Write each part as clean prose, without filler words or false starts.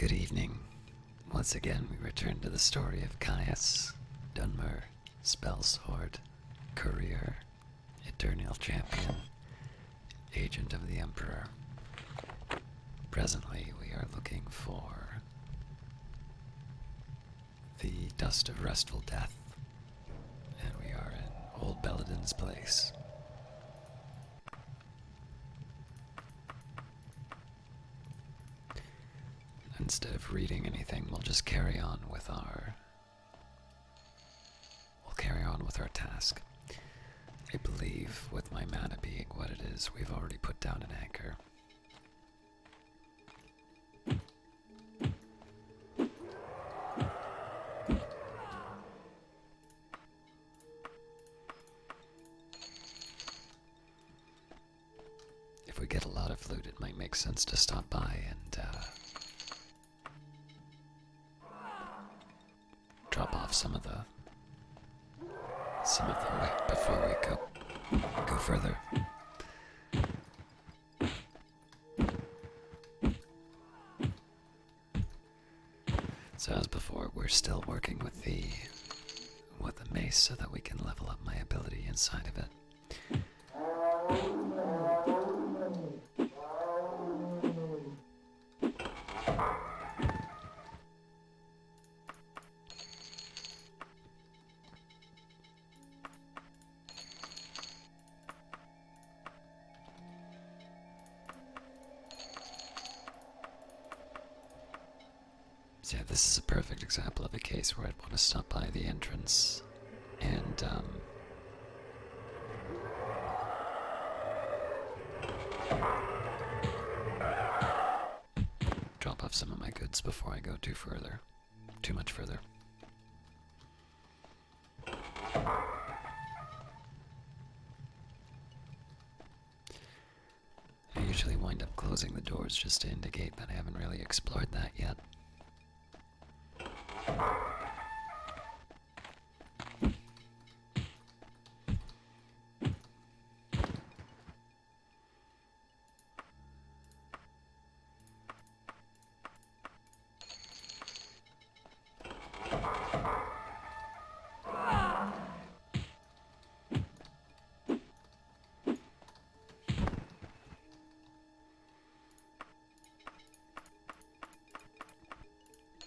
Good evening. Once again, we return to the story of Caius, Dunmer, Spellsword, Courier, Eternal Champion, Agent of the Emperor. Presently, we are looking for the Dust of Restful Death, and we are in Old Belladon's place. Instead of reading anything, we'll just carry on with our task. I believe, with my mana being what it is, we've already put down an anchor. If we get a lot of loot, it might make sense to stop by and drop off some of the weight before we go further. So as before, we're still working with the mace so that we can level up my ability inside of it. So yeah, this is a perfect example of a case where I'd want to stop by the entrance and drop off some of my goods before I go too much further. I usually wind up closing the doors just to indicate that I haven't really explored that yet.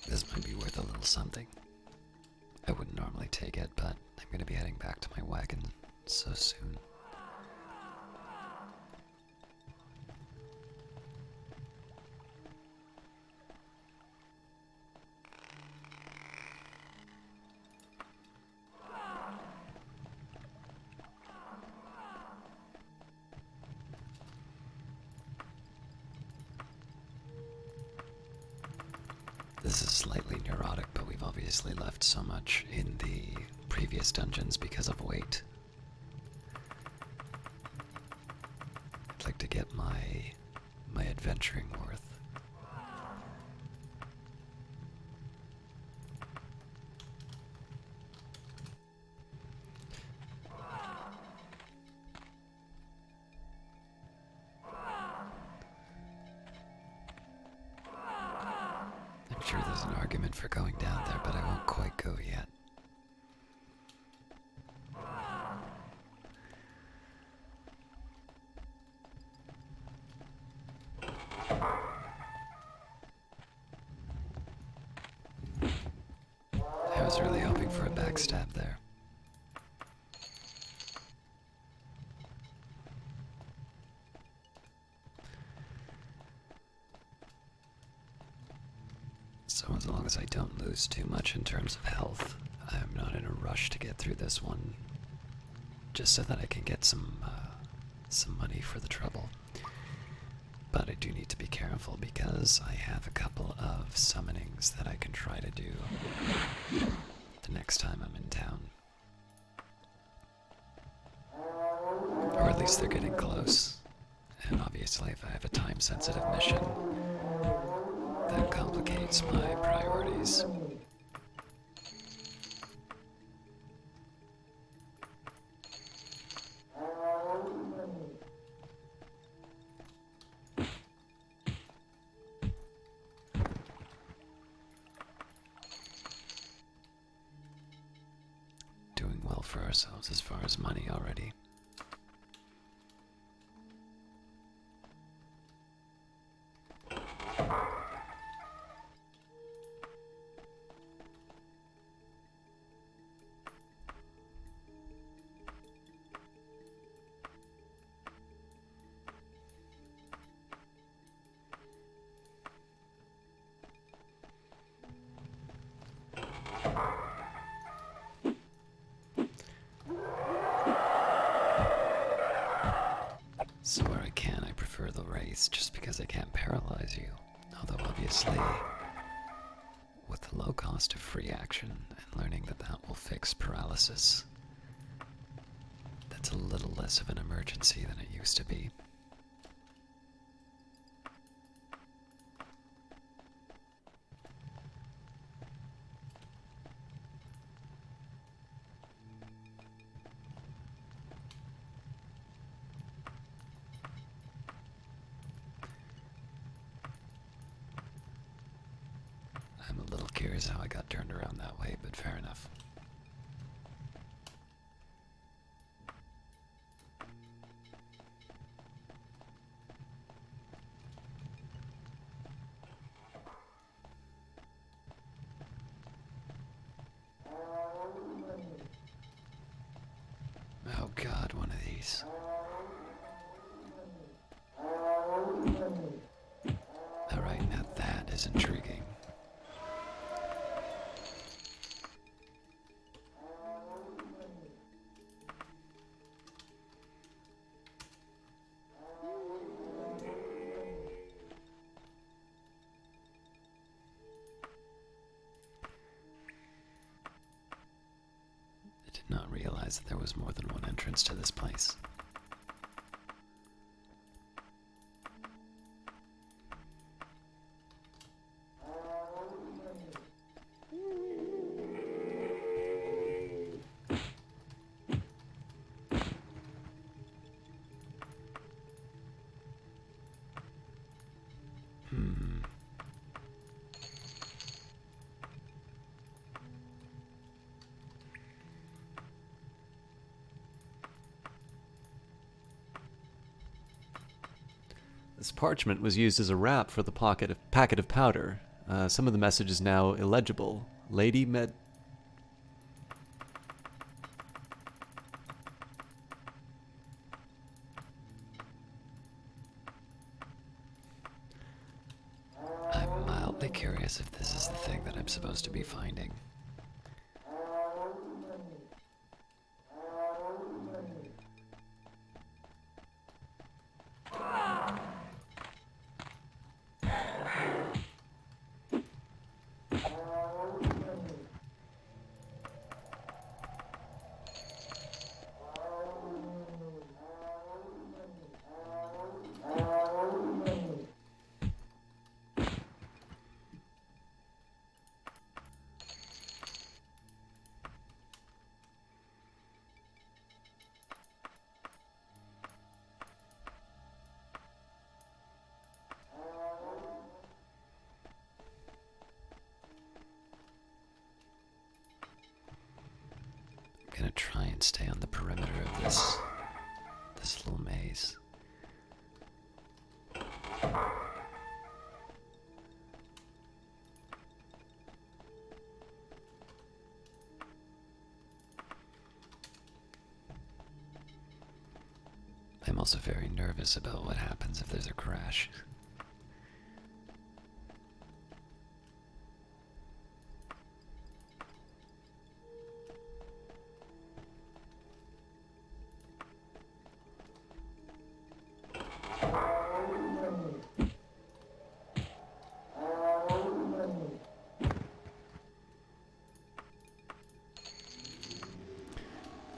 This might be worth a little something. I wouldn't normally take it, but I'm going to be heading back to my wagon so soon. This is slightly neurotic, but we've obviously left so much in the previous dungeons because of weight. I'd like to get my adventuring worth. I'm sure there's an argument for going down there, but I won't quite go yet. I was really hoping for a backstab there. So as long as I don't lose too much in terms of health, I'm not in a rush to get through this one, just so that I can get some money for the trouble. But I do need to be careful because I have a couple of summonings that I can try to do the next time I'm in town. Or at least they're getting close. And obviously if I have a time-sensitive mission, that complicates my priorities. for ourselves as far as money already. So where I can, I prefer the race just because I can't paralyze you. Although obviously, with the low cost of free action and learning that that will fix paralysis, that's a little less of an emergency than it used to be. I'm a little curious how I got turned around that way, but fair enough. Oh god, one of these. Alright, now that is intriguing. I did not realize that there was more than one entrance to this place. This parchment was used as a wrap for the packet of powder. Some of the message is now illegible. Lady Med... I'm mildly curious if this is the thing that I'm supposed to be finding. I'm gonna try and stay on the perimeter of this little maze. I'm also very nervous about what happens if there's a crash.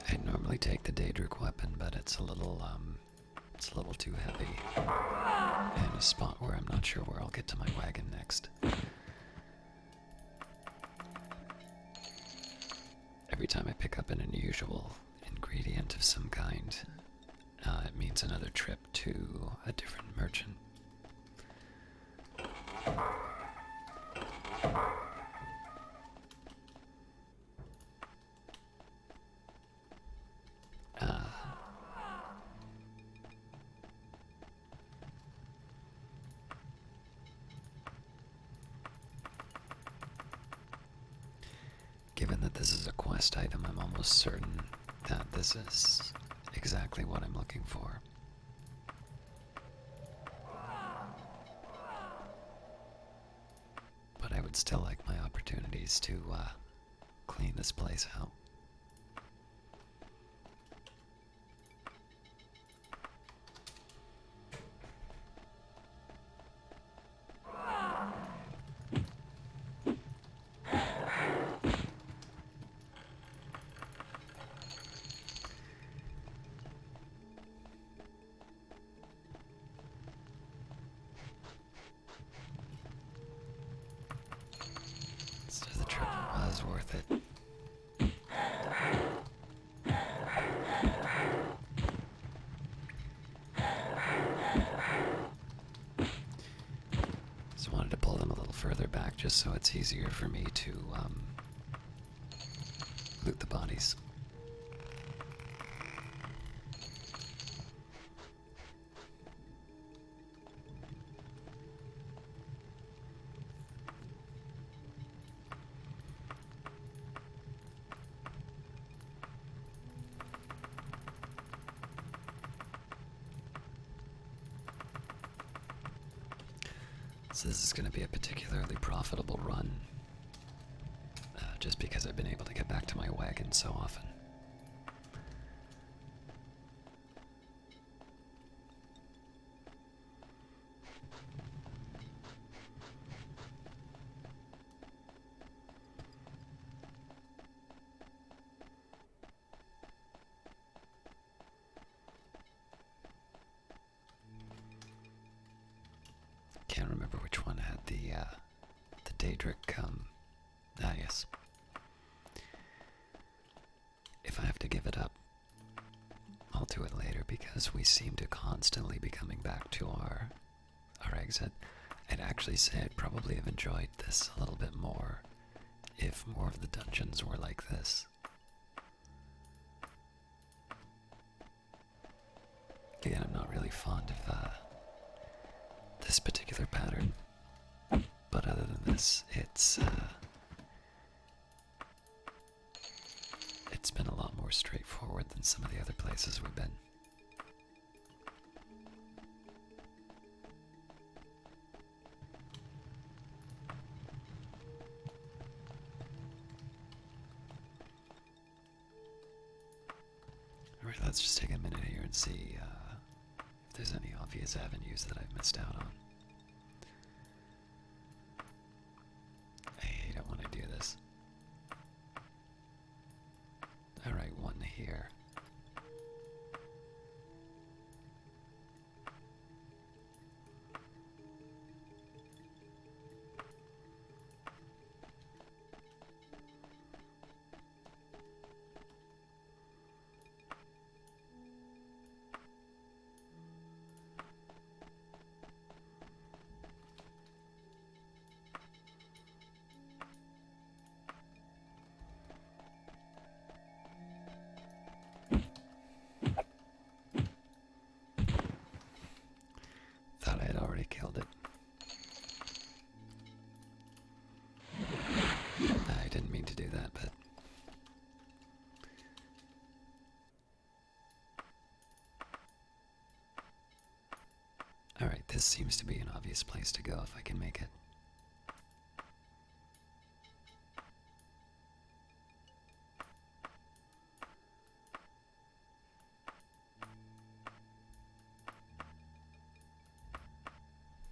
I'd normally take the daedric weapon, but it's a little too heavy. And a spot where I'm not sure where I'll get to my wagon next. Every time I pick up an unusual ingredient of some kind, it means another trip to a different merchant. quest item, I'm almost certain that this is exactly what I'm looking for. But I would still like my opportunities to clean this place out. So the trip was worth it. Just wanted to pull them a little further back just so it's easier for me to loot the bodies. So this is going to be a particularly profitable run, just because I've been able to get back to my wagon so often. Can't remember which one had the daedric. Yes. If I have to give it up, I'll do it later because we seem to constantly be coming back to our exit. I'd actually say I'd probably have enjoyed this a little bit more if more of the dungeons were like this. Again, I'm not really fond of this particular pattern, but other than this, it's been a lot more straightforward than some of the other places we've been. Alright, let's just take a minute here and see if there's any obvious avenues that I've missed out on. I don't want to do this. Alright, one here. Thought I had already killed it. I didn't mean to do that, but... Alright, this seems to be an obvious place to go if I can make it.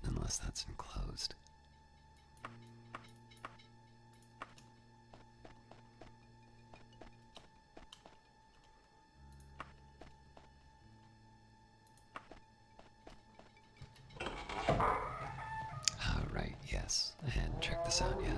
Unless that's enclosed. Alright, yes. I hadn't checked this out yet.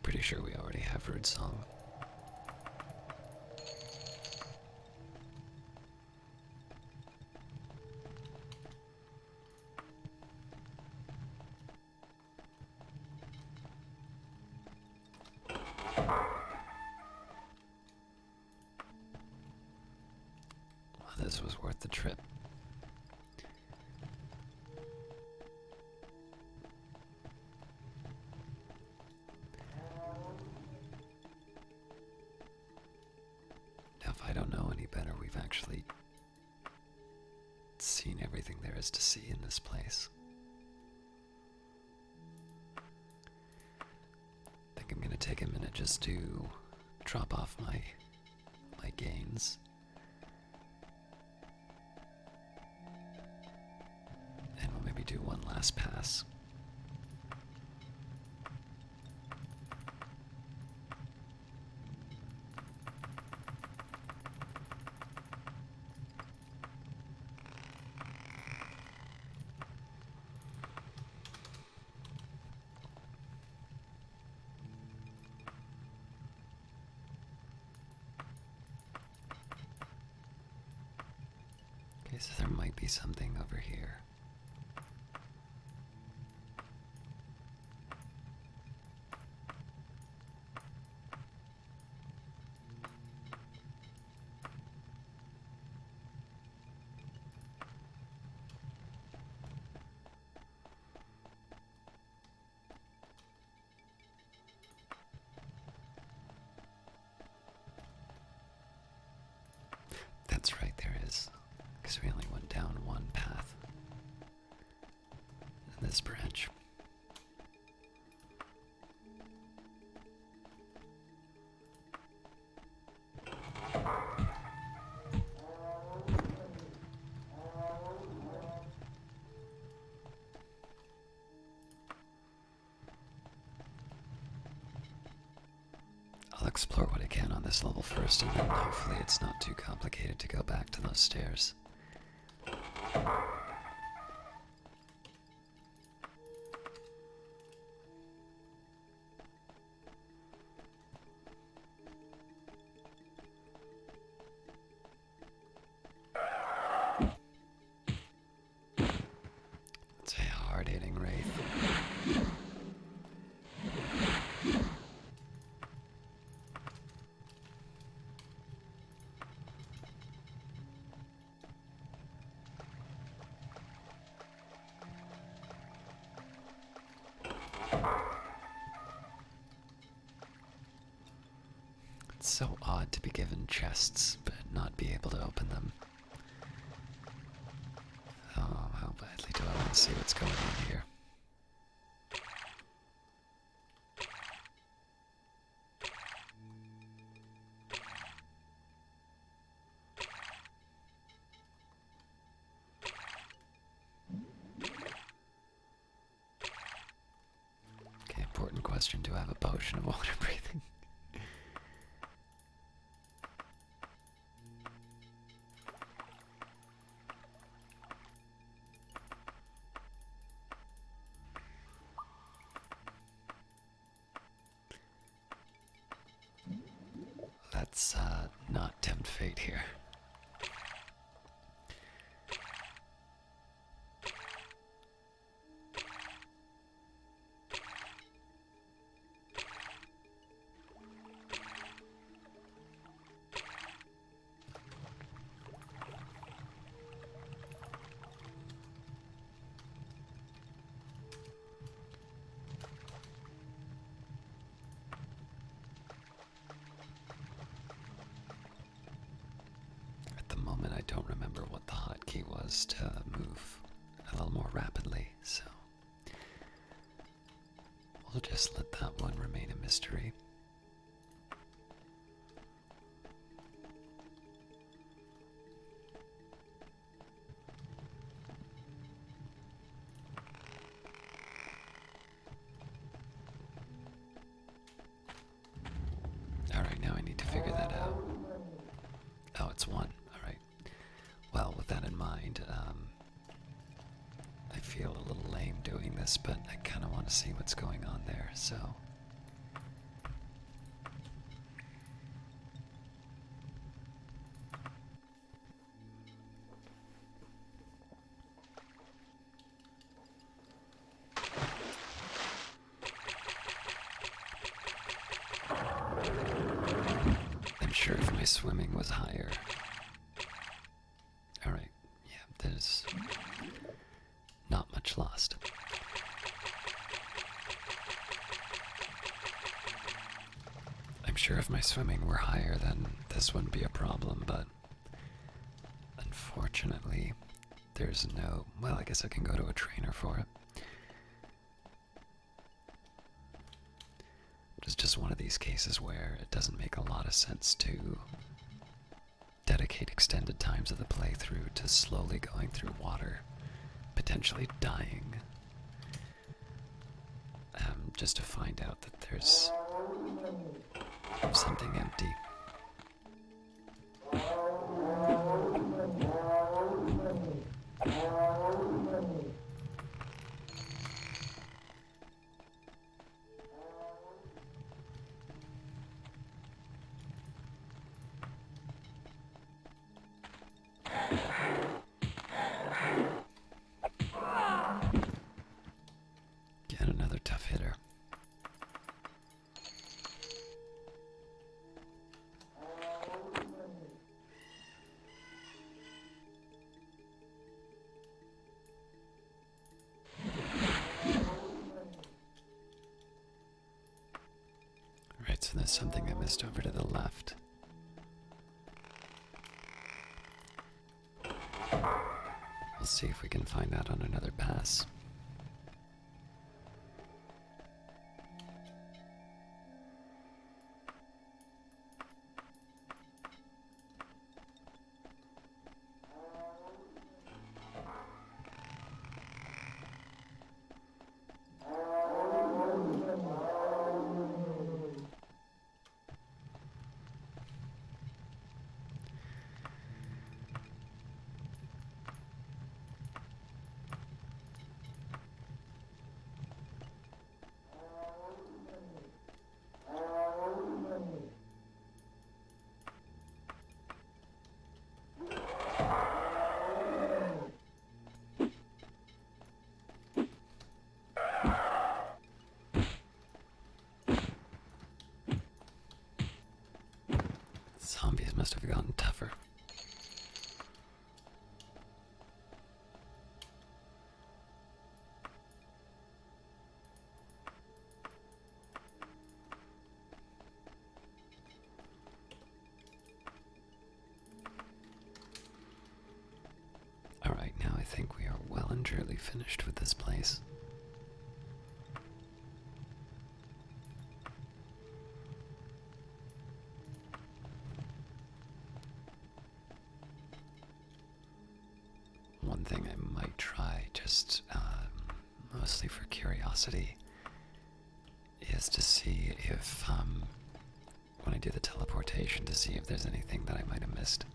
Pretty sure we already have Rude Song. this was worth the trip. Now, if I don't know any better, we've actually seen everything there is to see in this place. I think I'm going to take a minute just to drop off my gains. And we'll maybe do one last pass. Okay, so there might be something over here. That's right, there is. Because we only went down one path in this branch. I'll explore what I can on this level first, and then hopefully it's not too complicated to go back to those stairs. It's a hard-hitting wraith. It's so odd to be given chests, but not be able to open them. Oh, how badly do I want to see what's going on here? Okay, important question. Do I have a potion of water breathing? Let's not tempt fate here. I don't remember what the hotkey was to move a little more rapidly, so we'll just let that one remain a mystery. Alright, now I need to figure that out. Oh, it's one. Alright. Well, with that in mind, I feel a little lame doing this, but I kind of want to see what's going on there, so... I'm sure if my swimming was higher, sure if my swimming were higher, then this wouldn't be a problem, but unfortunately, there's no. Well, I guess I can go to a trainer for it. It's just one of these cases where it doesn't make a lot of sense to dedicate extended times of the playthrough to slowly going through water, potentially dying, just to find out that there's something empty. Get another tough hitter. Right, so there's something I missed over to the left. We'll see if we can find that on another pass. Zombies must have gotten tougher. Alright, now I think we are well and truly finished with this place. One thing I might try, just mostly for curiosity, is to see if, when I do the teleportation, to see if there's anything that I might have missed.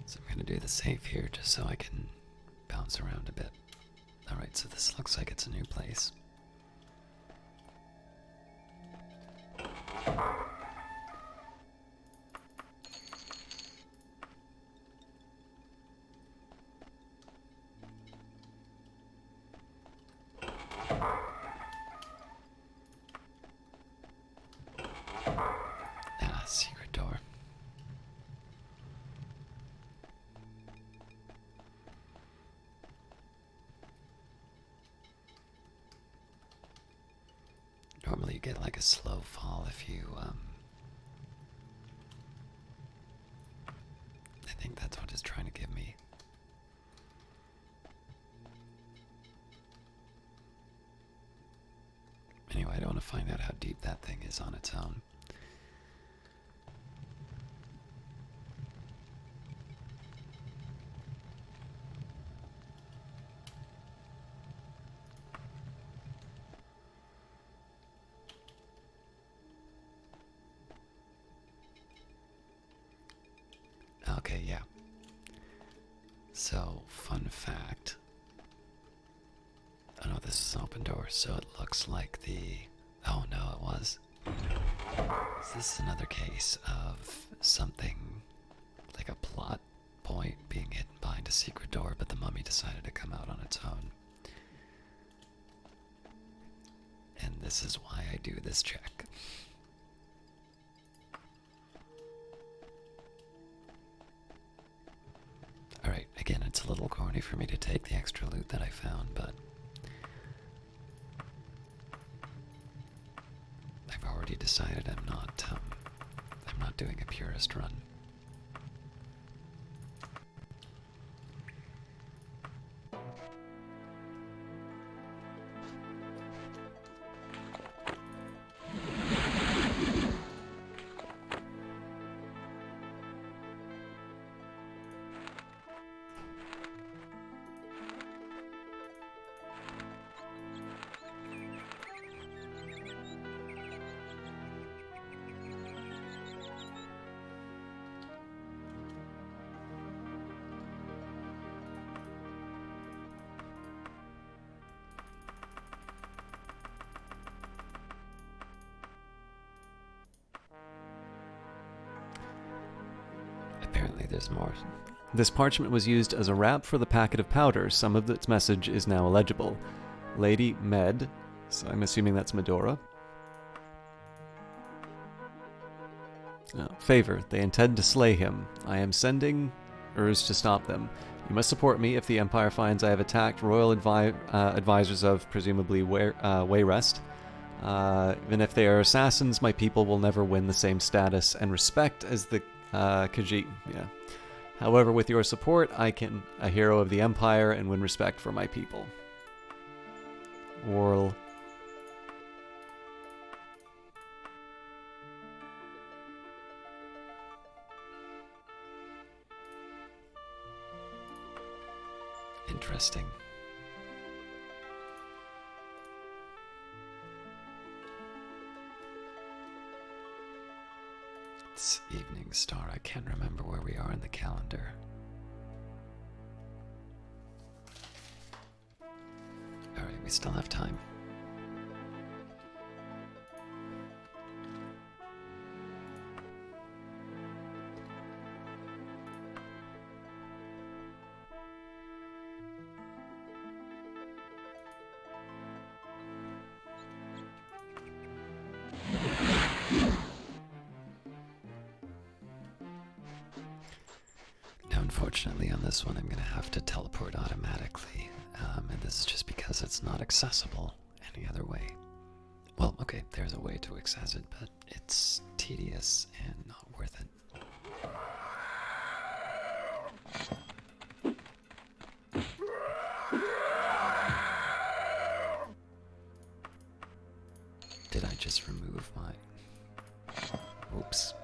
So I'm going to do the safe here just so I can bounce around a bit. Alright, so this looks like it's a new place. Ah, secret door. Normally you get like a slow fall if you, I think that's what it's trying to give me. Anyway, I don't want to find out how deep that thing is on its own. Okay, yeah. So, fun fact. Oh no, this is an open door, so it looks like the... Oh no, it was. Is this another case of something like a plot point being hidden behind a secret door, but the mummy decided to come out on its own? And this is why I do this check. opportunity for me to take the extra loot that I found, but I've already decided I'm not doing a purist run. Apparently there's more. This parchment was used as a wrap for the packet of powder. Some of its message is now illegible. Lady Med, so I'm assuming that's Medora. Favor, they intend to slay him. I am sending Urs to stop them. You must support me if the Empire finds I have attacked royal advisors of, presumably, Wayrest. Even if they are assassins, my people will never win the same status and respect as the Khajiit. Yeah. However, with your support, I can a hero of the Empire and win respect for my people. Worrell. Interesting. It's Evening Star. I can't remember where we are in the calendar. Alright, we still have time. Unfortunately, on this one, I'm going to have to teleport automatically, and this is just because it's not accessible any other way. Well, okay, there's a way to access it, but it's tedious and not worth it. Did I just remove my... Oops.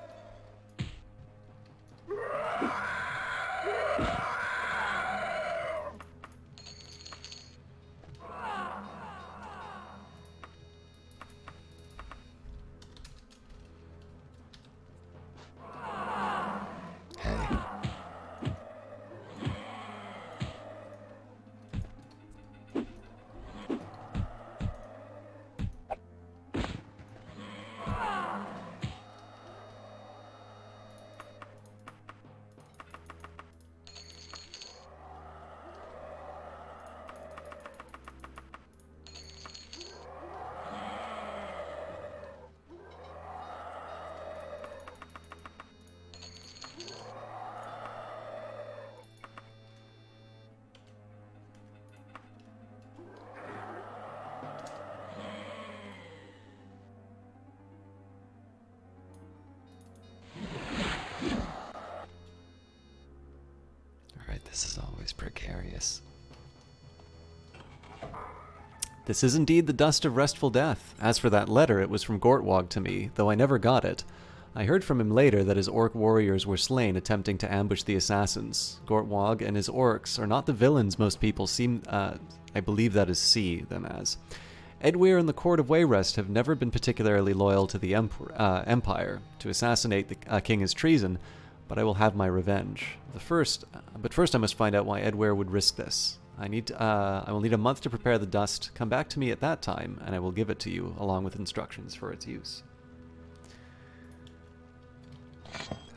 This is always precarious. This is indeed the Dust of Restful Death. As for that letter, it was from Gortwog to me, though I never got it. I heard from him later that his orc warriors were slain attempting to ambush the assassins. Gortwog and his orcs are not the villains most people seem, I believe that is see them as. Edwyr and the court of Wayrest have never been particularly loyal to the Empire. To assassinate the king is treason, but I will have my revenge. But first I must find out why Edwyr would risk this. I will need a month to prepare the dust. Come back to me at that time, and I will give it to you, along with instructions for its use.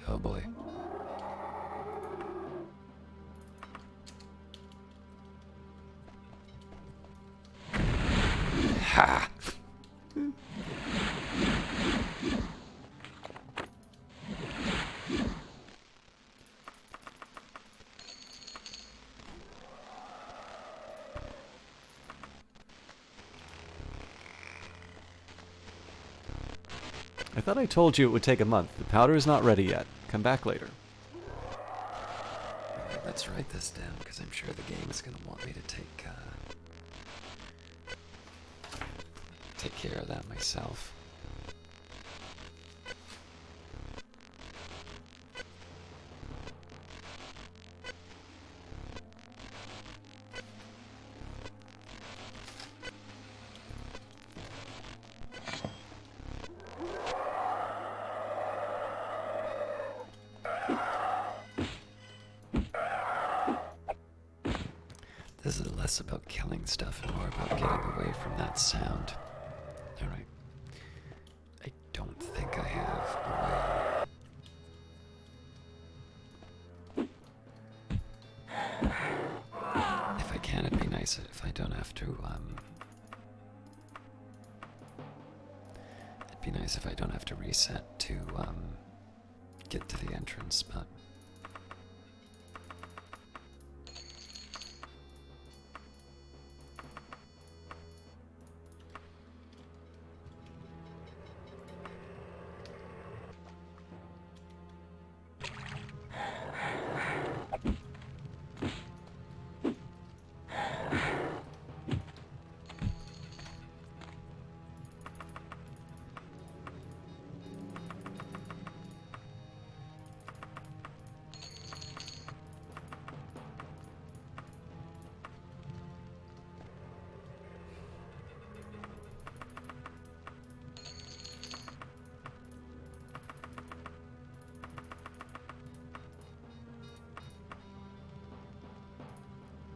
Oh boy. Ha! I thought I told you it would take a month. The powder is not ready yet. Come back later. Let's write this down, because I'm sure the game is going to want me to take care of that myself. This is less about killing stuff and more about getting away from that sound. Alright. I don't think I have a way. If I can, it'd be nice if I don't have to, it'd be nice if I don't have to reset to, get to the entrance, but...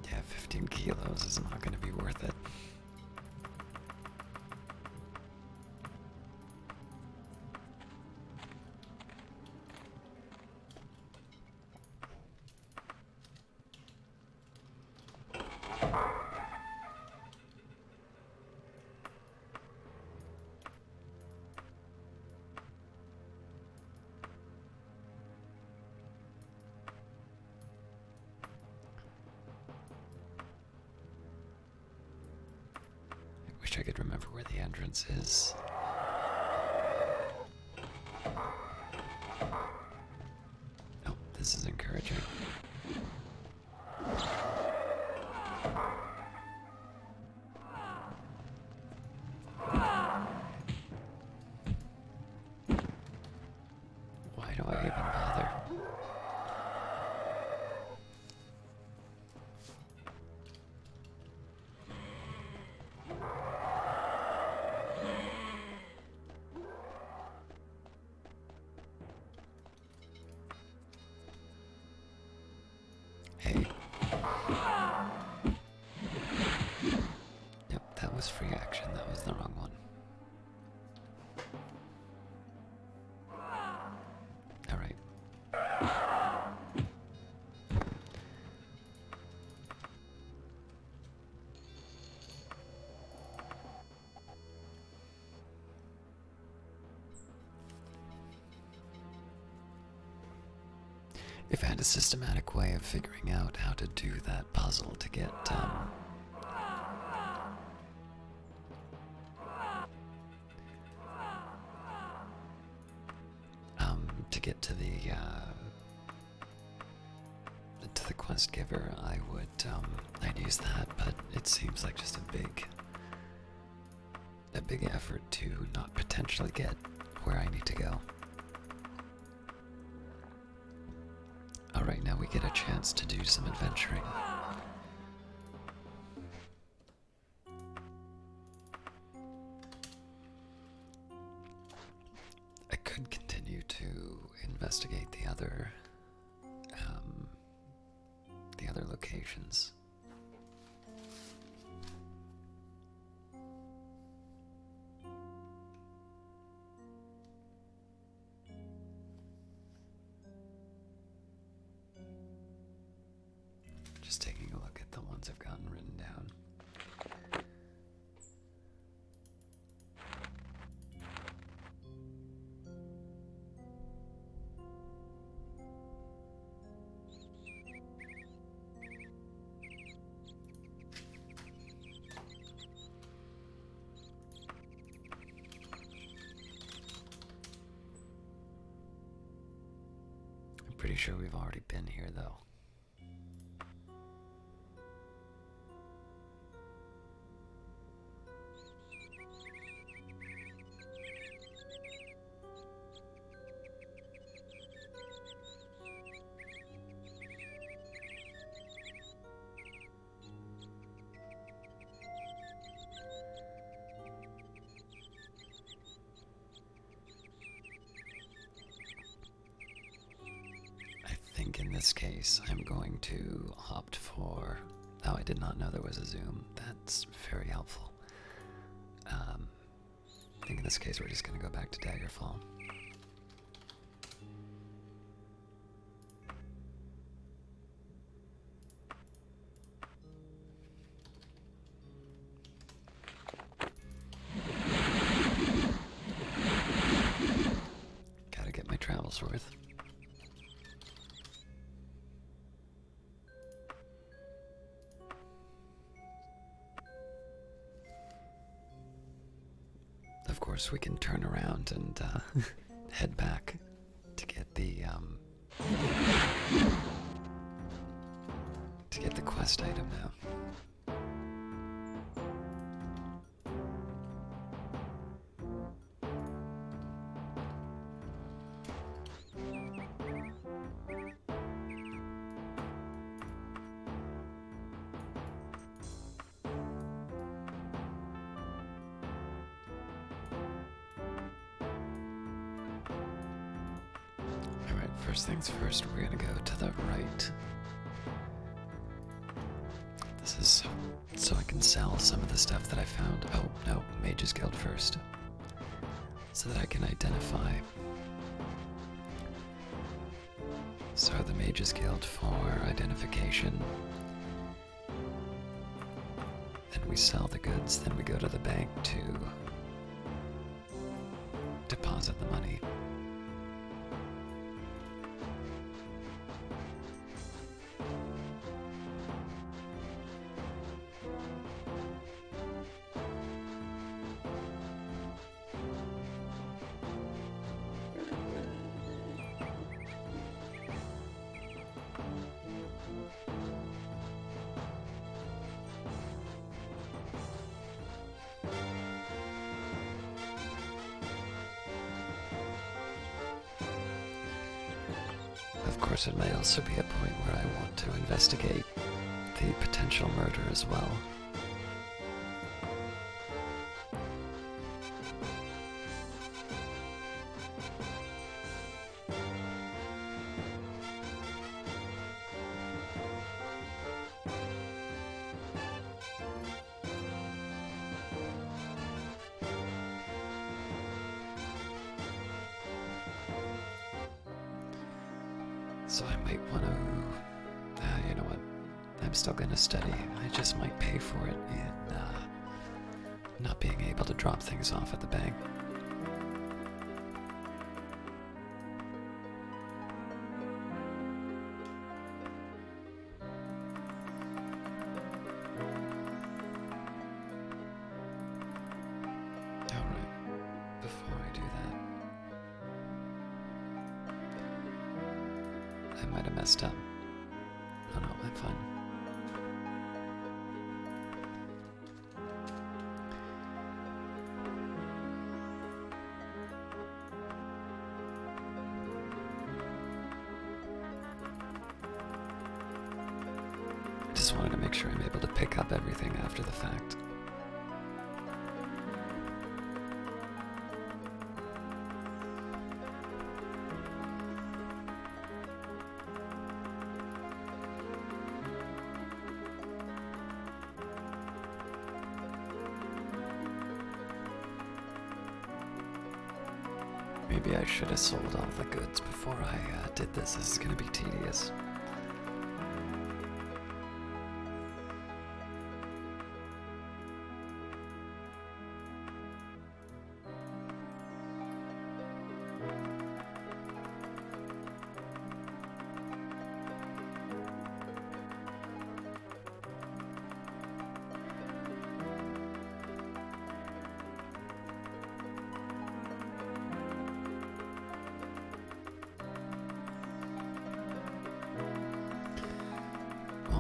Yeah, 15 kilos is not going to be worth it. Wish I could remember where the entrance is. Oh, this is encouraging. Why do I even bother? Hey. Yep, that was free action. That was the wrong one. Alright. If I had a systematic way of figuring out how to do that puzzle to get, to get to the quest giver, I would, I'd use that, but it seems like just a big effort to not potentially get where I need to go. Alright, now we get a chance to do some adventuring. I could continue to investigate the other locations. Just taking a look at the ones I've gotten written down. Pretty sure we've already been here, though. I think in this case I'm going to opt for... Oh, I did not know there was a zoom. That's very helpful. I think in this case we're just going to go back to Daggerfall. Gotta get my travels worth. Of course, we can turn around and head back to get the quest item now. Alright, first things first, we're gonna go to the right. This is so I can sell some of the stuff that I found. Oh, no, Mage's Guild first. So that I can identify. So the Mage's Guild for identification. Then we sell the goods, then we go to the bank to deposit the money. Of course, it may also be a point where I want to investigate the potential murder as well. So I might want to... you know what? I'm still going to study. I just might pay for it in not being able to drop things off at the bank. Alright, before I do that, I might have messed up. Oh no, I'm fine. I just wanted to make sure I'm able to pick up everything after the fact. Maybe I should have sold all the goods before I did this. This is going to be tedious.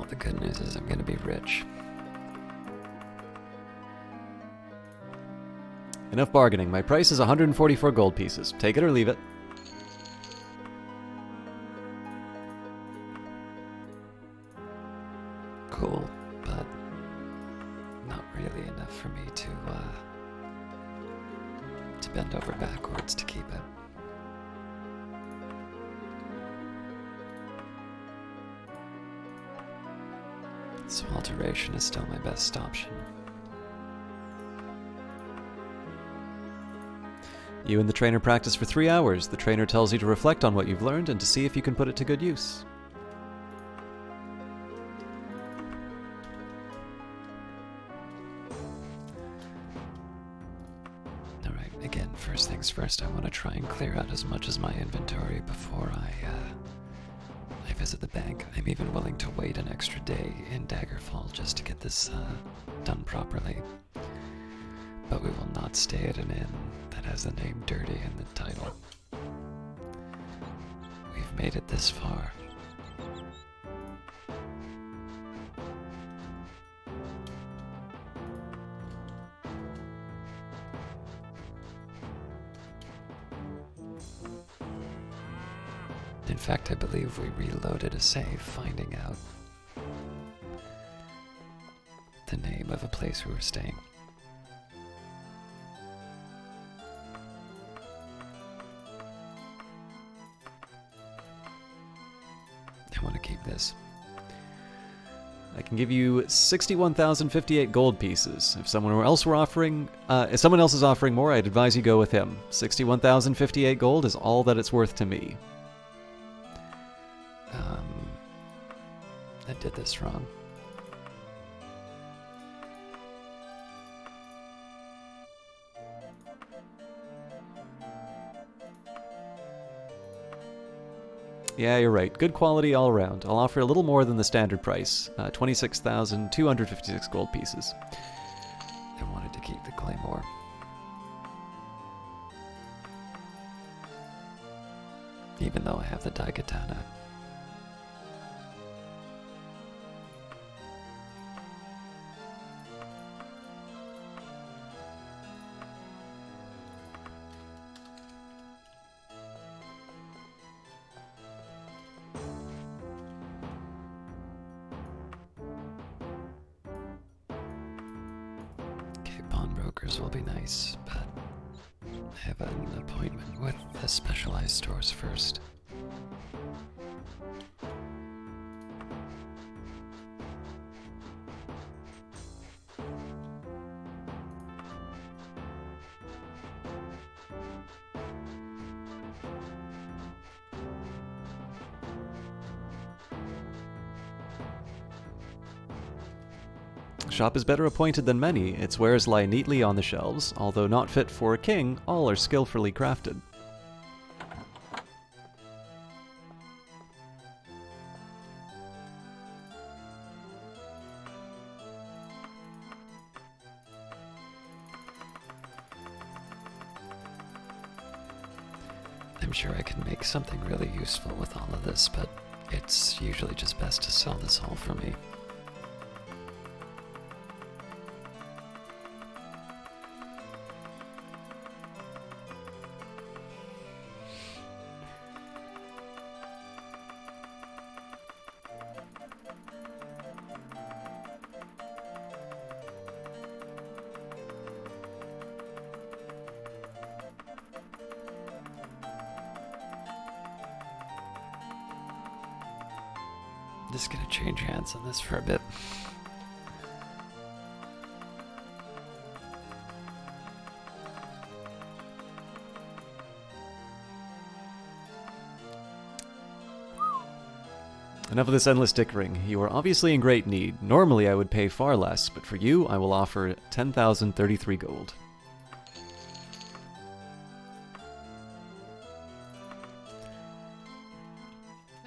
Well, the good news is I'm gonna be rich. Enough bargaining. My price is 144 gold pieces. Take it or leave it. Cool, but not really enough for me to bend over backwards to keep it. So alteration is still my best option. You and the trainer practice for 3 hours. The trainer tells you to reflect on what you've learned and to see if you can put it to good use. Alright, again, first things first, I want to try and clear out as much as my inventory before I visit the bank. I'm even willing to wait an extra day in Daggerfall just to get this done properly. But we will not stay at an inn that has the name Dirty in the title. We've made it this far. In fact, I believe we reloaded a save, finding out the name of a place we were staying. I want to keep this. I can give you 61,058 gold pieces. If someone else is offering more, I'd advise you go with him. 61,058 gold is all that it's worth to me. I did this wrong. Yeah, you're right. Good quality all around. I'll offer a little more than the standard price. 26,256 gold pieces. I wanted to keep the claymore. Even though I have the daikatana. Pawnbrokers will be nice, but I have an appointment with the specialized stores first. Shop is better appointed than many. Its wares lie neatly on the shelves. Although not fit for a king, all are skillfully crafted. I'm sure I can make something really useful with all of this, but it's usually just best to sell this all for me. Just gonna change hands on this for a bit. Enough of this endless dickering. You are obviously in great need. Normally I would pay far less, but for you I will offer 10,033 gold.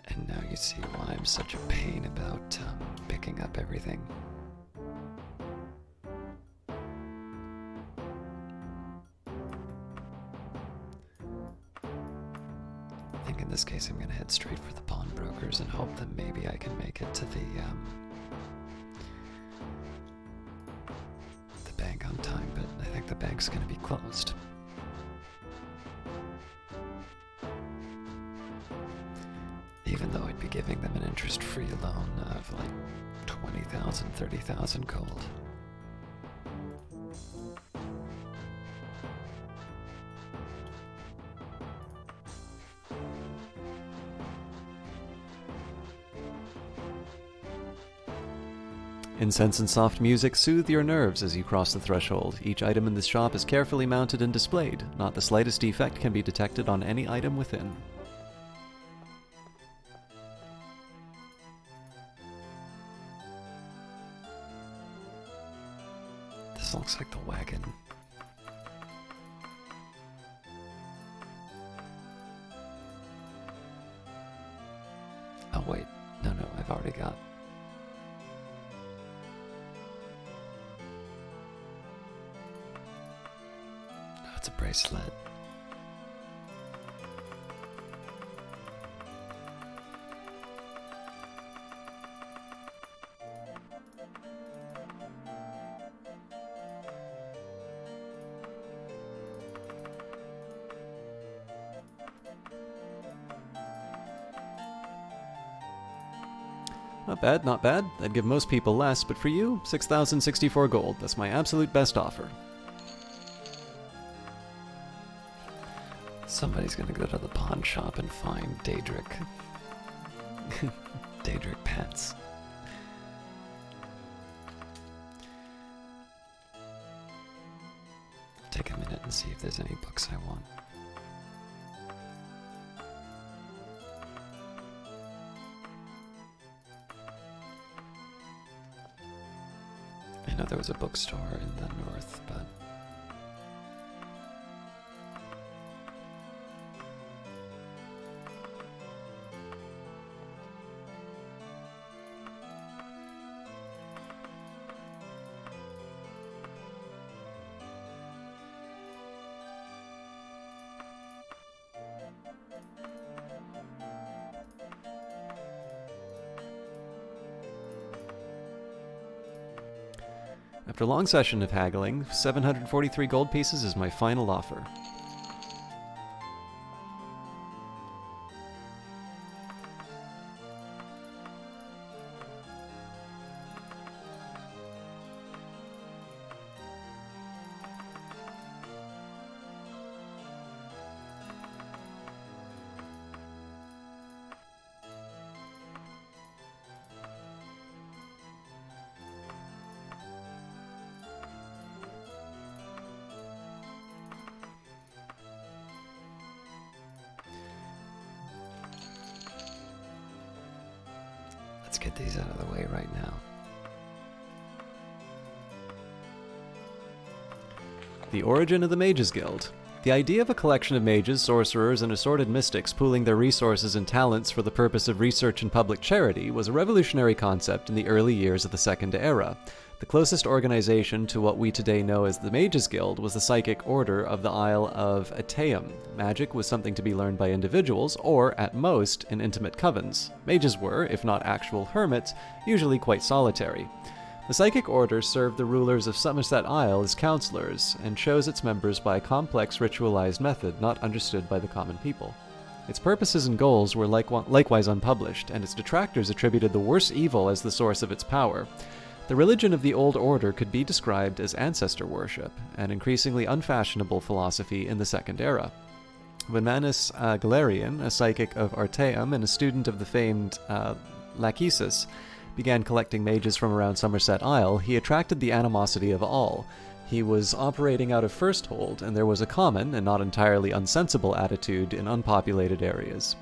And now you see why I'm such a pain about picking up everything. I think in this case I'm going to head straight for the pawnbrokers and hope that maybe I can make it to the bank's gonna be closed. Even though I'd be giving them an interest-free loan of like 20,000, 30,000 gold. Incense and soft music soothe your nerves as you cross the threshold. Each item in this shop is carefully mounted and displayed. Not the slightest defect can be detected on any item within. This looks like the wagon. Oh wait, no, I've already got. Oh, it's a bracelet. Not bad, not bad. I'd give most people less, but for you, 6,064 gold. That's my absolute best offer. Somebody's gonna go to the pawn shop and find daedric. Daedric pants. Take a minute and see if there's any books I want. I know there was a bookstore in the north, but after a long session of haggling, 743 gold pieces is my final offer. let's get these out of the way right now. The origin of the Mages Guild. The idea of a collection of mages, sorcerers, and assorted mystics pooling their resources and talents for the purpose of research and public charity was a revolutionary concept in the early years of the Second Era. The closest organization to what we today know as the Mages Guild was the Psychic Order of the Isle of Ateum. Magic was something to be learned by individuals, or, at most, in intimate covens. Mages were, if not actual hermits, usually quite solitary. The Psychic Order served the rulers of Somerset Isle as counselors, and chose its members by a complex ritualized method not understood by the common people. Its purposes and goals were likewise unpublished, and its detractors attributed the worst evil as the source of its power. The religion of the Old Order could be described as ancestor worship, an increasingly unfashionable philosophy in the Second Era. When Manus Galerian, a psychic of Artaeum and a student of the famed Lachesis, began collecting mages from around Somerset Isle, he attracted the animosity of all. He was operating out of Firsthold, and there was a common, and not entirely unsensible attitude in unpopulated areas.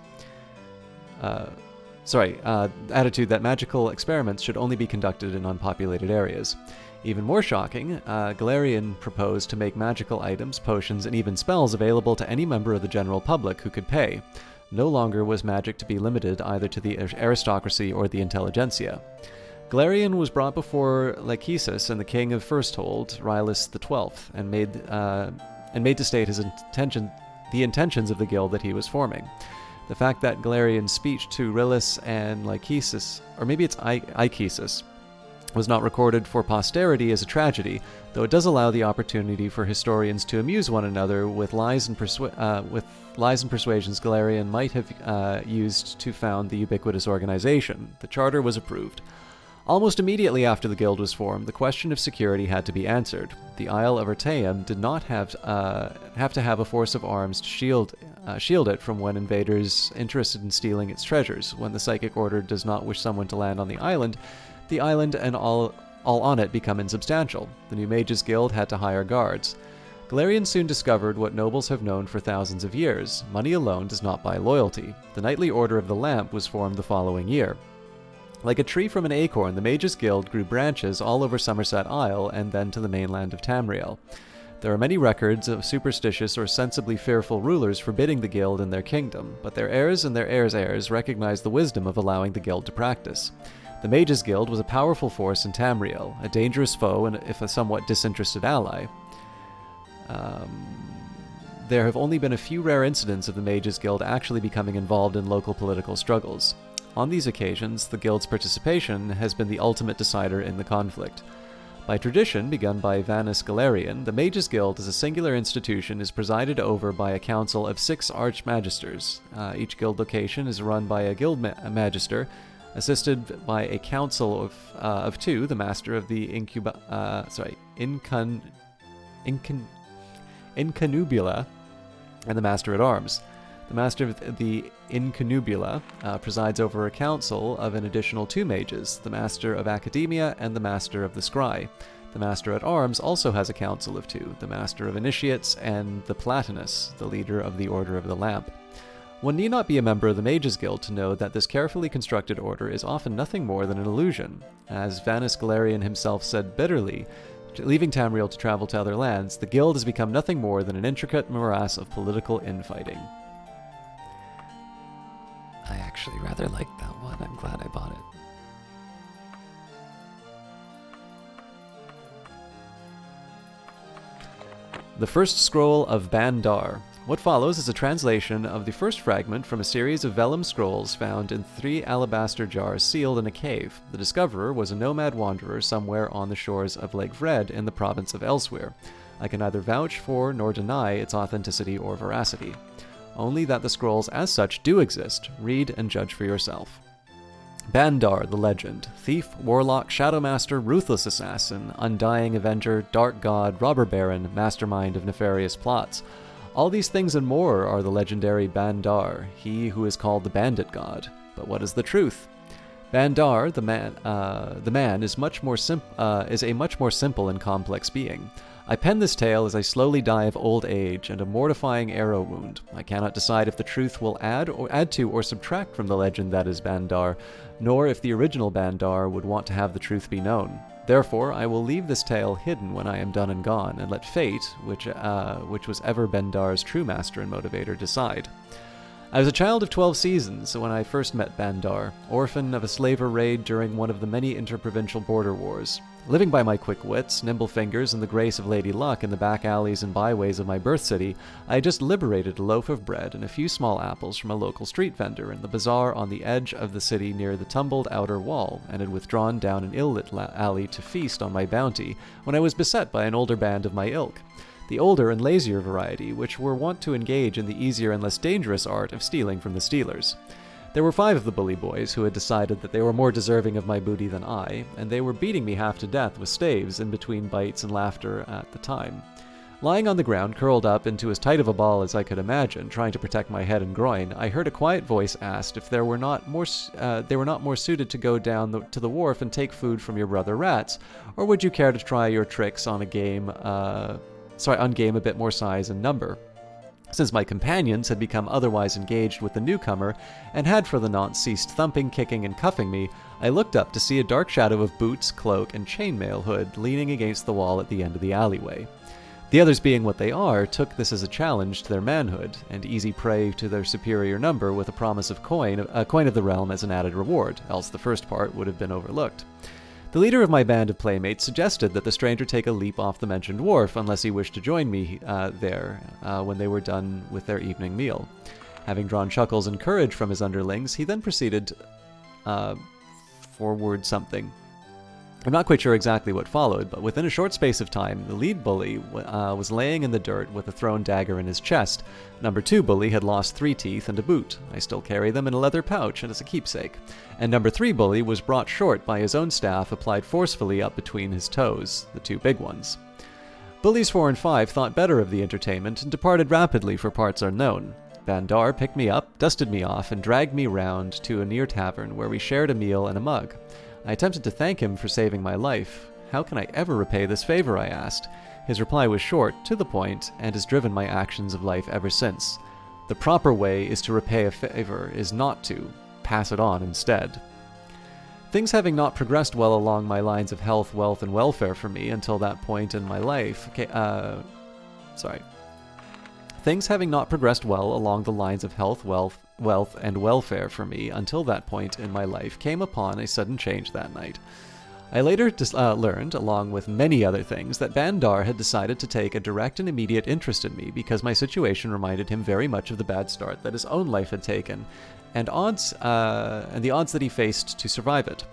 Attitude that magical experiments should only be conducted in unpopulated areas. Even more shocking, Galerian proposed to make magical items, potions, and even spells available to any member of the general public who could pay. No longer was magic to be limited either to the aristocracy or the intelligentsia. Galerian was brought before Lachesis and the king of Firsthold, Rylus XII, and made to state the intentions of the guild that he was forming. The fact that Galerian's speech to Rylus and Lachesis, or maybe it's Ichesis, was not recorded for posterity is a tragedy, though it does allow the opportunity for historians to amuse one another with lies and persuasions Galerian might have used to found the ubiquitous organization. The charter was approved. Almost immediately after the guild was formed, the question of security had to be answered. The Isle of Artaeum did not have to have a force of arms to shield it from when invaders interested in stealing its treasures. When the Psychic Order does not wish someone to land on the island and all on it become insubstantial. The new Mages Guild had to hire guards. Galerian soon discovered what nobles have known for thousands of years. Money alone does not buy loyalty. The Knightly Order of the Lamp was formed the following year. Like a tree from an acorn, the Mages Guild grew branches all over Somerset Isle and then to the mainland of Tamriel. There are many records of superstitious or sensibly fearful rulers forbidding the guild in their kingdom, but their heirs and their heirs' heirs recognized the wisdom of allowing the guild to practice. The Mages Guild was a powerful force in Tamriel, a dangerous foe and if a somewhat disinterested ally. There have only been a few rare incidents of the Mages Guild actually becoming involved in local political struggles. On these occasions, the guild's participation has been the ultimate decider in the conflict. By tradition, begun by Vanus Galerian, the Mages Guild as a singular institution is presided over by a council of 6 archmagisters. Each guild location is run by a guild magister, assisted by a council of 2, the master of the Incunubula and the master at arms. The master of the Incunubula presides over a council of an additional 2 mages, the master of academia and the master of the scry. The master at arms also has a council of 2, the master of initiates and the Platinus, the leader of the Order of the Lamp. One need not be a member of the Mages Guild to know that this carefully constructed order is often nothing more than an illusion. As Vanus Galerian himself said bitterly, leaving Tamriel to travel to other lands, the guild has become nothing more than an intricate morass of political infighting. I actually rather like that one. I'm glad I bought it. The First Scroll of Bandar. What follows is a translation of the first fragment from a series of vellum scrolls found in 3 alabaster jars sealed in a cave. The discoverer was a nomad wanderer somewhere on the shores of Lake Vred in the province of Elsewhere. I can neither vouch for nor deny its authenticity or veracity. Only that the scrolls as such do exist. Read and judge for yourself. Bandar, the legend. Thief, warlock, shadowmaster, ruthless assassin, undying avenger, dark god, robber baron, mastermind of nefarious plots. All these things and more are the legendary Bandar, he who is called the bandit god. But what is the truth? Bandar, the man, is a much more simple and complex being. I pen this tale as I slowly die of old age and a mortifying arrow wound. I cannot decide if the truth will add to or subtract from the legend that is Bandar, nor if the original Bandar would want to have the truth be known. Therefore, I will leave this tale hidden when I am done and gone, and let fate, which was ever Bandar's true master and motivator, decide. I was a child of 12 seasons when I first met Bandar, orphan of a slaver raid during one of the many interprovincial border wars. Living by my quick wits, nimble fingers, and the grace of Lady Luck in the back alleys and byways of my birth city, I had just liberated a loaf of bread and a few small apples from a local street vendor in the bazaar on the edge of the city near the tumbled outer wall, and had withdrawn down an ill-lit alley to feast on my bounty when I was beset by an older band of my ilk. The older and lazier variety, which were wont to engage in the easier and less dangerous art of stealing from the stealers. There were 5 of the bully boys who had decided that they were more deserving of my booty than I, and they were beating me half to death with staves in between bites and laughter at the time. Lying on the ground, curled up into as tight of a ball as I could imagine, trying to protect my head and groin, I heard a quiet voice asked if they were not more suited to go down to the wharf and take food from your brother rats, or would you care to try your tricks on game a bit more size and number. Since my companions had become otherwise engaged with the newcomer, and had for the nonce ceased thumping, kicking, and cuffing me, I looked up to see a dark shadow of boots, cloak, and chainmail hood leaning against the wall at the end of the alleyway. The others, being what they are, took this as a challenge to their manhood, and easy prey to their superior number with a promise of coin of the realm as an added reward, else the first part would have been overlooked. The leader of my band of playmates suggested that the stranger take a leap off the mentioned wharf unless he wished to join me there when they were done with their evening meal. Having drawn chuckles and courage from his underlings, he then proceeded forward something. I'm not quite sure exactly what followed, but within a short space of time, the lead bully was laying in the dirt with a thrown dagger in his chest. Number 2 bully had lost 3 teeth and a boot. I still carry them in a leather pouch and as a keepsake. And number 3 bully was brought short by his own staff applied forcefully up between his toes, the 2 big ones. Bullies 4 and 5 thought better of the entertainment and departed rapidly for parts unknown. Bandar picked me up, dusted me off, and dragged me round to a near tavern where we shared a meal and a mug. I attempted to thank him for saving my life. How can I ever repay this favor, I asked. His reply was short, to the point, and has driven my actions of life ever since. The proper way is to repay a favor, is not to. Pass it on instead. Things having not progressed well along my lines of health, wealth, and welfare for me until that point in my life... Things having not progressed well along the lines of health, wealth, and welfare for me until that point in my life came upon a sudden change that night. I later learned, along with many other things, that Bandar had decided to take a direct and immediate interest in me because my situation reminded him very much of the bad start that his own life had taken, and the odds that he faced to survive it.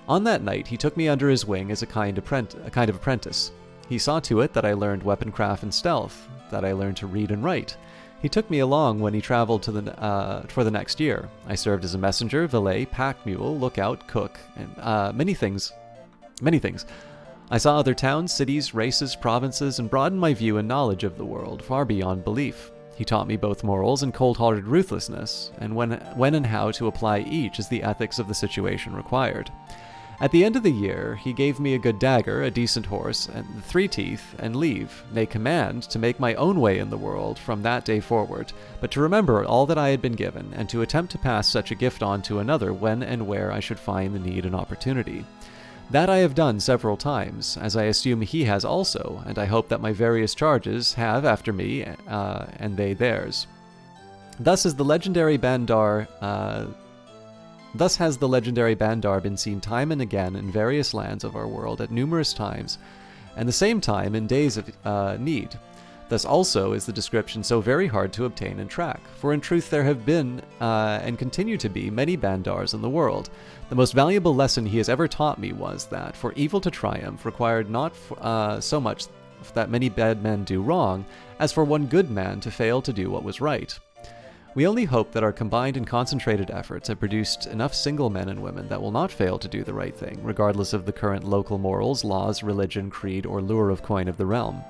On that night, he took me under his wing as a kind of apprentice. He saw to it that I learned weaponcraft and stealth, that I learned to read and write. He took me along when he traveled for the next year. I served as a messenger, valet, pack mule, lookout, cook, and many things. I saw other towns, cities, races, provinces, and broadened my view and knowledge of the world far beyond belief. He taught me both morals and cold-hearted ruthlessness, and when and how to apply each as the ethics of the situation required. At the end of the year, he gave me a good dagger, a decent horse, and 3 teeth, and leave, nay command, to make my own way in the world from that day forward, but to remember all that I had been given, and to attempt to pass such a gift on to another when and where I should find the need and opportunity. That I have done several times, as I assume he has also, and I hope that my various charges have after me, and they theirs. Thus has the legendary Bandar been seen time and again in various lands of our world at numerous times, and the same time in days of need. Thus also is the description so very hard to obtain and track, for in truth there have been, and continue to be, many Bandars in the world. The most valuable lesson he has ever taught me was that, for evil to triumph, required not so much that many bad men do wrong, as for one good man to fail to do what was right. We only hope that our combined and concentrated efforts have produced enough single men and women that will not fail to do the right thing, regardless of the current local morals, laws, religion, creed, or lure of coin of the realm.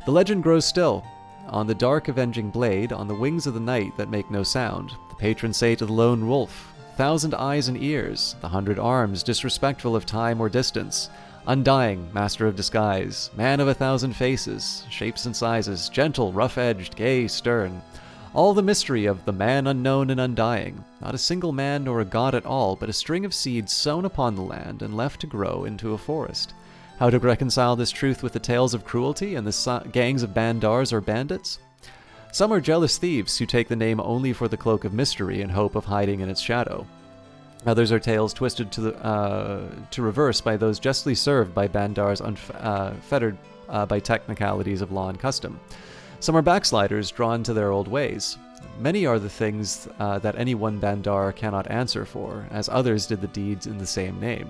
The legend grows still. On the dark avenging blade, on the wings of the night that make no sound, the patron saint of the lone wolf, 1,000 eyes and ears, the 100 arms, disrespectful of time or distance, undying, master of disguise, man of 1,000 faces, shapes and sizes, gentle, rough-edged, gay, stern, all the mystery of the man unknown and undying, not a single man nor a god at all, but a string of seeds sown upon the land and left to grow into a forest. How to reconcile this truth with the tales of cruelty and the gangs of bandars or bandits? Some are jealous thieves who take the name only for the cloak of mystery in hope of hiding in its shadow. Others are tales twisted to reverse by those justly served by bandars unfettered by technicalities of law and custom. Some are backsliders drawn to their old ways. Many are the things that any one bandar cannot answer for, as others did the deeds in the same name.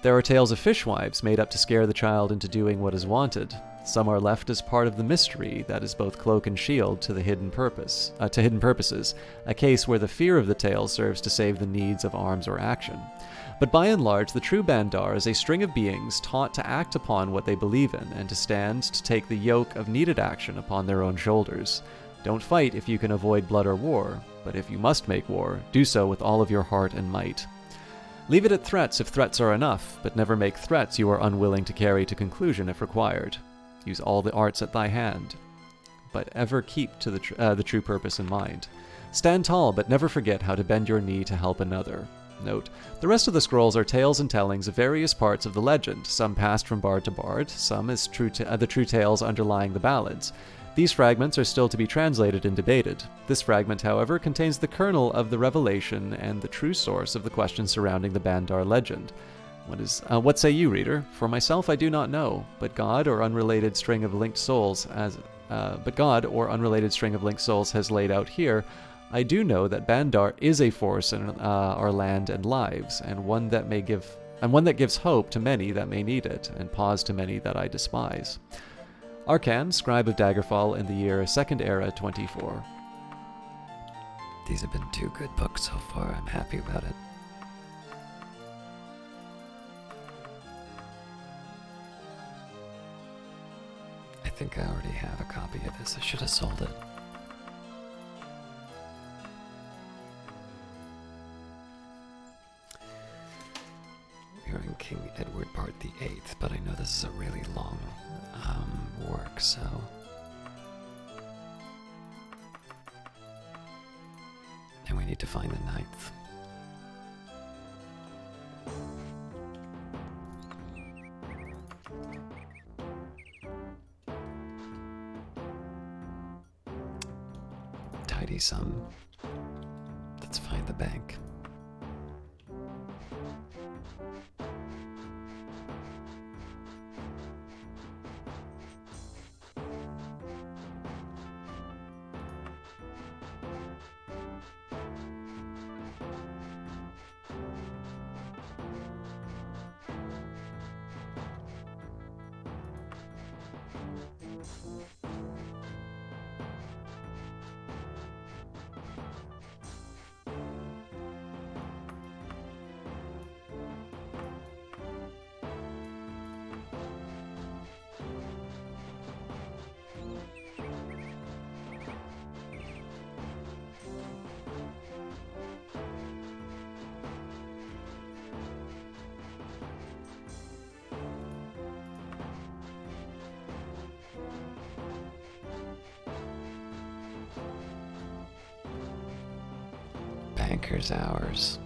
There are tales of fishwives made up to scare the child into doing what is wanted. Some are left as part of the mystery that is both cloak and shield to hidden purposes, a case where the fear of the tale serves to save the needs of arms or action. But by and large, the true bandar is a string of beings taught to act upon what they believe in and to stand to take the yoke of needed action upon their own shoulders. Don't fight if you can avoid blood or war, but if you must make war, do so with all of your heart and might. Leave it at threats if threats are enough, but never make threats you are unwilling to carry to conclusion if required. Use all the arts at thy hand, but ever keep to the true purpose in mind. Stand tall, but never forget how to bend your knee to help another. Note, the rest of the scrolls are tales and tellings of various parts of the legend, some passed from bard to bard, some as the true tales underlying the ballads. These fragments are still to be translated and debated. This fragment, however, contains the kernel of the revelation and the true source of the questions surrounding the Bandar legend. What say you, reader? For myself, I do not know, but God or unrelated string of linked souls has laid out here. I do know that Bandar is a force in our land and lives, and one that may give and one that gives hope to many that may need it, and pause to many that I despise. Arcan, Scribe of Daggerfall in the year Second Era 24. These have been 2 good books so far. I'm happy about it. I think I already have a copy of this. I should have sold it. We are in King Edward Part the 8th, but I know this is a really long work, so... And we need to find the 9th. Tidy sum. Let's find the bank. Banker's hours.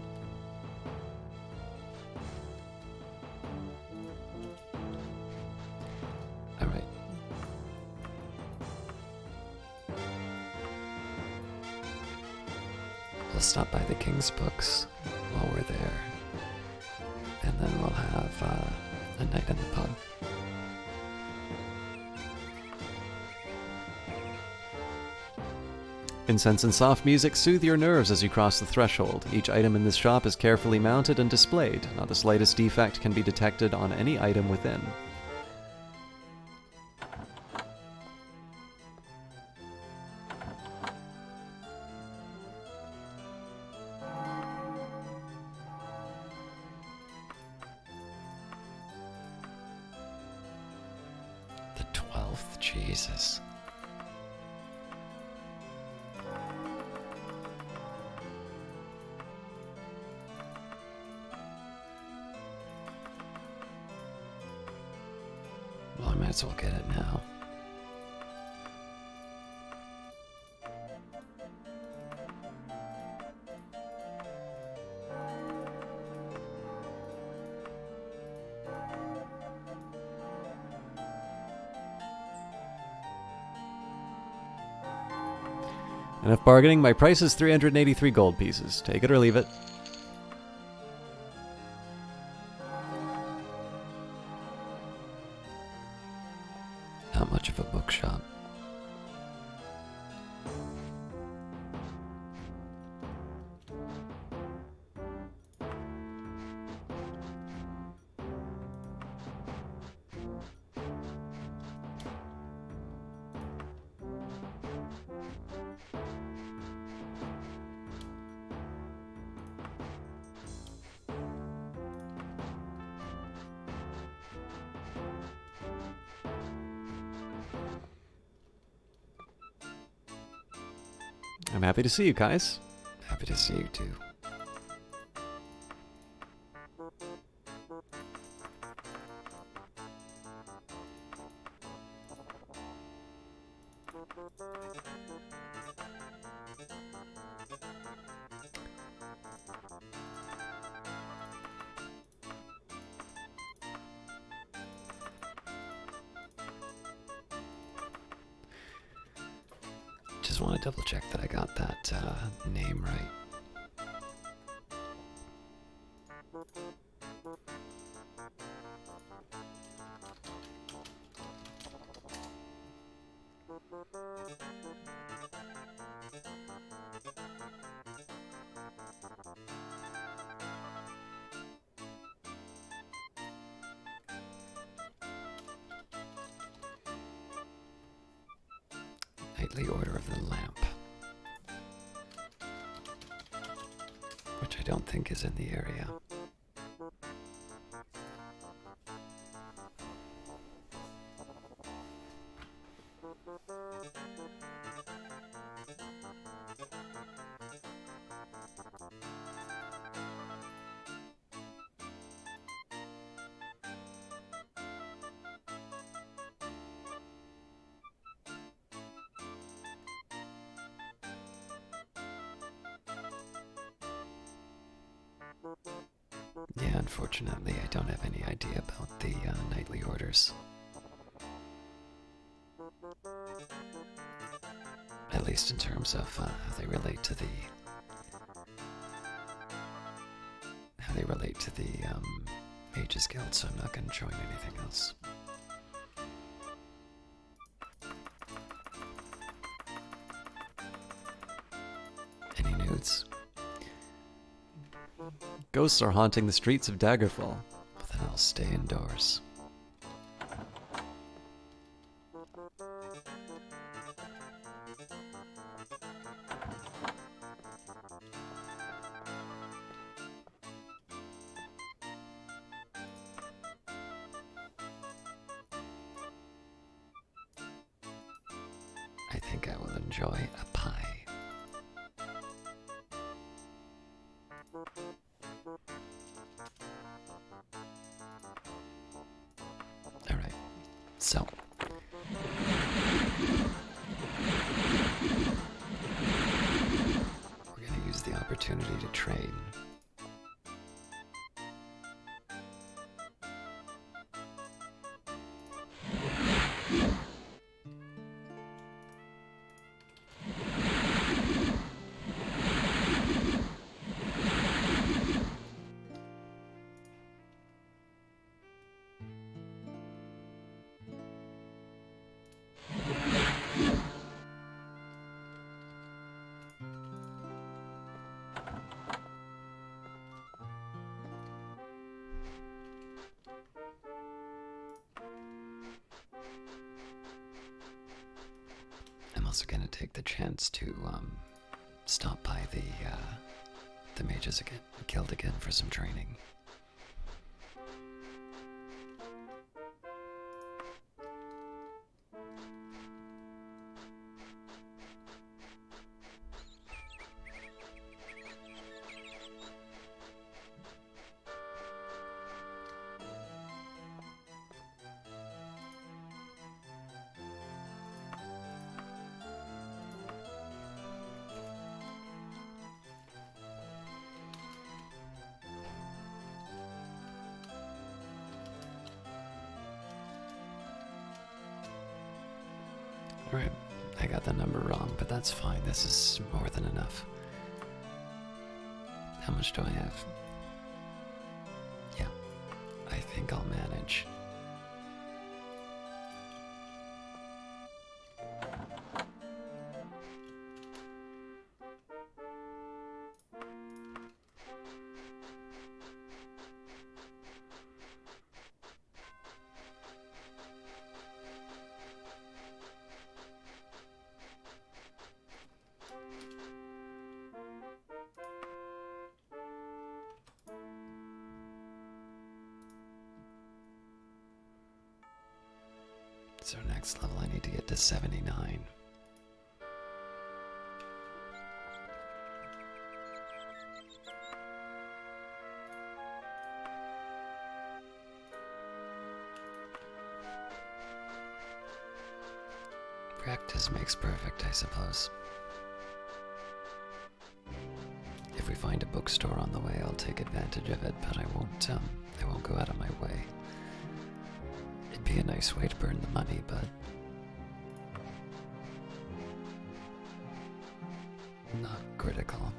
All right. We'll stop by the King's Books while we're there, and then we'll have a night in the pub. Incense and soft music soothe your nerves as you cross the threshold. Each item in this shop is carefully mounted and displayed. Not the slightest defect can be detected on any item within. The 12th, Jesus. Well, I might as well get it now. Enough bargaining, my price is 383 gold pieces. Take it or leave it. Not much of a bookshop. I'm happy to see you, Kais. Happy to see you too. Just want to double check that I got that name right. Knightly Order of the Lamp. Which I don't think is in the area. Yeah, unfortunately, I don't have any idea about the knightly orders. At least in terms of how they relate to the Mages Guild, so I'm not going to join anything else. Any nudes? Ghosts are haunting the streets of Daggerfall. Well, then I'll stay indoors. I think I will enjoy a pie. Alright, so. We're going to use the opportunity to train. I'm also going to take the chance to stop by the Mages Guild again for some training. Alright, I got the number wrong, but that's fine. This is more than enough. How much do I have? Yeah, I think I'll manage. So next level I need to get to 79. Practice makes perfect, I suppose. If we find a bookstore on the way, I'll take advantage of it, but I won't go out of my way. It'd be a nice way to burn the money, but not critical.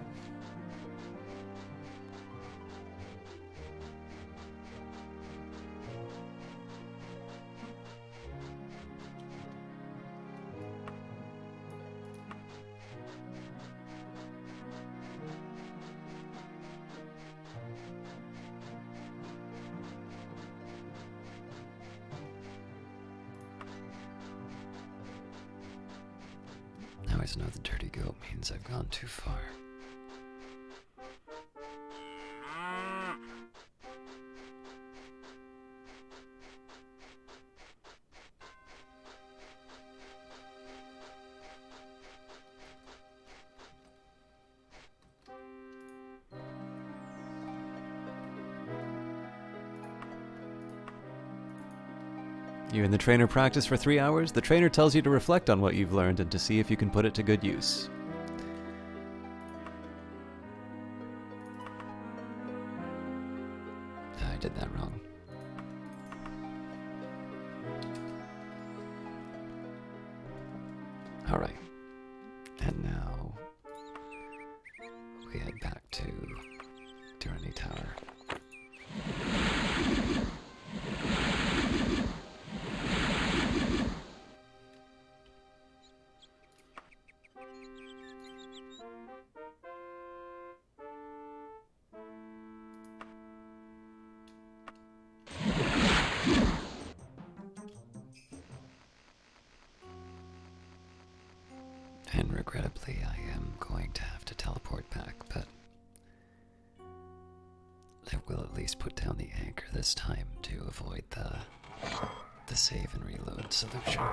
always know the dirty goat means I've gone too far. You and the trainer practice for 3 hours. The trainer tells you to reflect on what you've learned and to see if you can put it to good use. I did that wrong. Alright. And now we head back to Tyranny Tower. And regrettably, I am going to have to teleport back, but I will at least put down the anchor this time to avoid the save and reload solution.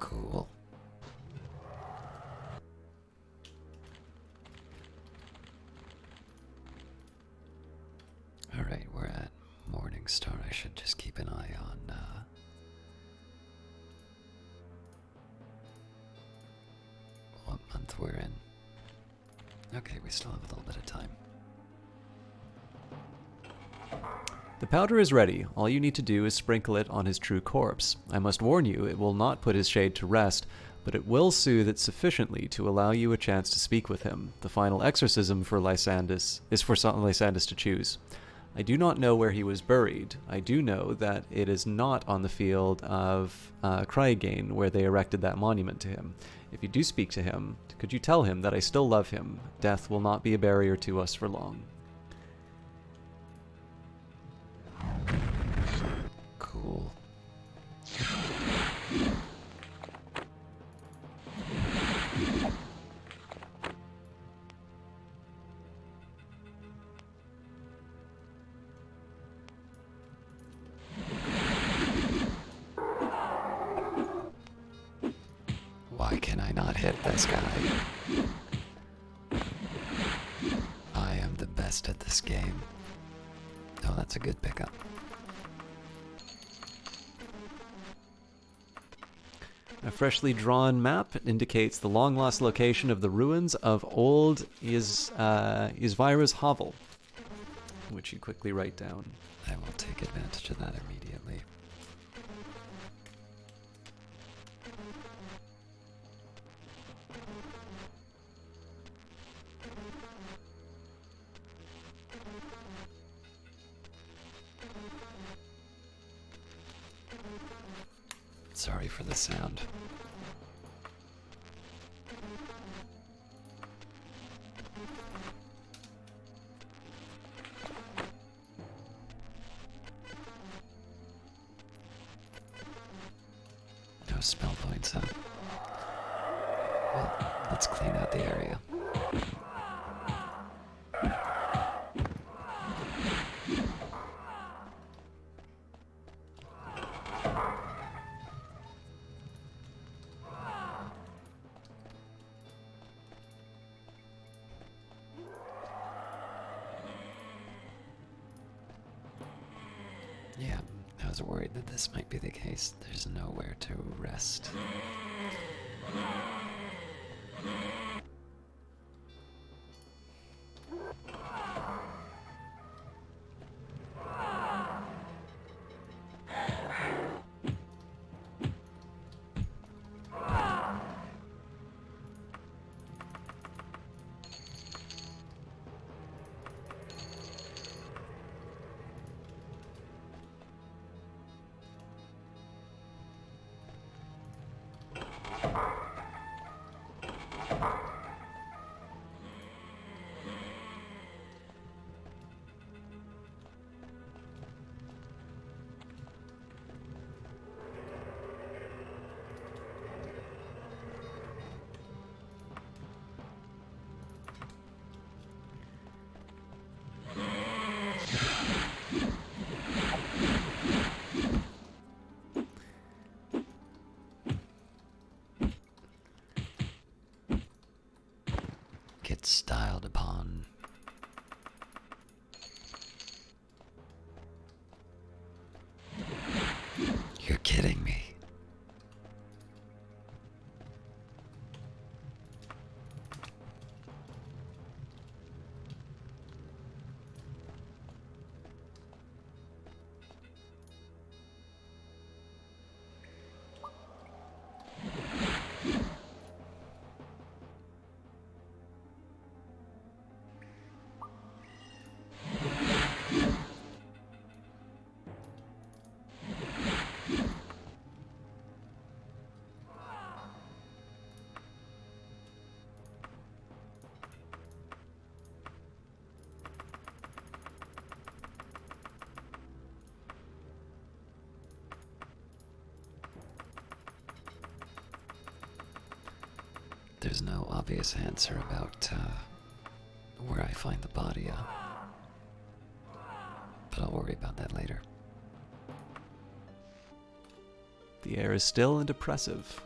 Cool. Alright, we're at Morningstar. I should just keep an eye on what month we're in. Okay, we still have a little bit of time. The powder is ready. All you need to do is sprinkle it on his true corpse. I must warn you, it will not put his shade to rest, but it will soothe it sufficiently to allow you a chance to speak with him. The final exorcism for Lysandus is for Lysandus to choose. I do not know where he was buried. I do know that it is not on the field of Craigain where they erected that monument to him. If you do speak to him, could you tell him that I still love him? Death will not be a barrier to us for long. Cool. Why can I not hit this guy? I am the best at this game. Oh, that's a good pickup. A freshly drawn map indicates the long-lost location of the ruins of old Isvira's hovel, which you quickly write down. I will take advantage of that immediately. Sorry for the sound. No spell points, huh? Well, let's clean out the area. Yeah, I was worried that this might be the case. There's nowhere to rest. obvious answer about where I find the body, but I'll worry about that later. The air is still and oppressive.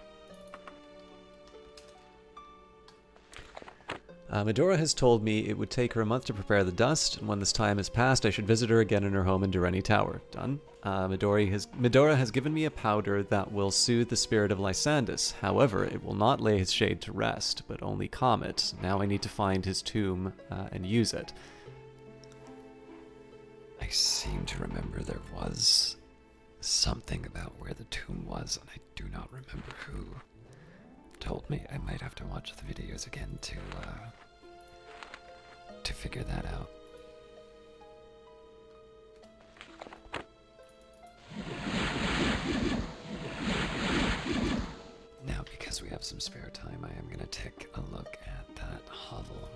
Medora has told me it would take her a month to prepare the dust, and when this time has passed, I should visit her again in her home in Dureni Tower. Done. Medora has given me a powder that will soothe the spirit of Lysandus. However, it will not lay his shade to rest, but only calm it. Now I need to find his tomb and use it. I seem to remember there was something about where the tomb was, and I do not remember who told me. I might have to watch the videos again to figure that out. Now, because we have some spare time, I am going to take a look at that hovel.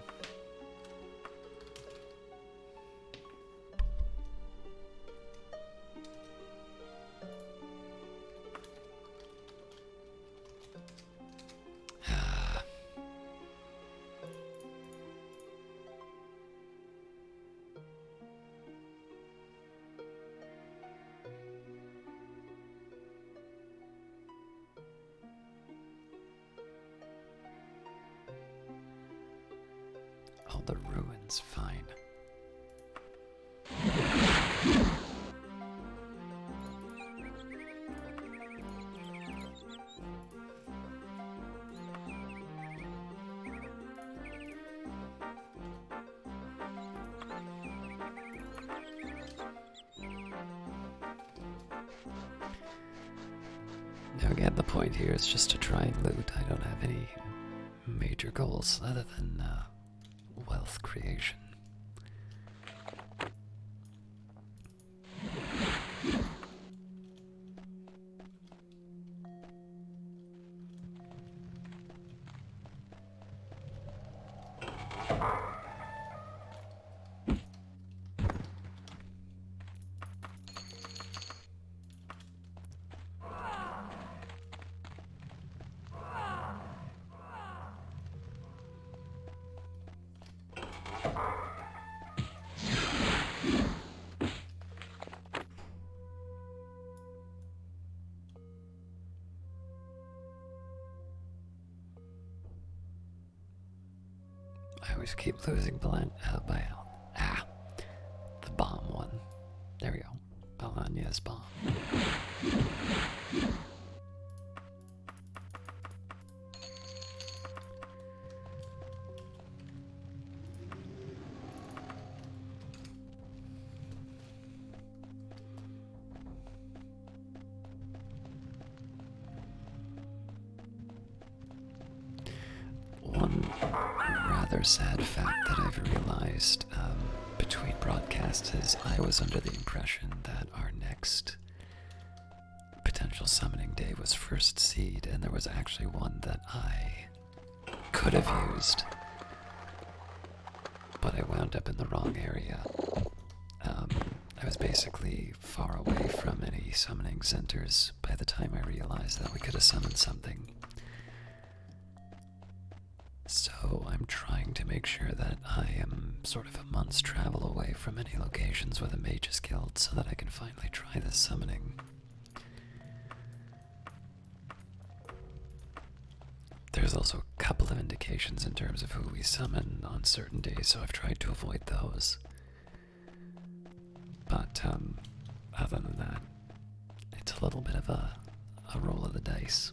All the ruins, fine. Now again, the point here is just to try and loot. I don't have any major goals other than wealth creation. I always keep losing by the bomb one. There we go. Balanya's bomb. One rather sad fact that I've realized between broadcasts is I was under the impression that our next potential summoning day was First Seed, and there was actually one that I could have used, but I wound up in the wrong area. I was basically far away from any summoning centers by the time I realized that we could have summoned something. So I'm trying to make sure that I am sort of a month's travel away from any locations with a Mage's Guild so that I can finally try this summoning. There's also a couple of indications in terms of who we summon on certain days, so I've tried to avoid those. But other than that, it's a little bit of a roll of the dice.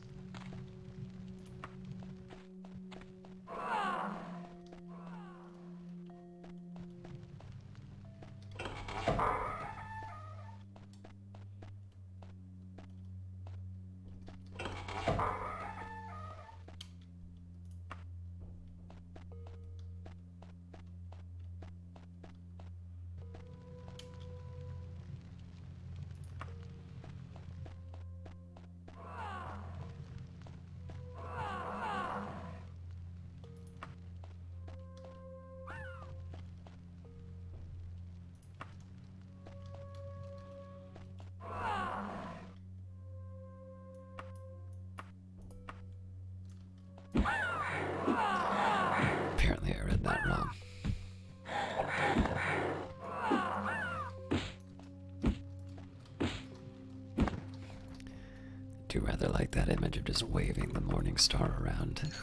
do rather like that image of just waving the morning star around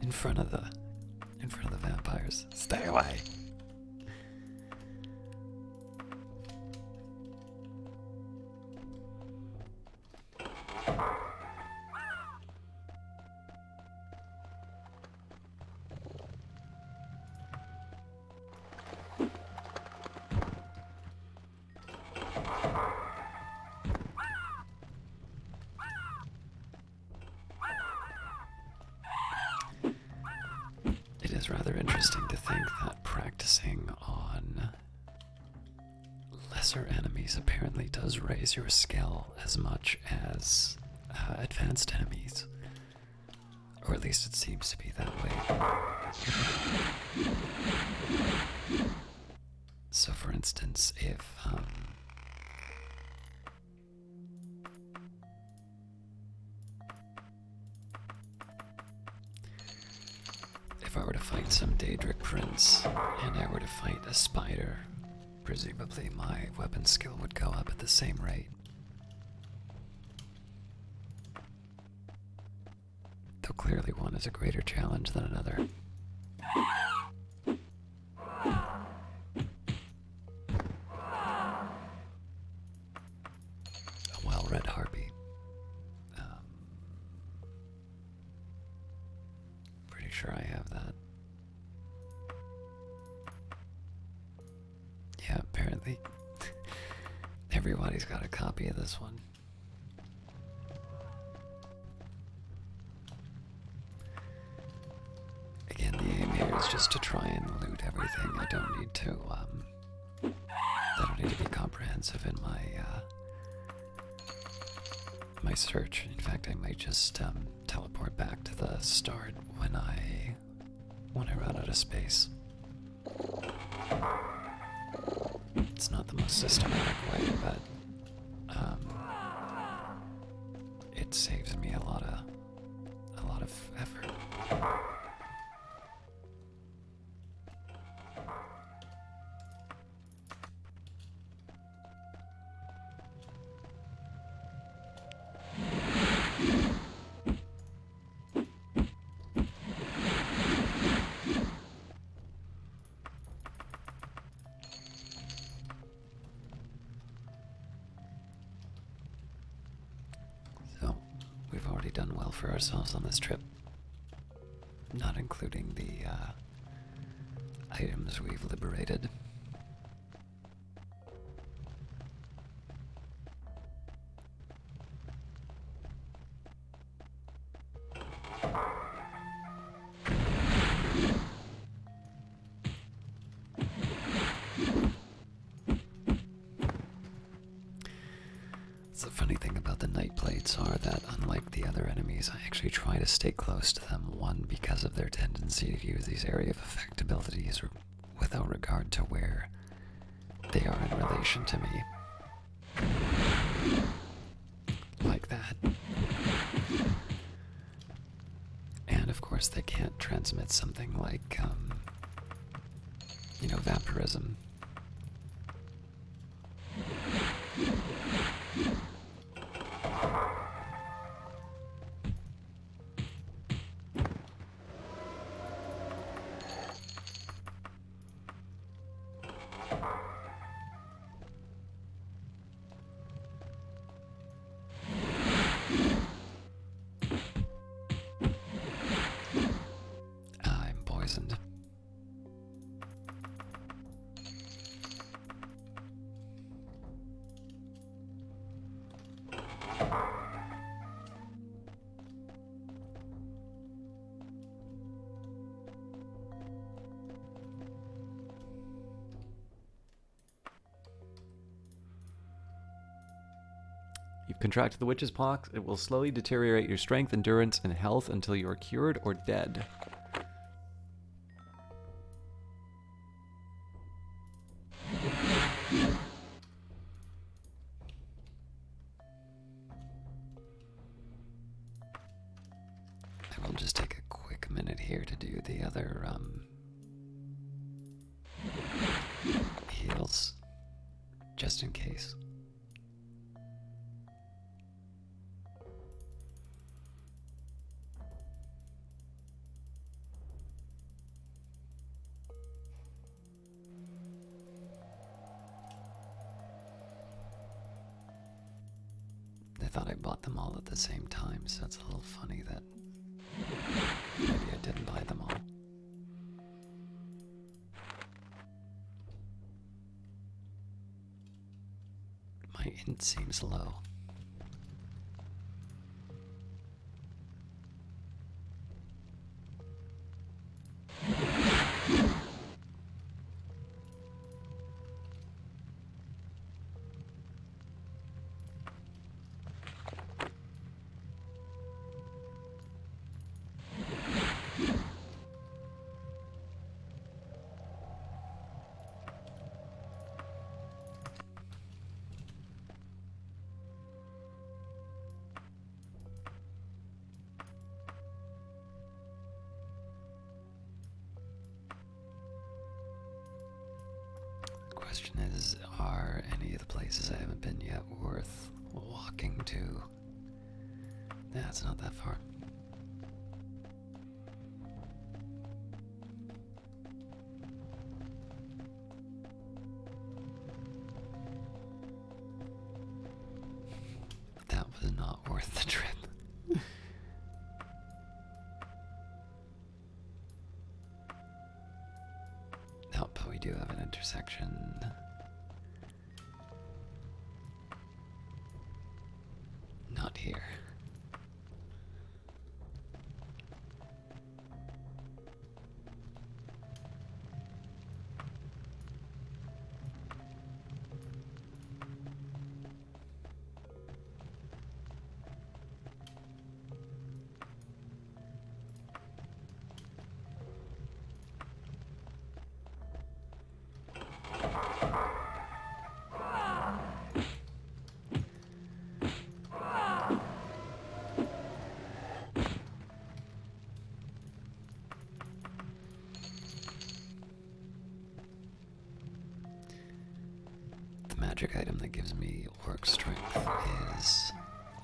in front of the vampires. Stay away. It is rather interesting to think that practicing on lesser enemies apparently does raise your skill as much as advanced enemies. Or at least it seems to be that way. So for instance, if I were to fight some daedric prince, and I were to fight a spider, presumably my weapon skill would go up at the same rate. Though clearly one is a greater challenge than another. A well-read harpy. Pretty sure I have that. Yeah, apparently everybody's got a copy of this one. Again, the aim here is just to try and loot everything. I don't need to be comprehensive in my search. In fact, I might just teleport back to the start when I run out of space. It's not the most systematic way, but it saves me a lot of effort. So, we've already done well for ourselves on this trip, not including the items we've liberated. The funny thing about the night plates are that, unlike the other enemies, I actually try to stay close to them. One, because of their tendency to use these area of effect abilities without regard to where they are in relation to me. Like that. And of course they can't transmit something like, vampirism. I'm poisoned. You've contracted the witch's pox. It will slowly deteriorate your strength, endurance, and health until you are cured or dead. I will just take a quick minute here to do the other heals, just in case. thought I bought them all at the same time, so it's a little funny that maybe I didn't buy them all. My int seems low. Question is, are any of the places I haven't been yet worth walking to? Yeah, it's not that far. That was not worth the trip. No, but we do have an intersection. Not here. Magic item that gives me orc strength is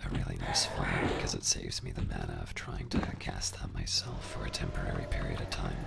a really nice find because it saves me the mana of trying to cast that myself for a temporary period of time.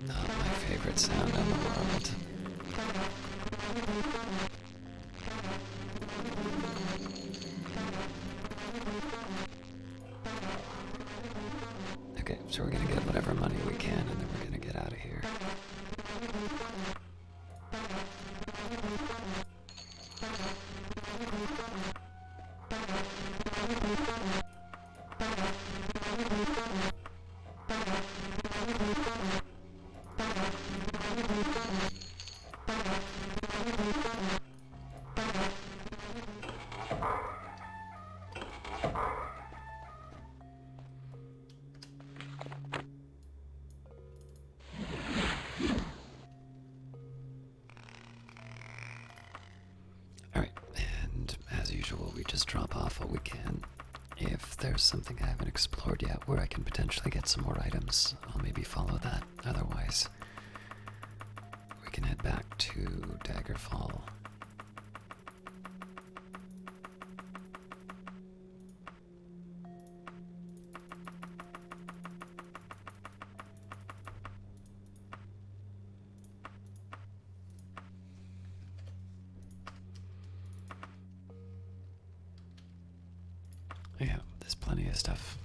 Not my favorite sound in the world. Okay, so we're gonna get whatever money we can and then we're gonna get out of here. Alright, and as usual, we just drop off what we can. If there's something I haven't explored yet where I can potentially get some more items, I'll maybe follow that. Otherwise, we can head back to Daggerfall. Yeah, there's plenty of stuff.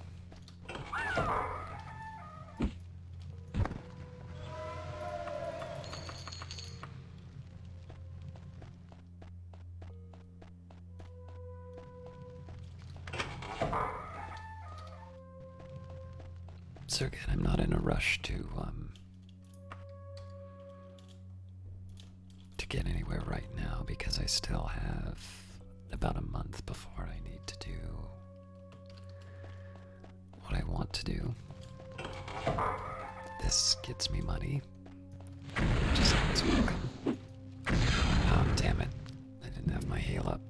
So again, I'm not in a rush to get anywhere right now because I still have about a month before I need to do what I want to do. This gets me money, which is always welcome. Oh, damn it. I didn't have my heal up.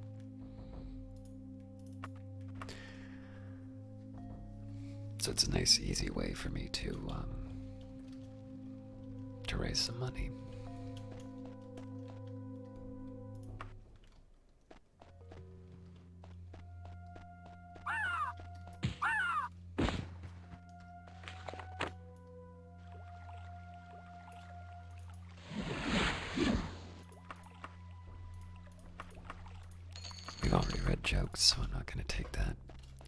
So it's a nice, easy way for me to raise some money. We've already read jokes, so I'm not going to take that,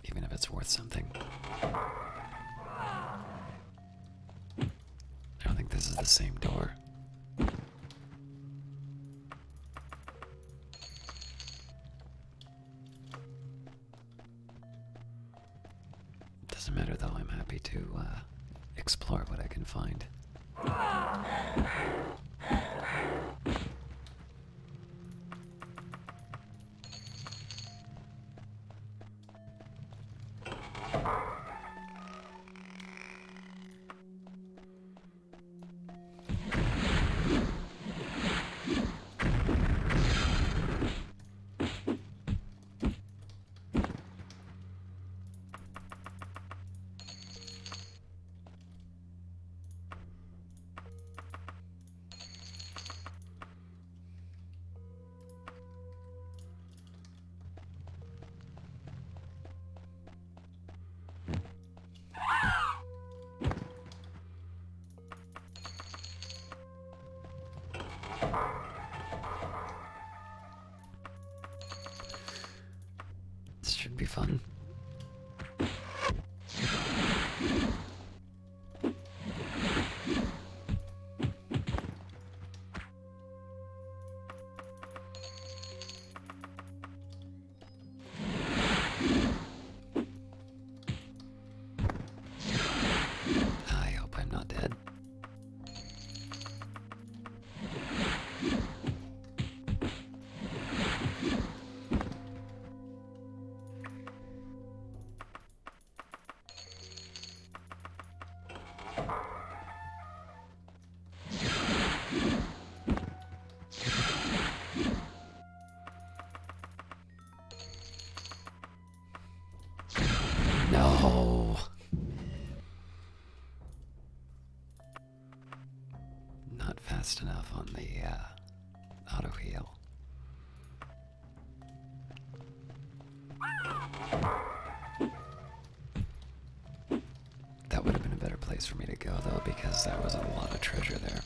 even if it's worth something. I don't think this is the same door. Doesn't matter though, I'm happy to explore what I can find. This should be fun. I hope I'm not dead. No. Not fast enough on the auto heal. That would have been a better place for me to go though, because there was a lot of treasure there.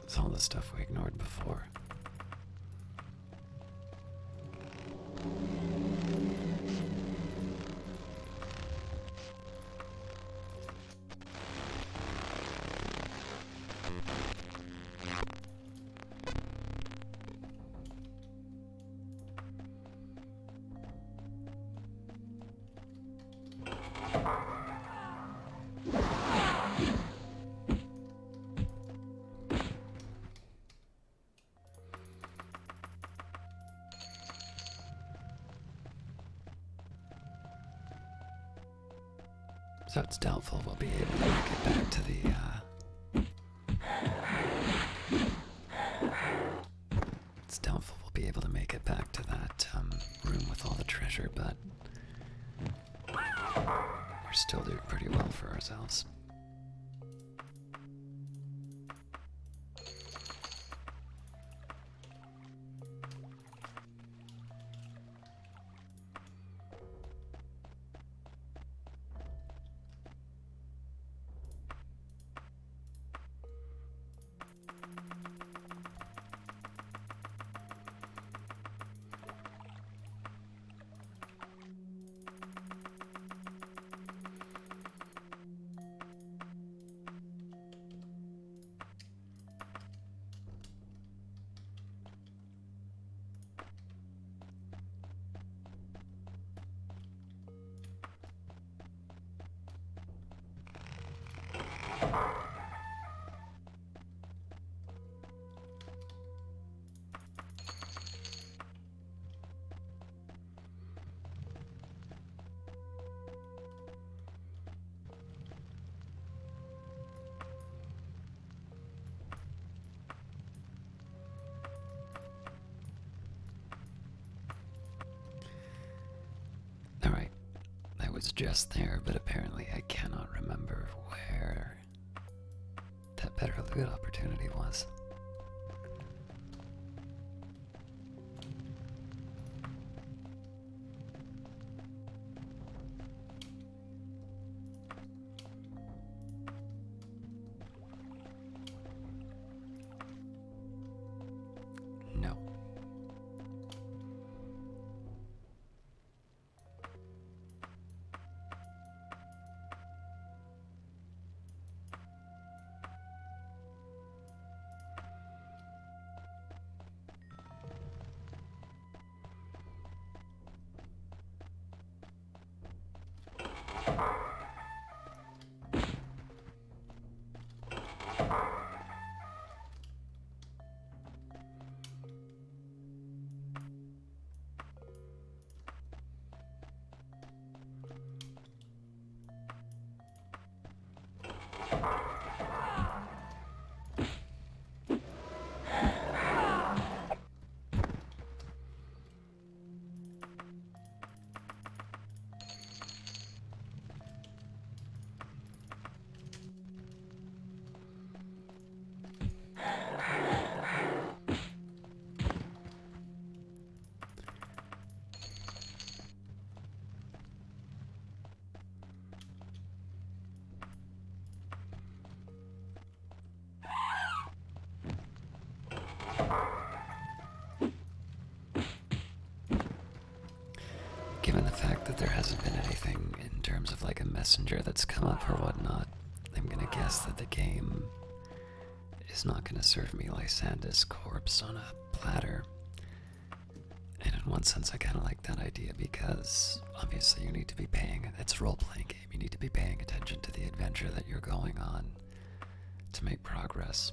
It's all the stuff we ignored before. So it's doubtful we'll be able to make it back to the, It's doubtful we'll be able to make it back to that, room with all the treasure, but we're still doing pretty well for ourselves. Alright, I was just there, but apparently I cannot remember where that better loot opportunity was. No. Given the fact that there hasn't been anything in terms of like a messenger that's come up or whatnot, I'm gonna guess that the game is not gonna serve me Lysander's corpse on a platter. And in one sense I kinda like that idea because obviously you need to be paying, it's a role-playing game, you need to be paying attention to the adventure that you're going on to make progress.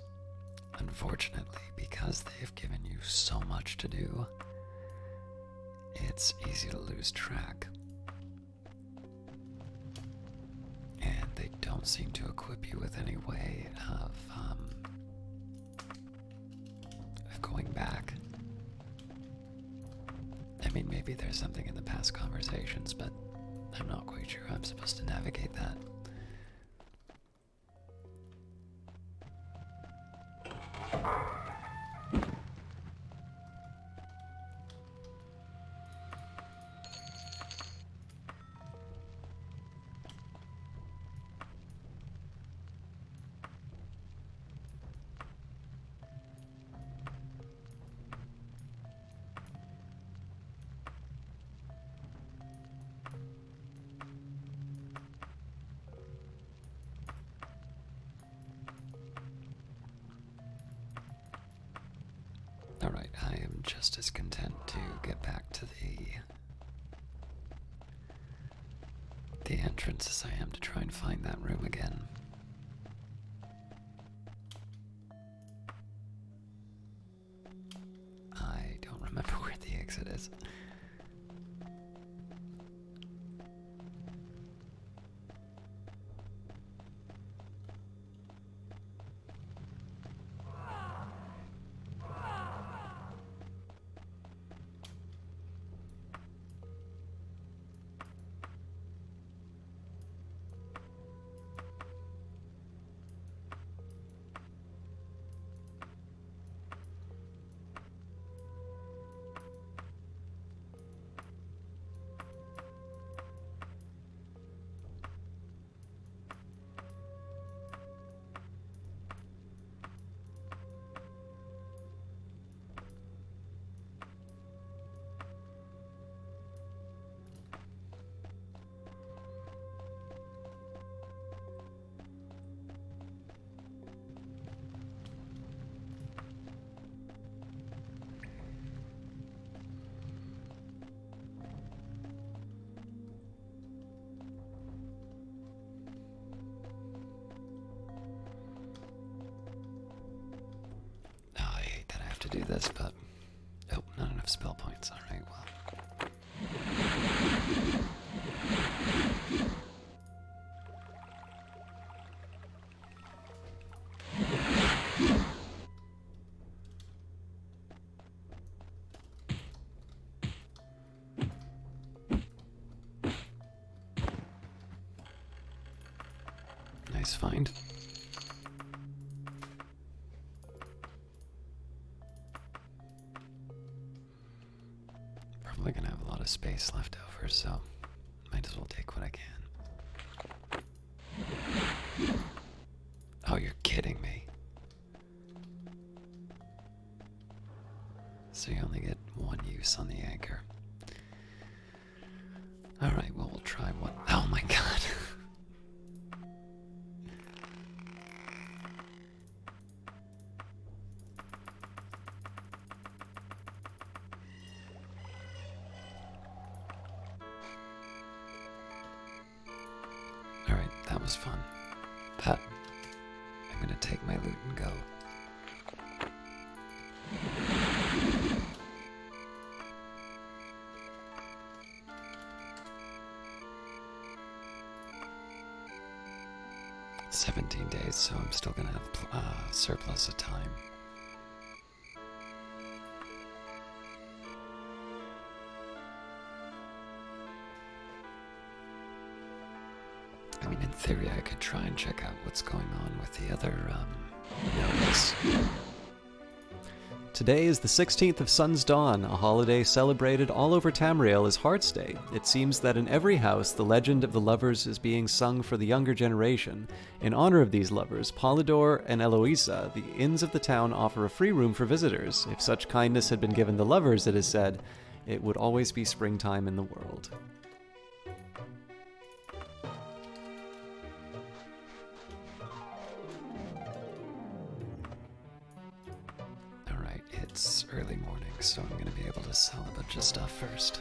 Unfortunately, because they've given you so much to do, it's easy to lose track. And they don't seem to equip you with any way of going back. I mean, maybe there's something in the past conversations, but I'm not quite sure how I'm supposed to navigate that. Alright, I am just as content to get back to the entrance as I am to try and find that room again. I don't remember where the exit is. to do this, but... Oh, not enough spell points. Alright, well... Nice find. Probably gonna have a lot of space left over, so might as well take what I can. Oh, you're kidding me. So you only get one use on the anchor. Alright, well, we'll try one. Oh my god. Alright, that was fun. But I'm gonna take my loot and go. "17 days, so I'm still gonna have surplus of time." I mean, in theory, I could try and check out what's going on with the other nodes. Today is the 16th of Sun's Dawn, a holiday celebrated all over Tamriel as Heart's Day. It seems that in every house, the legend of the lovers is being sung for the younger generation. In honor of these lovers, Polydor and Eloisa, the inns of the town offer a free room for visitors. If such kindness had been given the lovers, it is said, it would always be springtime in the world. It's early morning, so I'm going to be able to sell a bunch of stuff first.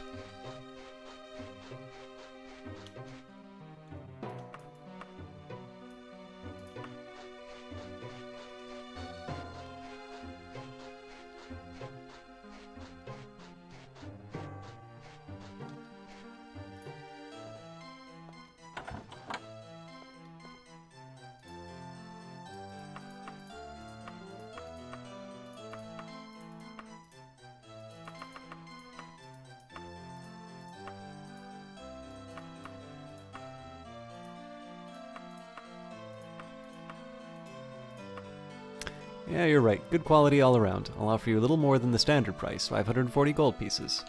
Yeah, you're right. Good quality all around. I'll offer you a little more than the standard price, 540 gold pieces.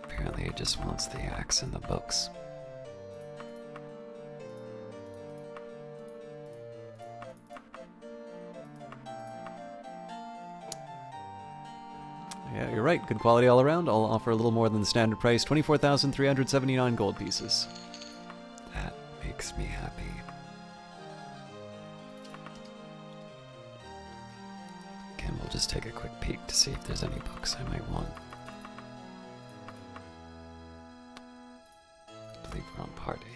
Apparently he just wants the axe and the books. Yeah, you're right. Good quality all around. I'll offer a little more than the standard price, 24,379 gold pieces. That makes me happy. Again, we'll just take a quick peek to see if there's any books I might want. I believe we're on part 8.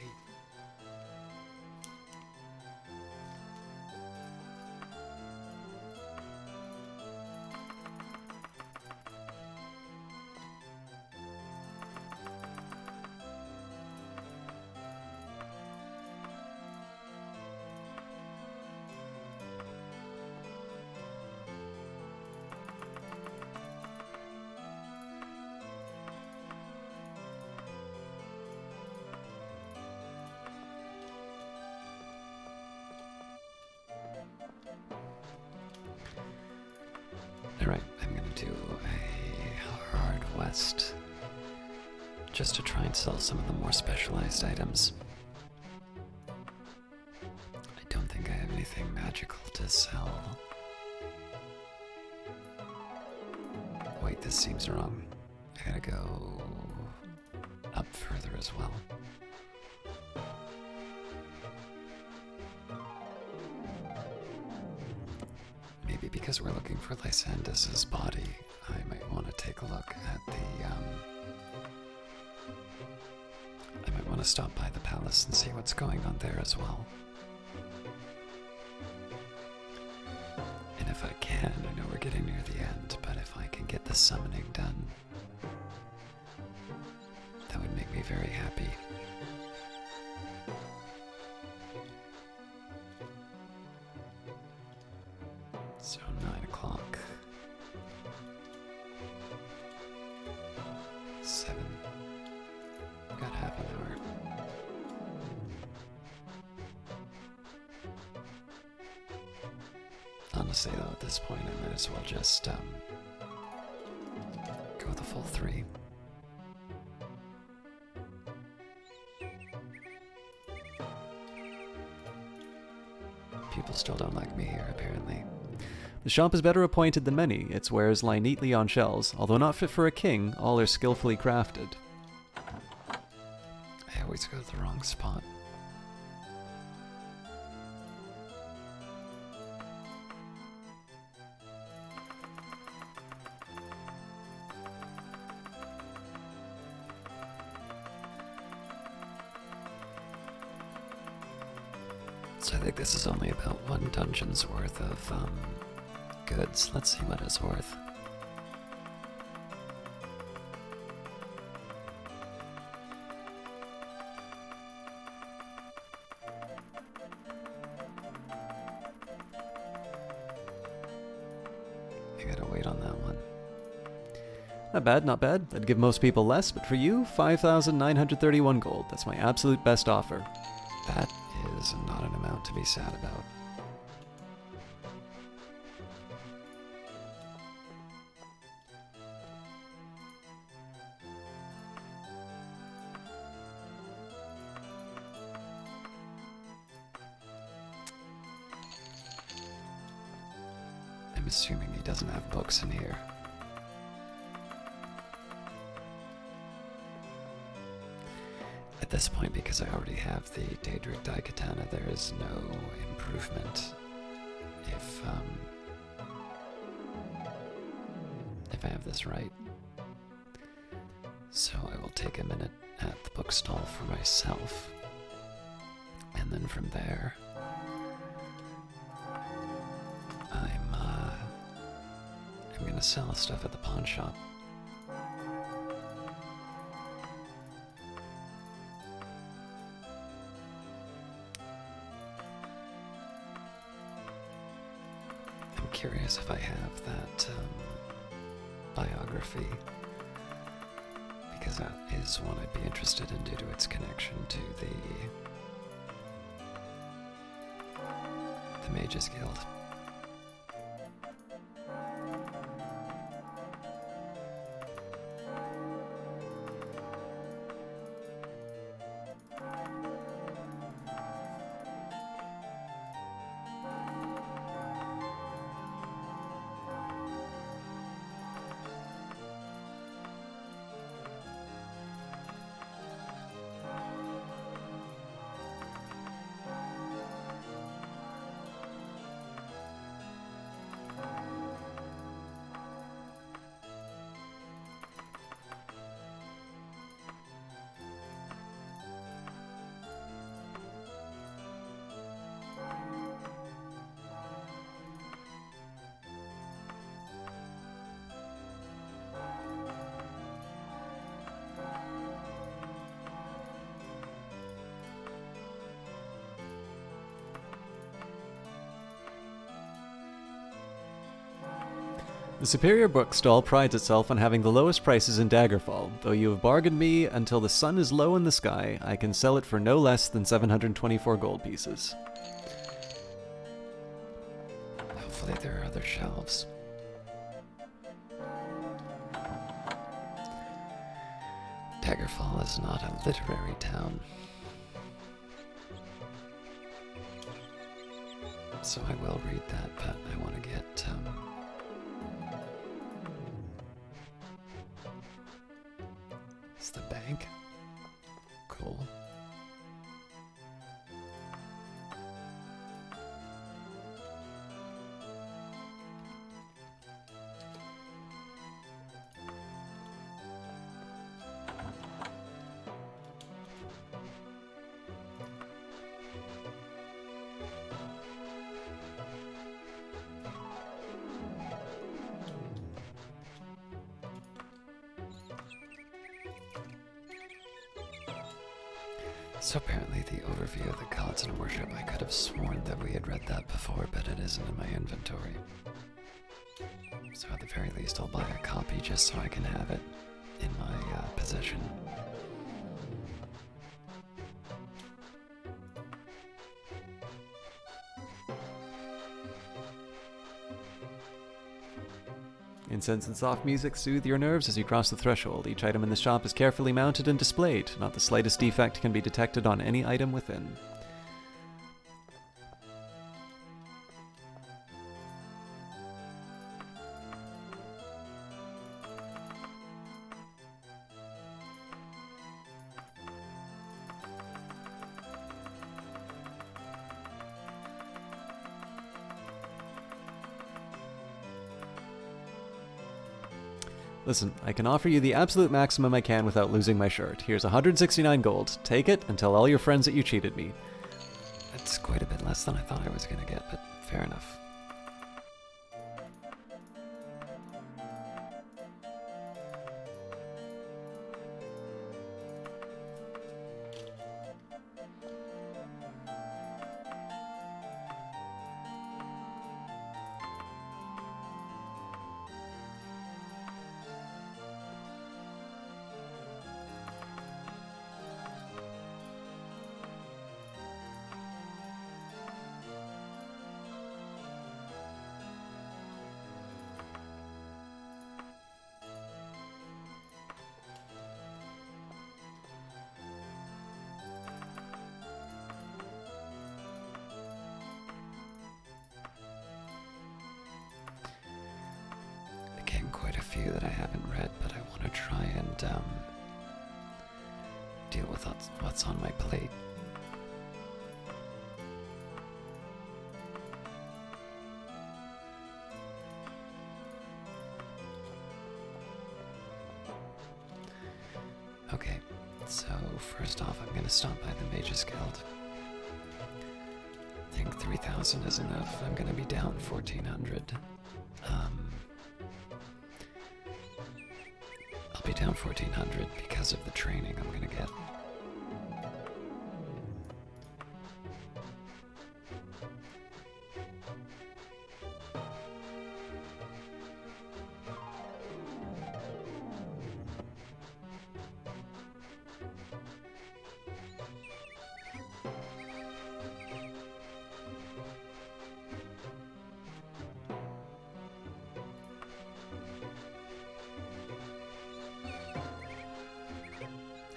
Alright, I'm gonna do a hard west just to try and sell some of the more specialized items. I don't think I have anything magical to sell. Wait, this seems wrong. I gotta go up further as well. Maybe because we're looking for Lysandus's body, I might want to take a look at the, I might want to stop by the palace and see what's going on there as well. And if I can, I know we're getting near the end, but if I can get the summoning done, that would make me very happy. So 9 o'clock. 7. Got half an hour. Honestly though, at this point I might as well just go the full 3. People still don't like me here, apparently. The shop is better appointed than many. Its wares lie neatly on shelves. Although not fit for a king, all are skillfully crafted. I always go to the wrong spot. So I think this is only about 1 dungeon's worth of goods. Let's see what it's worth. I gotta wait on that one. Not bad, not bad. I'd give most people less, but for you, 5,931 gold. That's my absolute best offer. That is not an amount to be sad about. I'm assuming he doesn't have books in here. At this point, because I already have the daedric daikatana, there is no improvement if I have this right. So I will take a minute at the bookstall for myself, and then from there I'm gonna sell stuff at the pawn shop. I'm curious if I have that biography, because that is one I'd be interested in due to its connection to the Mages Guild. The Superior Bookstall prides itself on having the lowest prices in Daggerfall. Though you have bargained me until the sun is low in the sky, I can sell it for no less than 724 gold pieces. Hopefully there are other shelves. Daggerfall is not a literary town, so I will read that, but I want to get it's the bank. Cool. So apparently the overview of the gods in worship, I could have sworn that we had read that before, but it isn't in my inventory. So at the very least, I'll buy a copy just so I can have it in my possession. Incense and soft music soothe your nerves as you cross the threshold. Each item in the shop is carefully mounted and displayed. Not the slightest defect can be detected on any item within. Listen, I can offer you the absolute maximum I can without losing my shirt. Here's 169 gold. Take it and tell all your friends that you cheated me. That's quite a bit less than I thought I was going to get, but fair enough. Again, quite a few that I haven't read, but I want to try and deal with what's on my plate. Okay, so first off, I'm going to stop by the Mages Guild. I think 3,000 is enough. I'm going to be down 1,400. I'll be down 1,400 because of the training I'm going to get.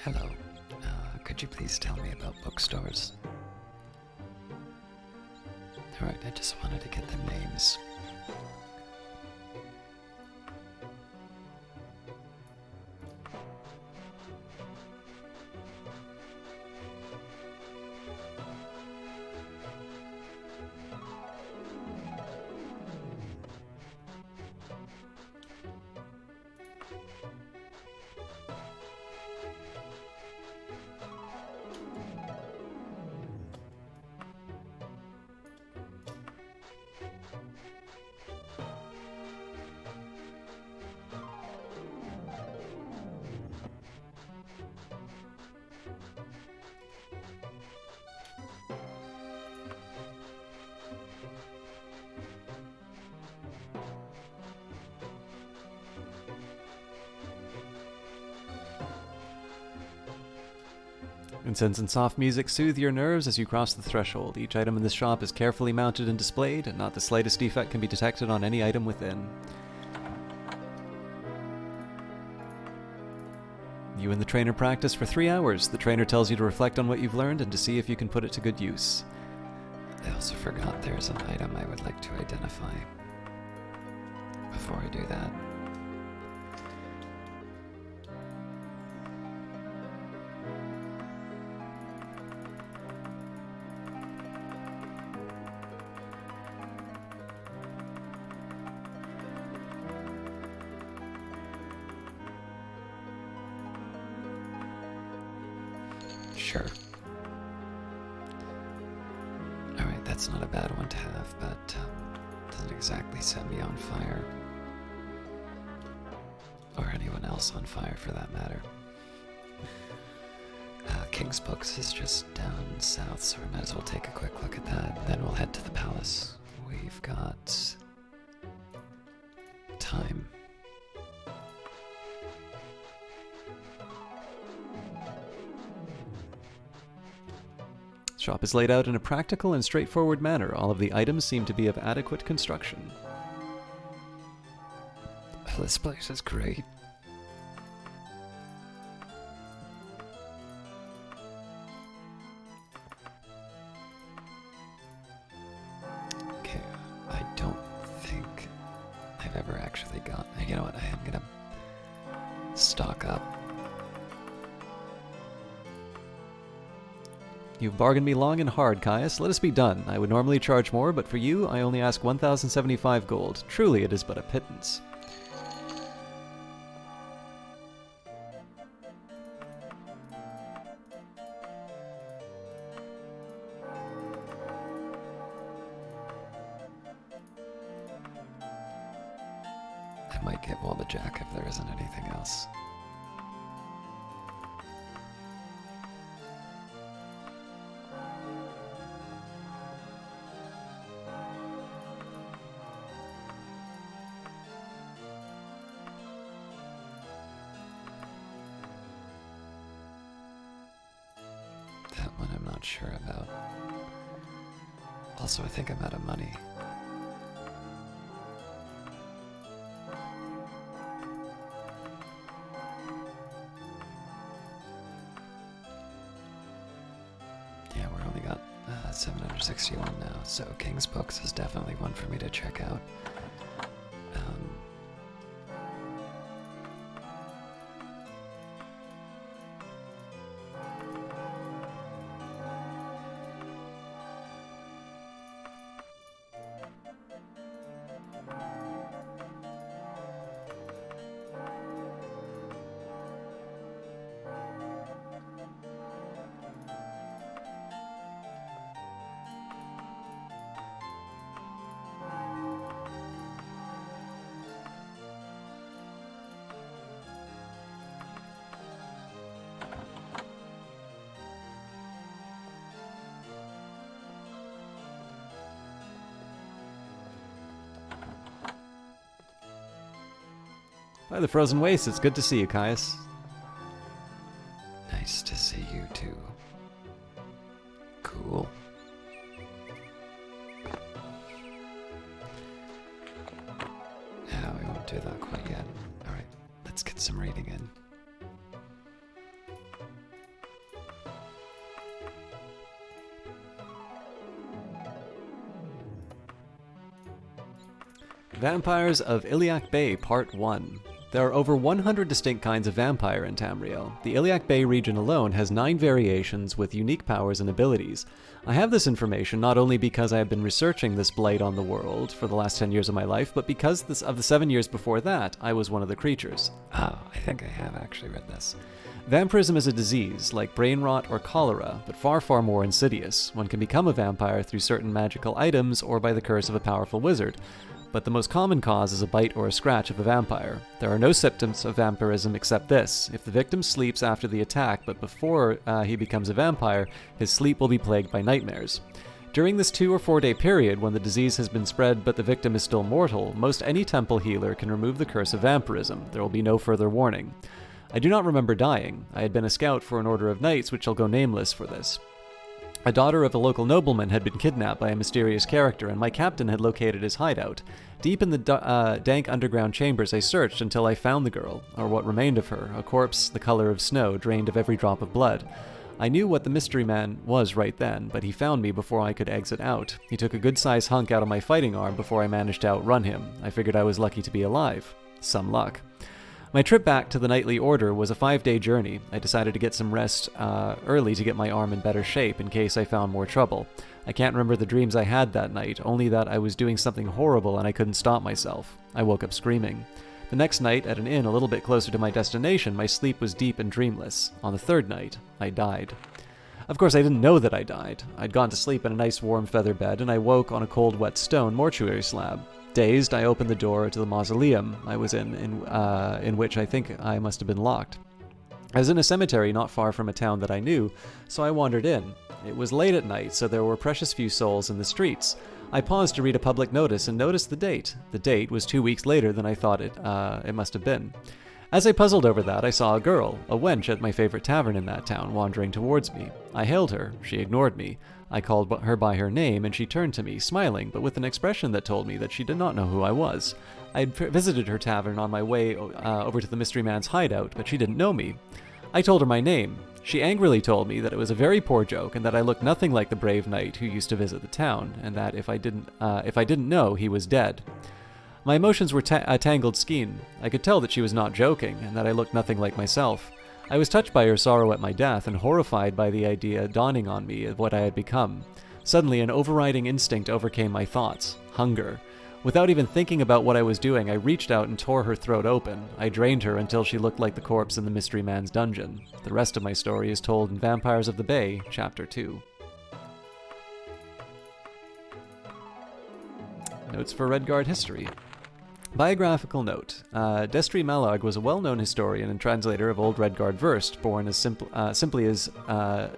Hello. Could you please tell me about bookstores? Alright, I just wanted to get the names. Incense and soft music soothe your nerves as you cross the threshold. Each item in this shop is carefully mounted and displayed, and not the slightest defect can be detected on any item within. You and the trainer practice for 3 hours. The trainer tells you to reflect on what you've learned and to see if you can put it to good use. I also forgot there's an item I would like to identify. Before I do that, sure. Alright, that's not a bad one to have, but doesn't exactly set me on fire. Or anyone else on fire, for that matter. King's Books is just down south, so we might as well take a quick look at that. Then we'll head to the palace. We've got time. Shop is laid out in a practical and straightforward manner. All of the items seem to be of adequate construction. Oh, this place is great. Okay, I don't think I've ever actually got... You know what, I am gonna stock up. You've bargained me long and hard, Caius. Let us be done. I would normally charge more, but for you, I only ask 1,075 gold. Truly, it is but a pittance. I might get Jack if there isn't anything else. That one I'm not sure about. Also, I think I'm out of money. Yeah, we're only got 761 now, so King's Books is definitely one for me to check out. By the frozen waste, it's good to see you, Caius. Nice to see you too. Cool. No, we won't do that quite yet. Alright, let's get some reading in. Vampires of Iliac Bay, Part 1. There are over 100 distinct kinds of vampire in Tamriel. The Iliac Bay region alone has 9 variations with unique powers and abilities. I have this information not only because I have been researching this blight on the world for the last 10 years of my life, but because of the 7 years before that, I was one of the creatures. Oh, I think I have actually read this. Vampirism is a disease, like brain rot or cholera, but far, far more insidious. One can become a vampire through certain magical items or by the curse of a powerful wizard. But the most common cause is a bite or a scratch of a vampire. There are no symptoms of vampirism except this. If the victim sleeps after the attack, but before he becomes a vampire, his sleep will be plagued by nightmares. During this 2 or 4 day period, when the disease has been spread but the victim is still mortal, most any temple healer can remove the curse of vampirism. There will be no further warning. I do not remember dying. I had been a scout for an order of knights which shall go nameless for this. A daughter of a local nobleman had been kidnapped by a mysterious character, and my captain had located his hideout. Deep in the dank underground chambers I searched until I found the girl, or what remained of her, a corpse the color of snow, drained of every drop of blood. I knew what the mystery man was right then, but he found me before I could exit out. He took a good-sized hunk out of my fighting arm before I managed to outrun him. I figured I was lucky to be alive. Some luck. My trip back to the Knightly Order was a 5-day journey. I decided to get some rest early to get my arm in better shape in case I found more trouble. I can't remember the dreams I had that night, only that I was doing something horrible and I couldn't stop myself. I woke up screaming. The next night, at an inn a little bit closer to my destination, my sleep was deep and dreamless. On the 3rd night, I died. Of course, I didn't know that I died. I'd gone to sleep in a nice warm feather bed, and I woke on a cold wet stone mortuary slab. Dazed, I opened the door to the mausoleum I was in which I think I must have been locked. I was in a cemetery not far from a town that I knew, so I wandered in. It was late at night, so there were precious few souls in the streets. I paused to read a public notice and noticed the date. The date was 2 weeks later than I thought it must have been. As I puzzled over that, I saw a girl, a wench at my favorite tavern in that town, wandering towards me. I hailed her. She ignored me. I called her by her name, and she turned to me, smiling, but with an expression that told me that she did not know who I was. I had visited her tavern on my way over to the mystery man's hideout, but she didn't know me. I told her my name. She angrily told me that it was a very poor joke, and that I looked nothing like the brave knight who used to visit the town, and that if I didn't know, he was dead. My emotions were a tangled skein. I could tell that she was not joking, and that I looked nothing like myself. I was touched by her sorrow at my death, and horrified by the idea dawning on me of what I had become. Suddenly, an overriding instinct overcame my thoughts: hunger. Without even thinking about what I was doing, I reached out and tore her throat open. I drained her until she looked like the corpse in the mystery man's dungeon. The rest of my story is told in Vampires of the Bay, Chapter 2. Notes for Redguard history. Biographical note. Destri Malarg was a well-known historian and translator of Old Redguard verse, born as simply as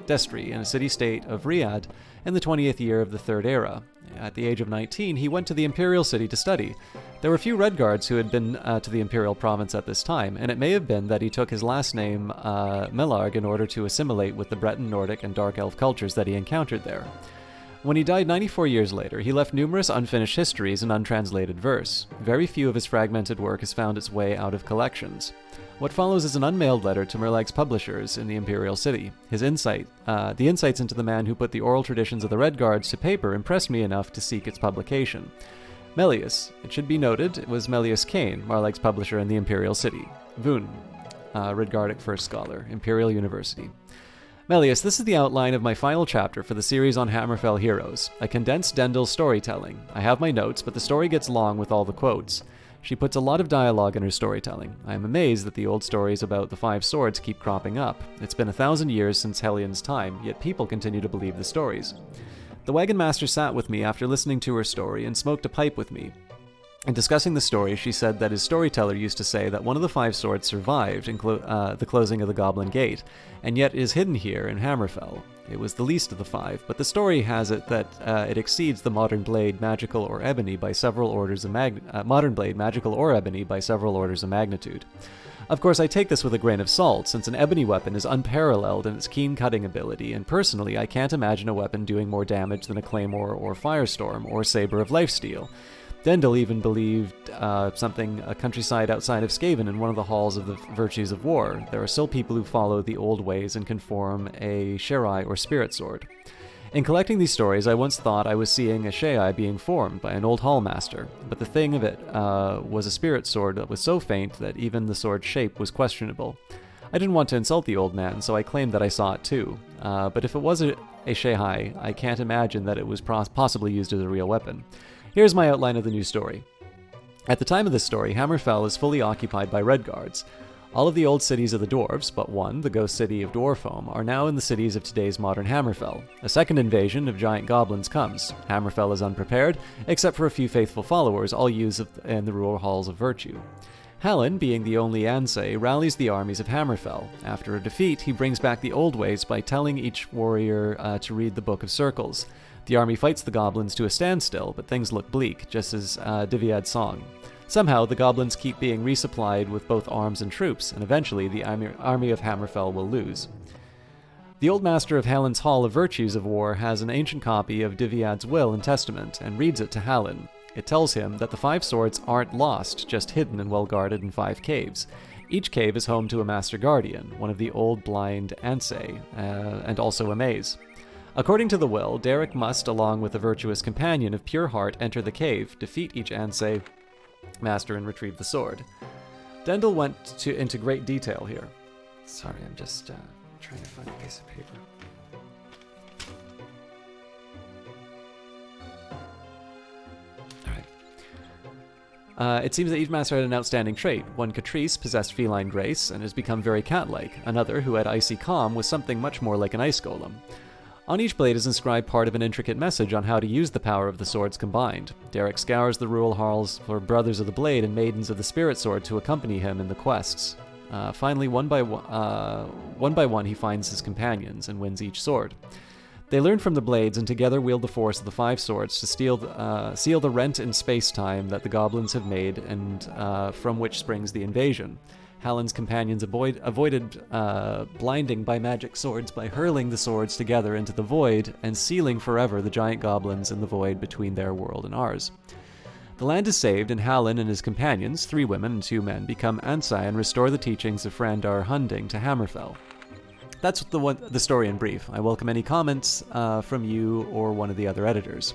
Destri in a city-state of Riyadh in the 20th year of the Third Era. At the age of 19, he went to the Imperial City to study. There were few Redguards who had been to the Imperial Province at this time, and it may have been that he took his last name, Melarg, in order to assimilate with the Breton, Nordic, and Dark Elf cultures that he encountered there. When he died 94 years later, he left numerous unfinished histories and untranslated verse. Very few of his fragmented work has found its way out of collections. What follows is an unmailed letter to Merlag's publishers in the Imperial City. The insights into the man who put the oral traditions of the Redguards to paper impressed me enough to seek its publication. Melius. It should be noted, it was Melius Kane, Marlag's publisher in the Imperial City. Vun. Redgardic First Scholar, Imperial University. Melius, this is the outline of my final chapter for the series on Hammerfell heroes. I condensed Dendel's storytelling. I have my notes, but the story gets long with all the quotes. She puts a lot of dialogue in her storytelling. I am amazed that the old stories about the Five Swords keep cropping up. It's been 1,000 years since Hellion's time, yet people continue to believe the stories. The wagon master sat with me after listening to her story and smoked a pipe with me. In discussing the story, she said that his storyteller used to say that one of the Five Swords survived in the closing of the Goblin Gate, and yet is hidden here in Hammerfell. It was the least of the five, but the story has it that it exceeds the modern blade, magical or ebony, by several orders of modern blade, magical or ebony, by several orders of magnitude. Of course, I take this with a grain of salt, since an ebony weapon is unparalleled in its keen cutting ability, and personally, I can't imagine a weapon doing more damage than a claymore or firestorm or saber of lifesteal. Dendel even believed a countryside outside of Skaven in one of the halls of the virtues of war. There are still people who follow the old ways and can form a Sherai or spirit sword. In collecting these stories, I once thought I was seeing a Sheai being formed by an old hallmaster, but the thing of it was a spirit sword that was so faint that even the sword's shape was questionable. I didn't want to insult the old man, so I claimed that I saw it too. But if it was a Sheai, I can't imagine that it was possibly used as a real weapon. Here's my outline of the new story. At the time of this story, Hammerfell is fully occupied by Redguards. All of the old cities of the dwarves, but one, the ghost city of Dwarfholm, are now in the cities of today's modern Hammerfell. A second invasion of giant goblins comes. Hammerfell is unprepared, except for a few faithful followers, all used in the rural halls of virtue. Hallen, being the only Ansei, rallies the armies of Hammerfell. After a defeat, he brings back the old ways by telling each warrior to read the Book of Circles. The army fights the goblins to a standstill, but things look bleak, just as Diviad's song. Somehow, the goblins keep being resupplied with both arms and troops, and eventually the army of Hammerfell will lose. The old master of Hallen's Hall of Virtues of War has an ancient copy of Diviad's will and testament, and reads it to Hallen. It tells him that the Five Swords aren't lost, just hidden and well guarded in 5 caves. Each cave is home to a Master Guardian, one of the old blind Ansei, and also a maze. According to the will, Daedric must, along with a virtuous companion of pure heart, enter the cave, defeat each Ansei master, and retrieve the sword. Dendel went into great detail here. Sorry, I'm just trying to find a piece of paper. It seems that each master had an outstanding trait. One, Catrice, possessed feline grace and has become very cat-like. Another, who had icy calm, was something much more like an ice golem. On each blade is inscribed part of an intricate message on how to use the power of the swords combined. Daedric scours the rural halls for brothers of the blade and maidens of the spirit sword to accompany him in the quests. Finally, one by one, he finds his companions and wins each sword. They learn from the blades and together wield the force of the 5 swords to seal the rent in space-time that the goblins have made and from which springs the invasion. Hallin's companions avoided blinding by magic swords by hurling the swords together into the void and sealing forever the giant goblins in the void between their world and ours. The land is saved, and Hallin and his companions, 3 women and 2 men, become Ansai and restore the teachings of Frandar Hunding to Hammerfell. That's the story in brief. I welcome any comments from you or one of the other editors.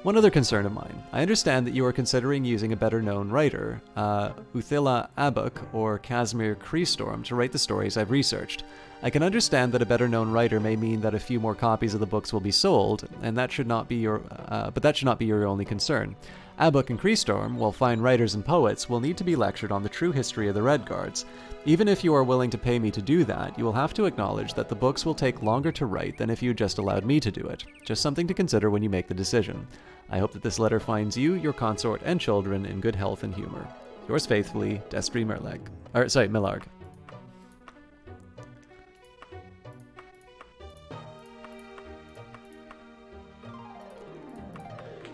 One other concern of mine. I understand that you are considering using a better-known writer, Uthila Abuk or Casimir Kreestorm, to write the stories I've researched. I can understand that a better-known writer may mean that a few more copies of the books will be sold, and that should not be but that should not be your only concern. Abuk and Kreestorm, while fine writers and poets, will need to be lectured on the true history of the Redguards. Even if you are willing to pay me to do that, you will have to acknowledge that the books will take longer to write than if you just allowed me to do it. Just something to consider when you make the decision. I hope that this letter finds you, your consort, and children in good health and humor. Yours faithfully, Destry Millarg.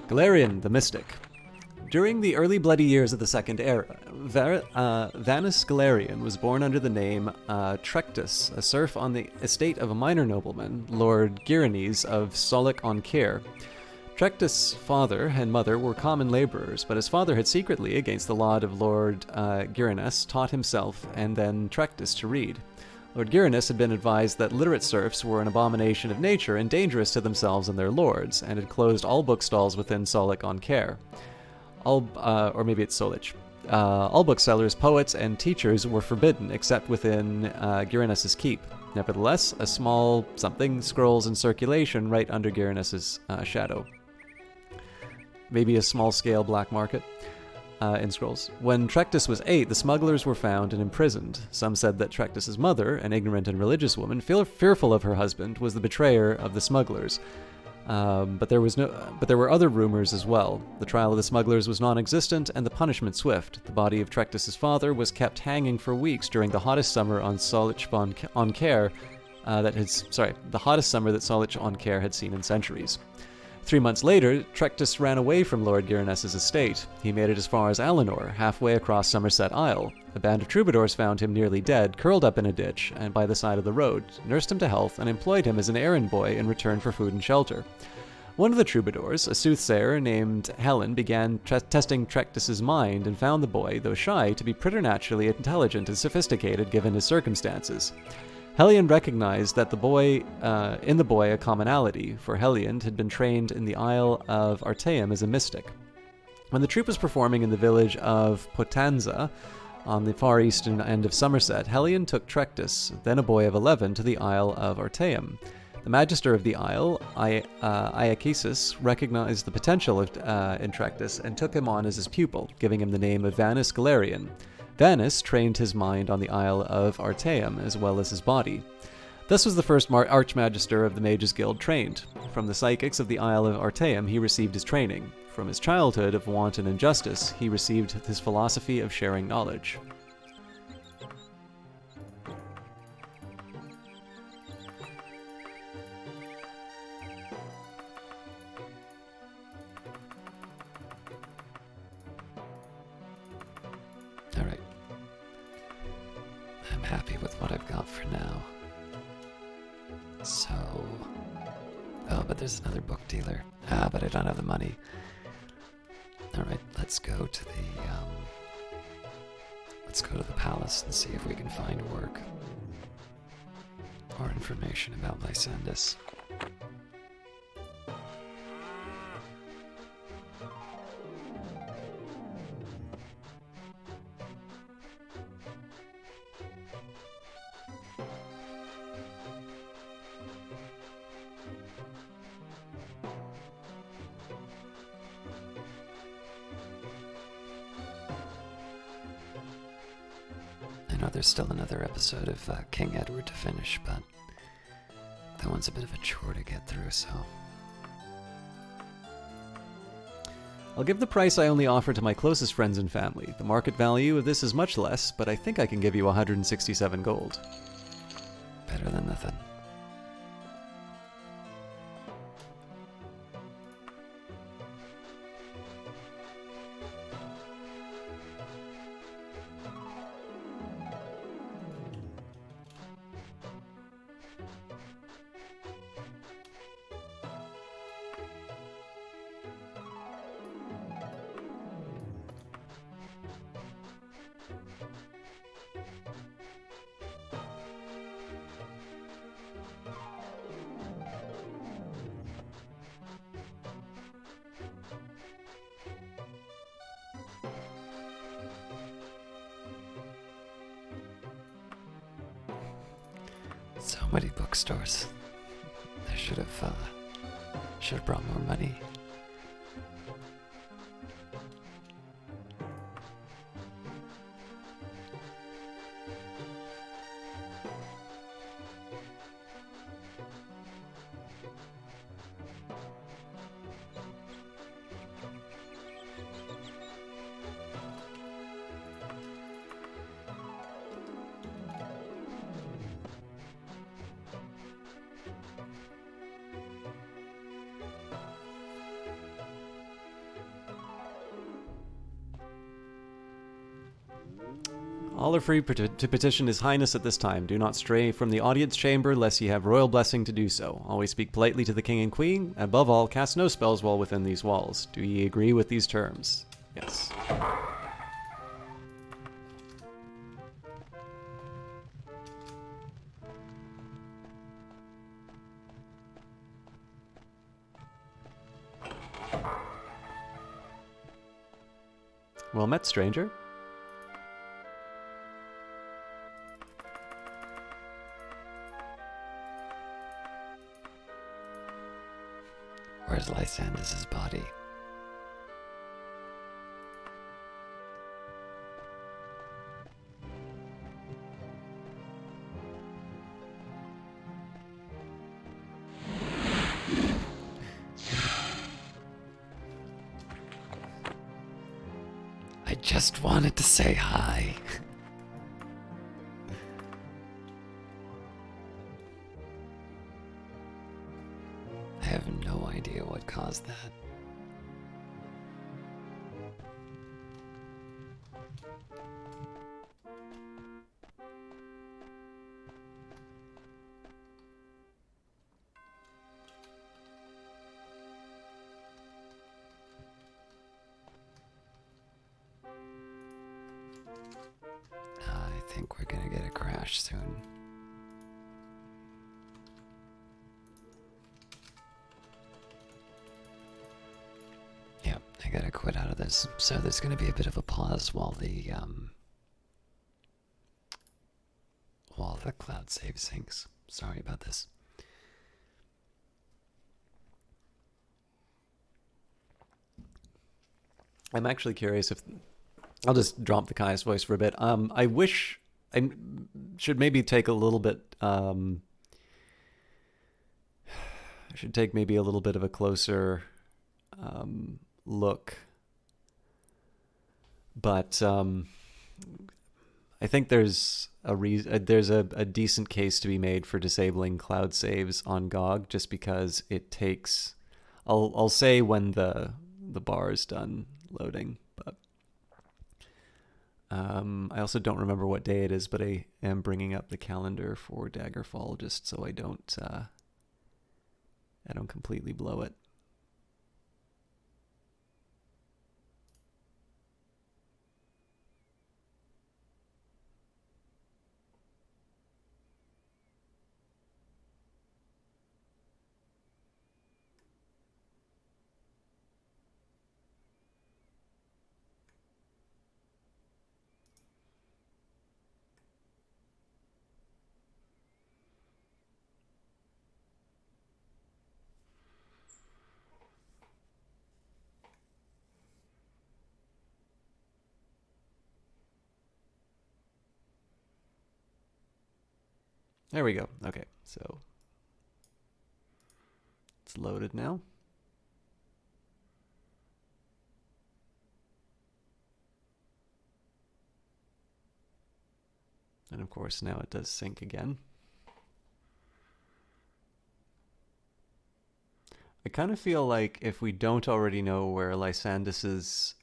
Galarian the Mystic. During the early bloody years of the Second Era, Vanus Galarian was born under the name Trectus, a serf on the estate of a minor nobleman, Lord Gyranes of Solic-on-Care. Trectus' father and mother were common labourers, but his father had secretly, against the law of Lord Gyranes, taught himself and then Trectus to read. Lord Gyranes had been advised that literate serfs were an abomination of nature and dangerous to themselves and their lords, and had closed all bookstalls within Solic-on-Care. Or maybe it's Solich. All booksellers, poets, and teachers were forbidden, except within Gyranes' keep. Nevertheless, a small something scrolls in circulation right under Gyranes' shadow. Maybe a small-scale black market in scrolls. When Trectus was 8, the smugglers were found and imprisoned. Some said that Trectus' mother, an ignorant and religious woman, fearful of her husband, was the betrayer of the smugglers. But there were other rumors as well. The trial of the smugglers was non-existent, and the punishment swift. The body of Trectus' father was kept hanging for weeks during the hottest summer on Solic-on-Care the hottest summer that Solic-on-Care had seen in centuries. 3 months later, Trectus ran away from Lord Gyranes' estate. He made it as far as Alinor, halfway across Somerset Isle. A band of troubadours found him nearly dead, curled up in a ditch and by the side of the road, nursed him to health, and employed him as an errand boy in return for food and shelter. One of the troubadours, a soothsayer named Helen, began testing Trectus' mind and found the boy, though shy, to be preternaturally intelligent and sophisticated given his circumstances. Heliand recognized that in the boy a commonality, for Heliand had been trained in the Isle of Artaeum as a mystic. When the troupe was performing in the village of Potenza, on the far eastern end of Somerset, Heliand took Trectus, then a boy of 11, to the Isle of Artaeum. The Magister of the Isle, Iacasis, recognized the potential in Trectus and took him on as his pupil, giving him the name of Vanus Galarian. Vanus trained his mind on the Isle of Artaeum as well as his body. Thus was the first Archmagister of the Mages Guild trained. From the psychics of the Isle of Artaeum he received his training. From his childhood of want and injustice he received his philosophy of sharing knowledge. Alright. I'm happy with what I've got for now. So... Oh, but there's another book dealer. But I don't have the money. Alright, let's go to the palace and see if we can find work. Or information about Lysandus. I know there's still another episode of King Edward to finish, but that one's a bit of a chore to get through, so... I'll give the price I only offer to my closest friends and family. The market value of this is much less, but I think I can give you 167 gold. Better than nothing. So many bookstores. I should have brought more money. All are free to petition His Highness at this time. Do not stray from the audience chamber, lest ye have royal blessing to do so. Always speak politely to the king and queen. Above all, cast no spells while within these walls. Do ye agree with these terms? Yes. Well met, stranger. Where's Lysandus's body? I just wanted to say hi. I have no idea what caused that. I think we're gonna get a crash soon. Yep, I gotta quit out of this. So there's gonna be a bit of a pause while the cloud save syncs. Sorry about this. I'm actually curious if... I'll just drop the Kai's voice for a bit. I wish I should maybe take a little bit... I should take maybe a little bit of a closer look. But I think there's a decent case to be made for disabling cloud saves on GOG, just because it takes... I'll say when the bar is done loading, but I also don't remember what day it is, but I am bringing up the calendar for Daggerfall just so I don't completely blow it. There we go. Okay, so it's loaded now. And of course, now it does sync again. I kind of feel like if we don't already know where Lysandus's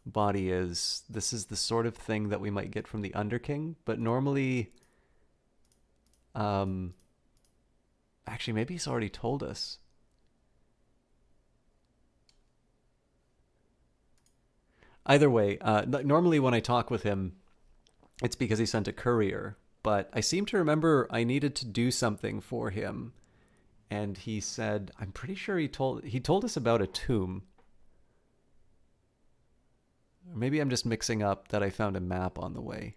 body is, this is the sort of thing that we might get from the Underking. But normally, actually, maybe he's already told us. Either way, normally when I talk with him, it's because he sent a courier. But I seem to remember I needed to do something for him. And he said, I'm pretty sure he told us about a tomb. Or maybe I'm just mixing up that I found a map on the way.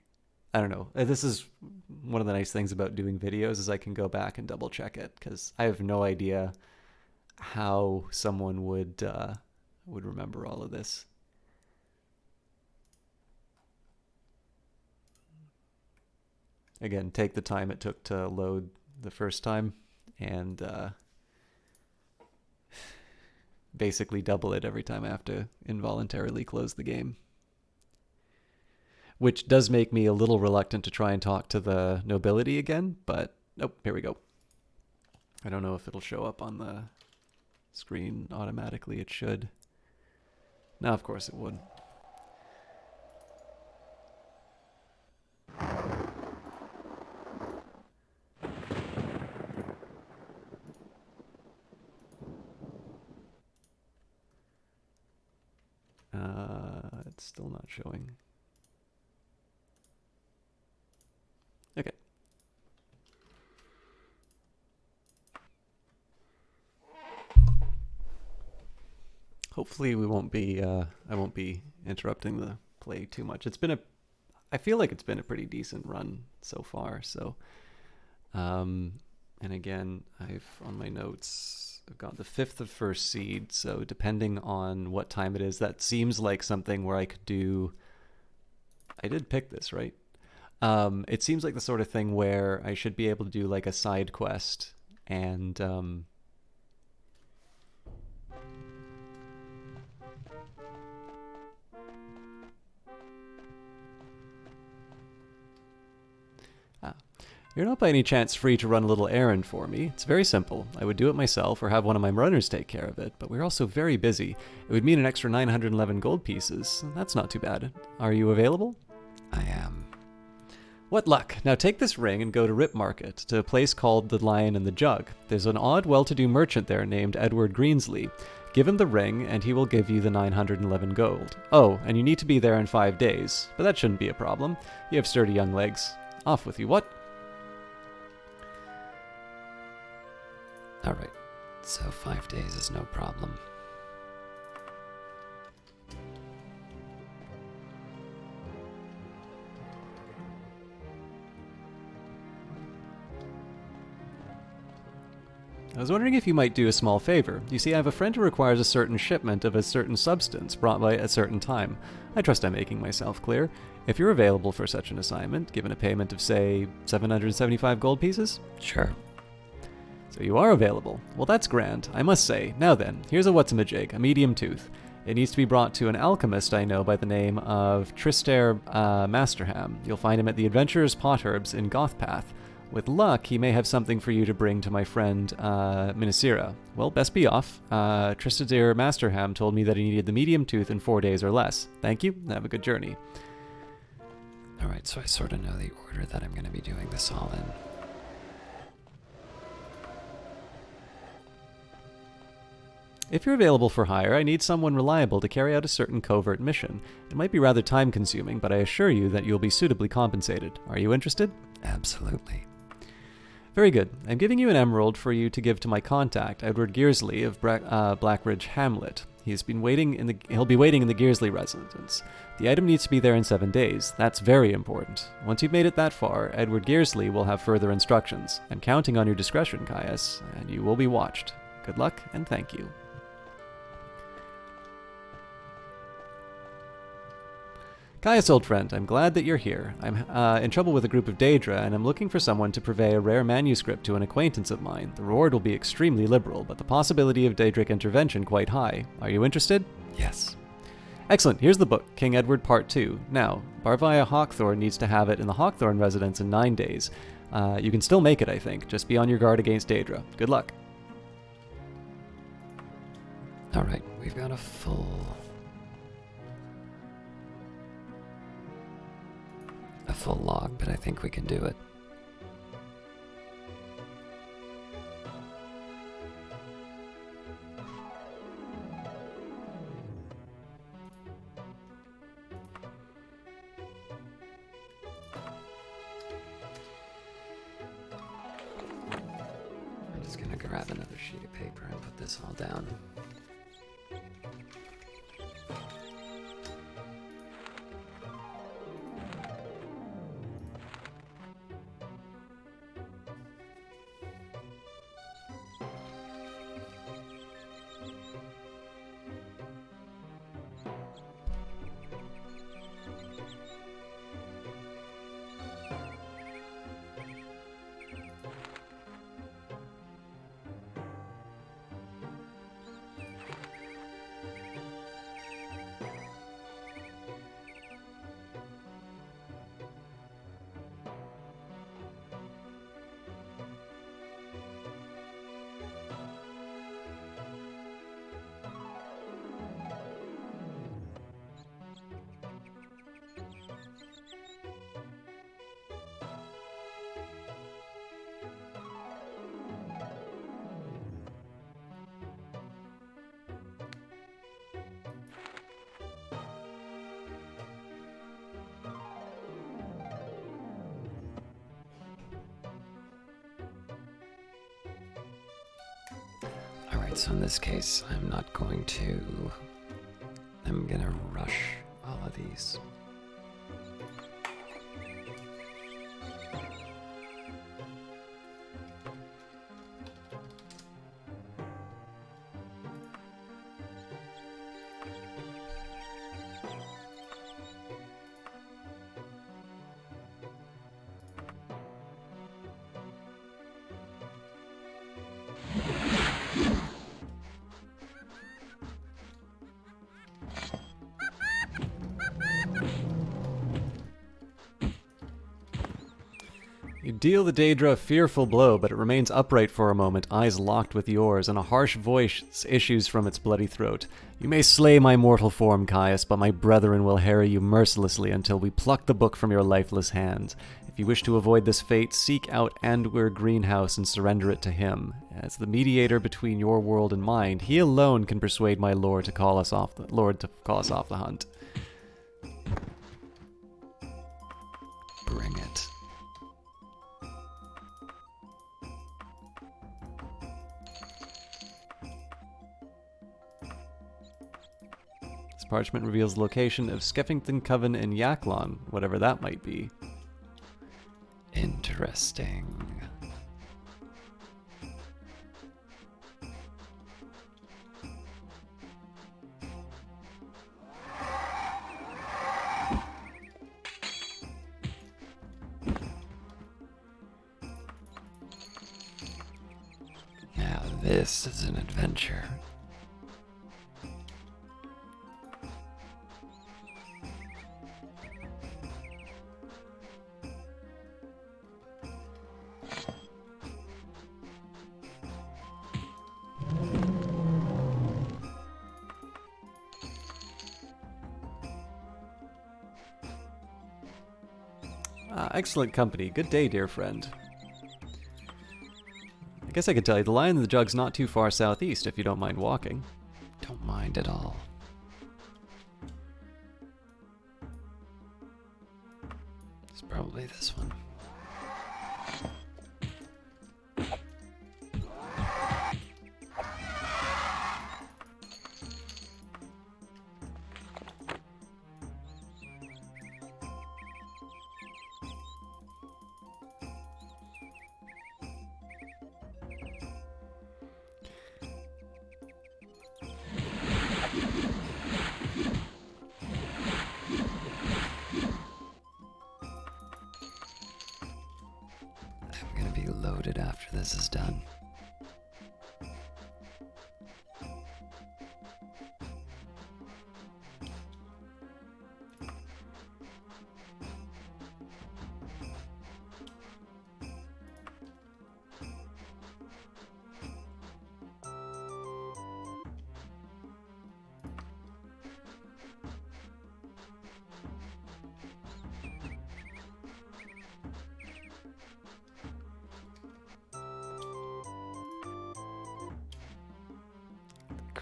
I don't know. This is one of the nice things about doing videos is I can go back and double check it, because I have no idea how someone would remember all of this. Again, take the time it took to load the first time, and basically double it every time I have to involuntarily close the game. Which does make me a little reluctant to try and talk to the nobility again, but nope, here we go. I don't know if it'll show up on the screen automatically. It should. No, of course it would. It's still not showing. Okay. Hopefully we won't be I won't be interrupting the play too much. I feel like it's been a pretty decent run so far, so and again, on my notes I've got the 5th of First Seed, so depending on what time it is, that seems like something where I could do... I did pick this, right? It seems like the sort of thing where I should be able to do like a side quest and... You're not by any chance free to run a little errand for me. It's very simple. I would do it myself or have one of my runners take care of it, but we're also very busy. It would mean an extra 911 gold pieces. That's not too bad. Are you available? I am. What luck. Now take this ring and go to Rip Market, to a place called the Lion and the Jug. There's an odd, well-to-do merchant there named Edward Greensley. Give him the ring and he will give you the 911 gold. Oh, and you need to be there in 5 days, but that shouldn't be a problem. You have sturdy young legs. Off with you, what? Alright, so 5 days is no problem. I was wondering if you might do a small favor. You see, I have a friend who requires a certain shipment of a certain substance brought by a certain time. I trust I'm making myself clear. If you're available for such an assignment, given a payment of, say, 775 gold pieces? Sure. So you are available. Well, that's grand, I must say. Now then, here's a whatsamajig, a medium tooth. It needs to be brought to an alchemist I know by the name of Tristair Masterham. You'll find him at the Adventurer's Potherbs in Gothpath. With luck, he may have something for you to bring to my friend Minisira. Well, best be off. Tristair Masterham told me that he needed the medium tooth in 4 days or less. Thank you, and have a good journey. Alright, so I sort of know the order that I'm going to be doing this all in. If you're available for hire, I need someone reliable to carry out a certain covert mission. It might be rather time-consuming, but I assure you that you'll be suitably compensated. Are you interested? Absolutely. Very good. I'm giving you an emerald for you to give to my contact, Edward Gearsley of Blackridge Hamlet. He'll be waiting in the Gearsley residence. The item needs to be there in 7 days. That's very important. Once you've made it that far, Edward Gearsley will have further instructions. I'm counting on your discretion, Caius, and you will be watched. Good luck, and thank you. Caius, old friend, I'm glad that you're here. I'm in trouble with a group of Daedra, and I'm looking for someone to purvey a rare manuscript to an acquaintance of mine. The reward will be extremely liberal, but the possibility of daedric intervention quite high. Are you interested? Yes. Excellent. Here's the book, King Edward Part 2. Now, Barvaya Hawkthorn needs to have it in the Hawkthorn residence in 9 days. You can still make it, I think. Just be on your guard against Daedra. Good luck. Alright, we've got a full log, but I think we can do it. I'm just gonna grab another sheet of paper and put this all down. Alright, so in this case, I'm gonna rush all of these. You deal the Daedra a fearful blow, but it remains upright for a moment, eyes locked with yours, and a harsh voice issues from its bloody throat. You may slay my mortal form, Caius, but my brethren will harry you mercilessly until we pluck the book from your lifeless hands. If you wish to avoid this fate, seek out Andwyr Greenhouse and surrender it to him. As the mediator between your world and mine, he alone can persuade my lord to call us off the hunt. Bring it. Parchment reveals the location of Skeffington Coven and Yaklon, whatever that might be. Interesting. Now this is an adventure. Excellent company. Good day, dear friend. I guess I could tell you, the Lion in the Jug's not too far southeast if you don't mind walking. Don't mind at all. It's probably this one.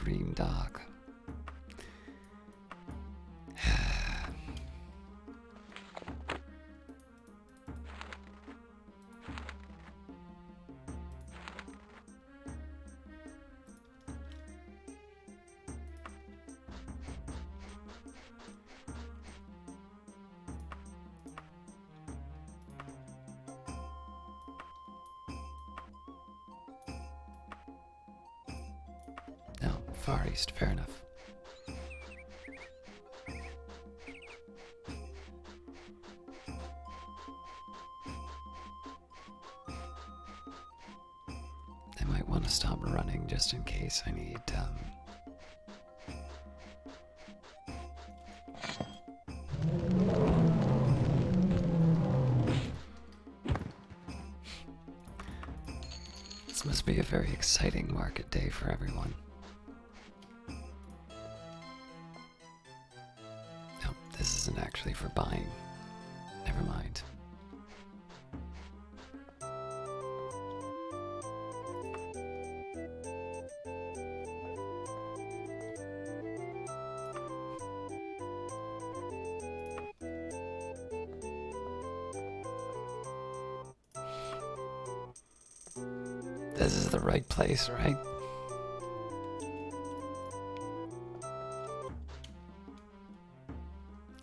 green dog. No, Far East, fair enough. I might want to stop running just in case I need, This must be a very exciting market day for everyone. No, this isn't actually for buying. Never mind. This is the right place, right?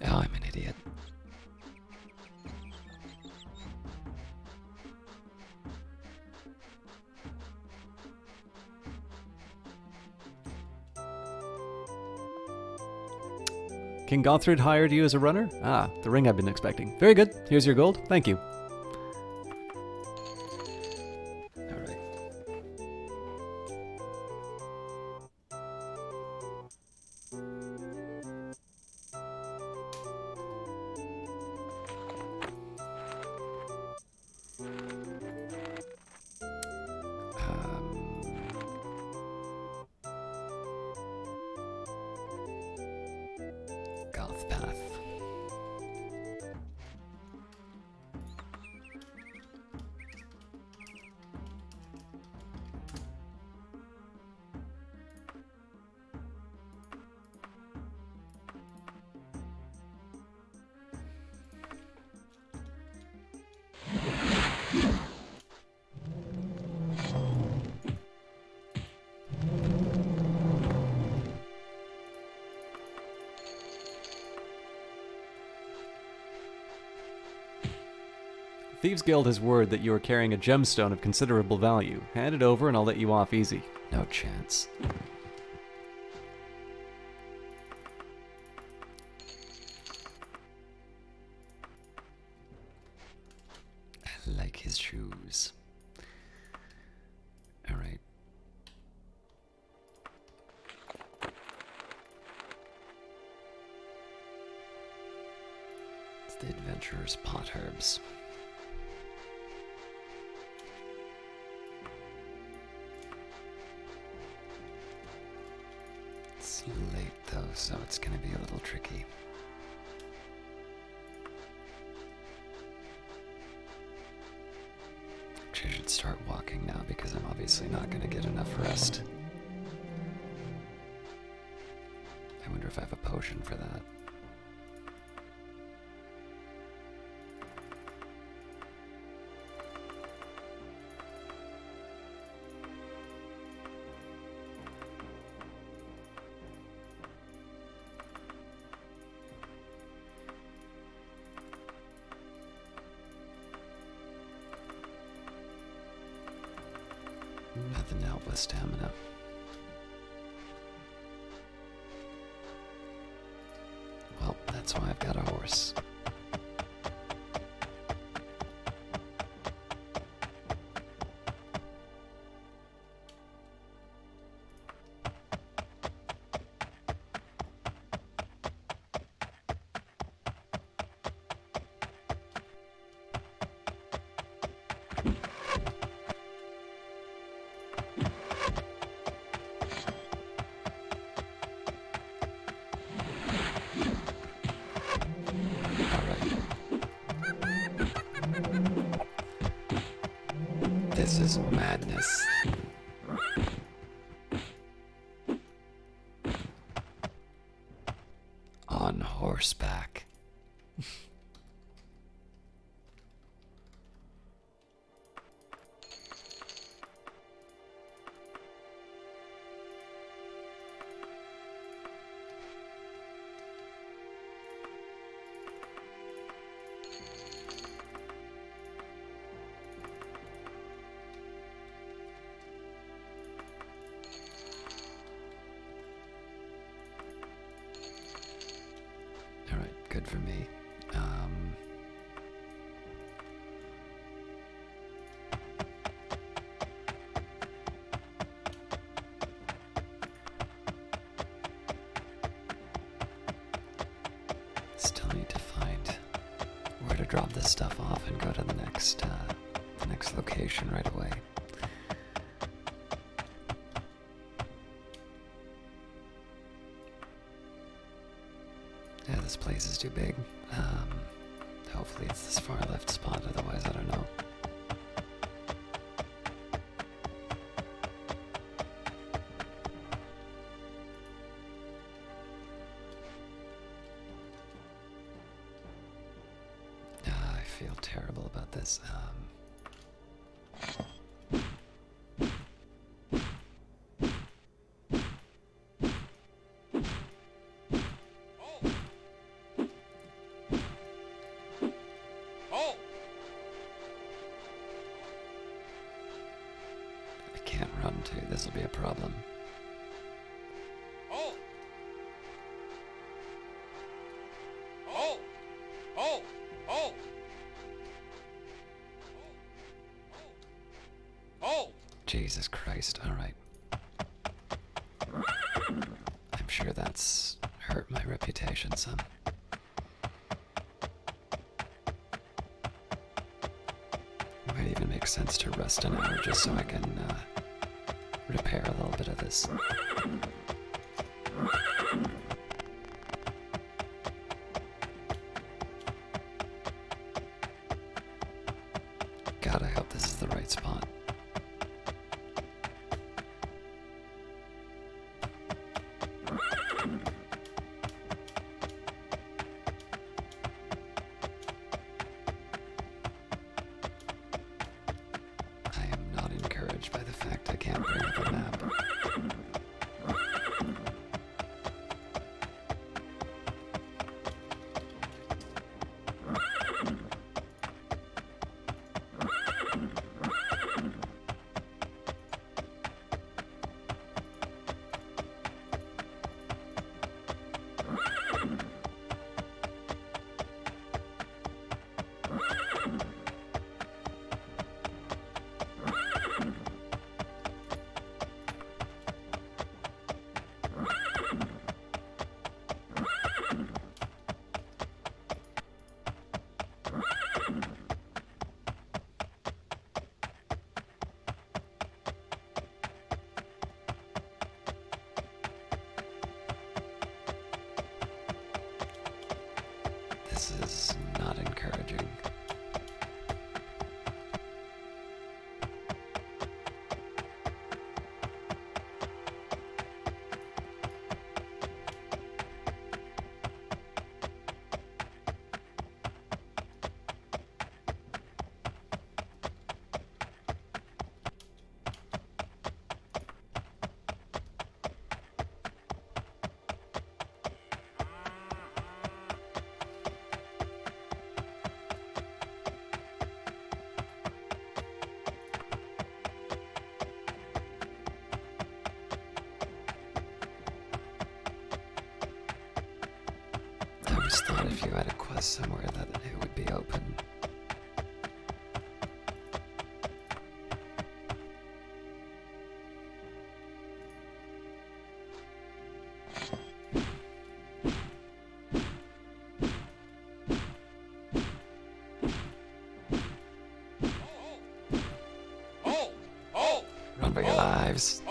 Oh, I'm an idiot. King Gothrid hired you as a runner? Ah, the ring I've been expecting. Very good. Here's your gold. Thank you. Alright. Goth path. Thieves Guild has word that you are carrying a gemstone of considerable value. Hand it over and I'll let you off easy. No chance. I like his shoes. Alright. It's the adventurer's pot herbs. It's late though, so it's gonna be a little tricky. Actually, I should start walking now because I'm obviously not gonna get enough rest. I wonder if I have a potion for that. Nothing to help with stamina. Well, that's why I've got a horse. This is madness. horseback. Alright, good for me. Still need to find where to drop this stuff off and go to the next location right away. Yeah, this place is too big. Hopefully it's this far left spot, otherwise I don't know. I feel terrible about this. I can't run too. This will be a problem. Jesus Christ, alright. I'm sure that's hurt my reputation some. Might even make sense to rest an hour just so I can repair a little bit of this. God, I hope this is the right spot. I am not encouraged by the fact I can't bring up a map. This is not encouraging. I always thought if you had a quest somewhere that it would be open. Run for your lives.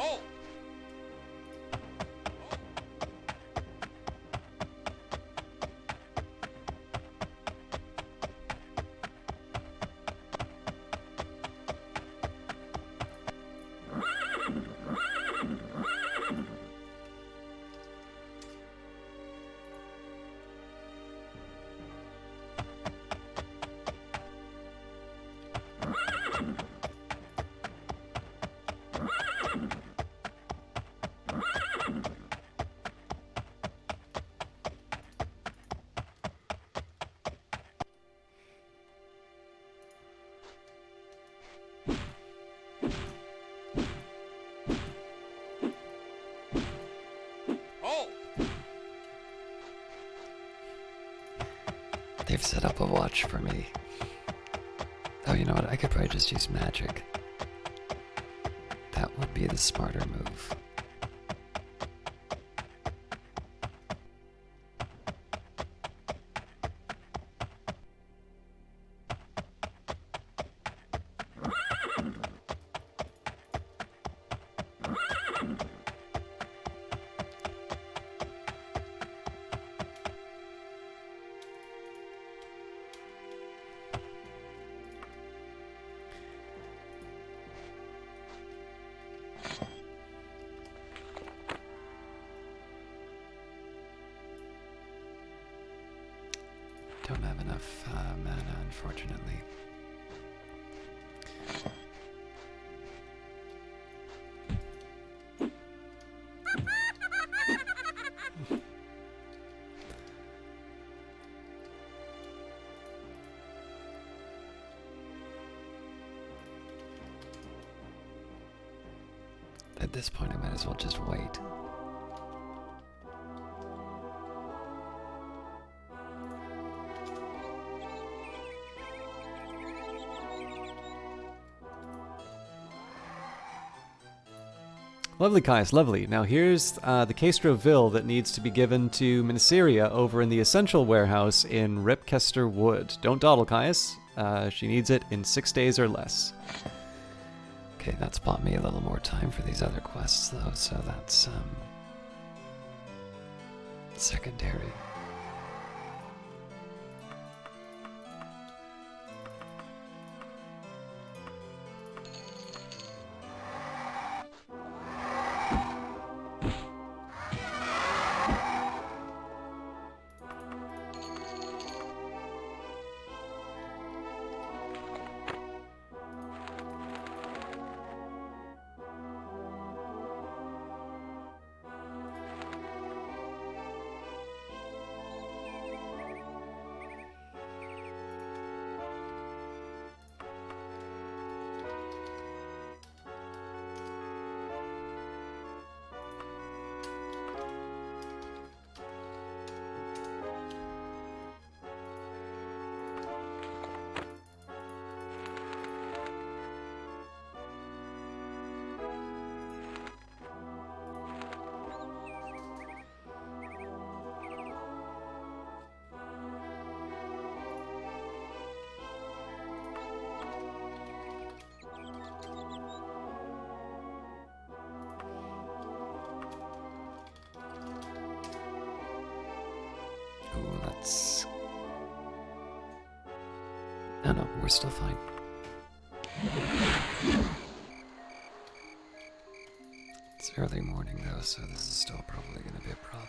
They've set up a watch for me. Oh, you know what? I could probably just use magic. That would be the smarter move. Don't have enough mana, unfortunately. At this point, I might as well just wait. Lovely, Caius, lovely. Now here's the Castro Ville that needs to be given to Miniceria over in the Essential Warehouse in Ripkester Wood. Don't dawdle, Caius. She needs it in 6 days or less. Okay, that's bought me a little more time for these other quests, though, so that's, secondary. Ooh, that's... Oh no, we're still fine. It's early morning though, so this is still probably going to be a problem.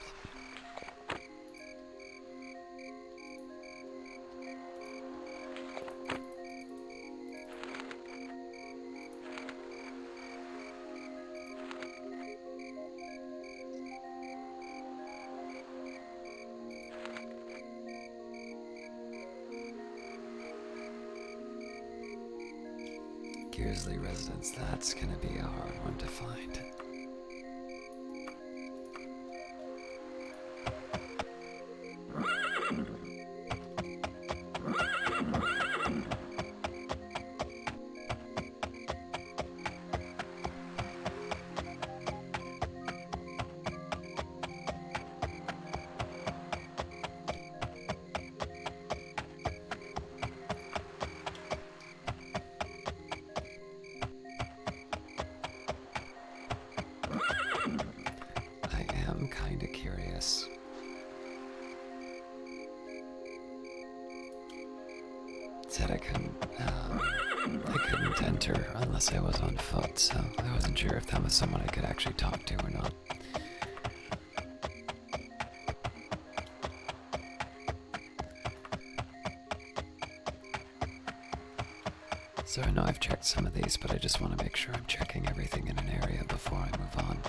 Gearsley residence, that's gonna be a hard one to find. Kinda curious. Said I couldn't enter unless I was on foot, so I wasn't sure if that was someone I could actually talk to or not. So I know I've checked some of these, but I just want to make sure I'm checking everything in an area before I move on.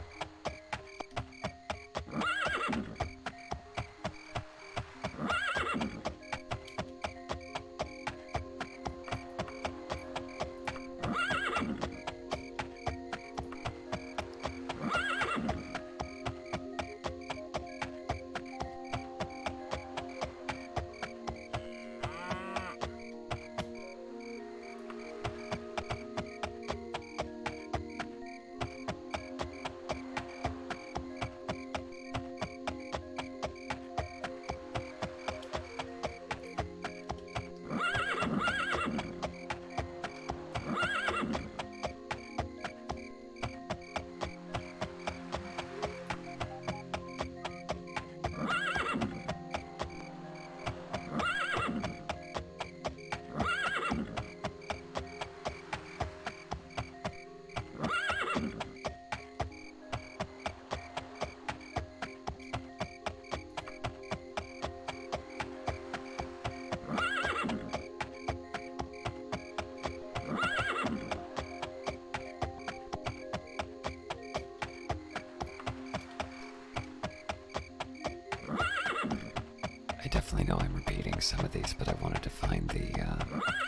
I definitely know I'm repeating some of these, but I wanted to find the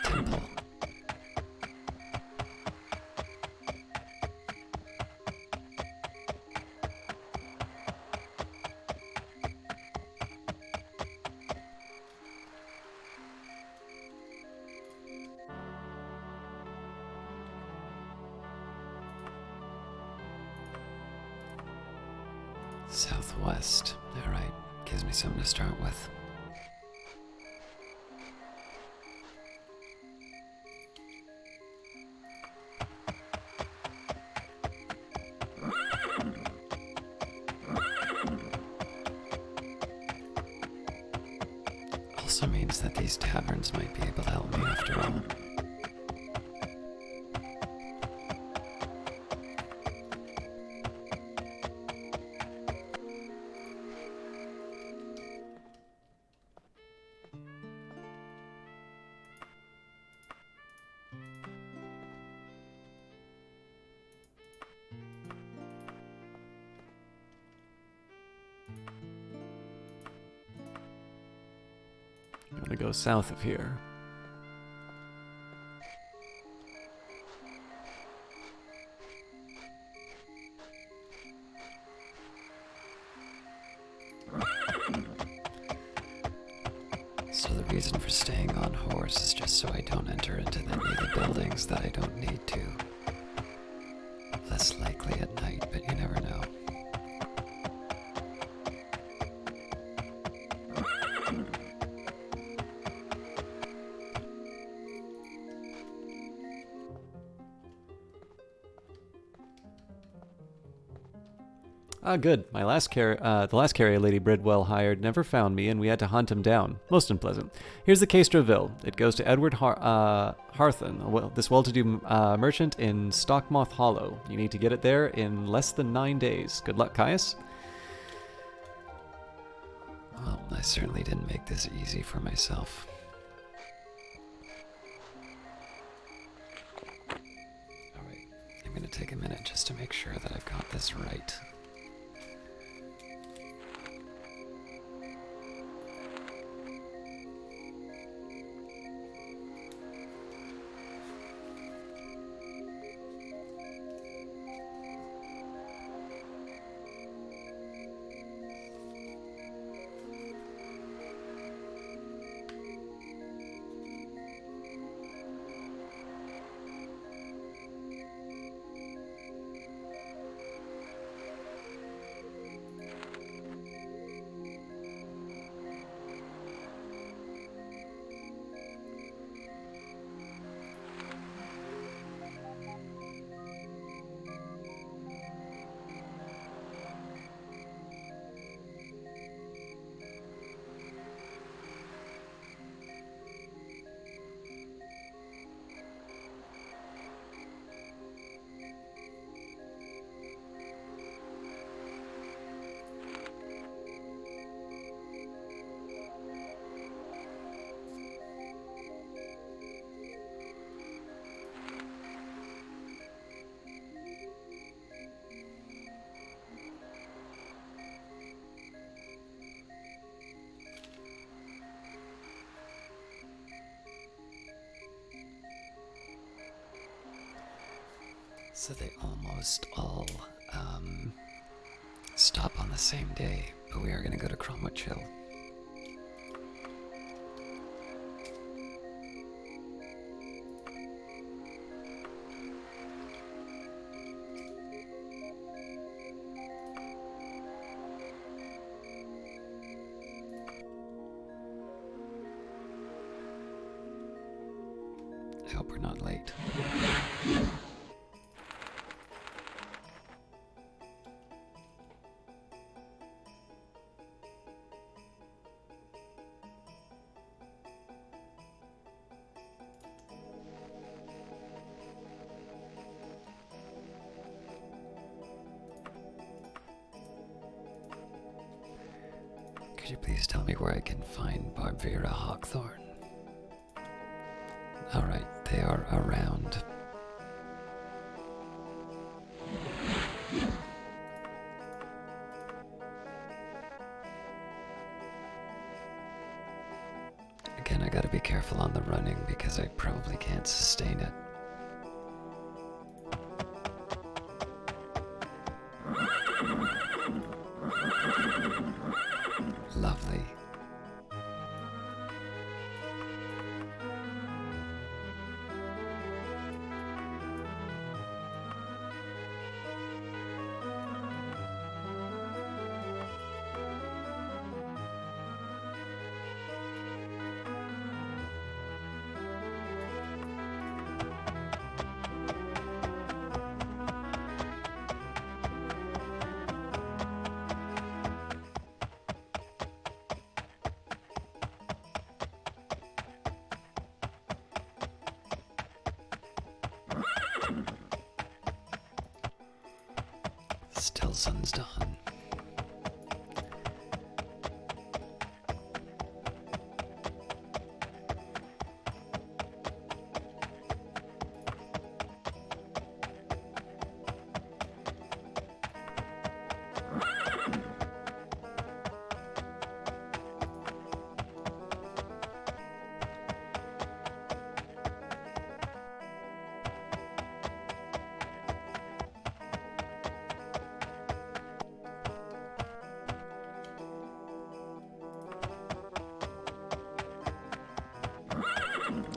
temple. Southwest. Alright, gives me something to start with. Also means that these taverns might be able to help me after all. I'm gonna go south of here. So the reason for staying on horse is just so I don't enter into any of the buildings that I don't need to. Less likely at night, but you never know. Ah, good. The last carrier Lady Bridwell hired never found me, and we had to hunt him down. Most unpleasant. Here's the Castreville. It goes to Edward Harthen, this well-to-do merchant in Stockmoth Hollow. You need to get it there in less than 9 days. Good luck, Caius. Well, I certainly didn't make this easy for myself. Alright, I'm gonna take a minute just to make sure that I've got this right. So they almost all stop on the same day, but we are going to go to Cromwich Hill. I hope we're not late. Could you please tell me where I can find Barbvera Hawkthorn? Alright, they are around. Again, I gotta be careful on the running because I probably can't sustain it. Lovely. Still sun's dawn.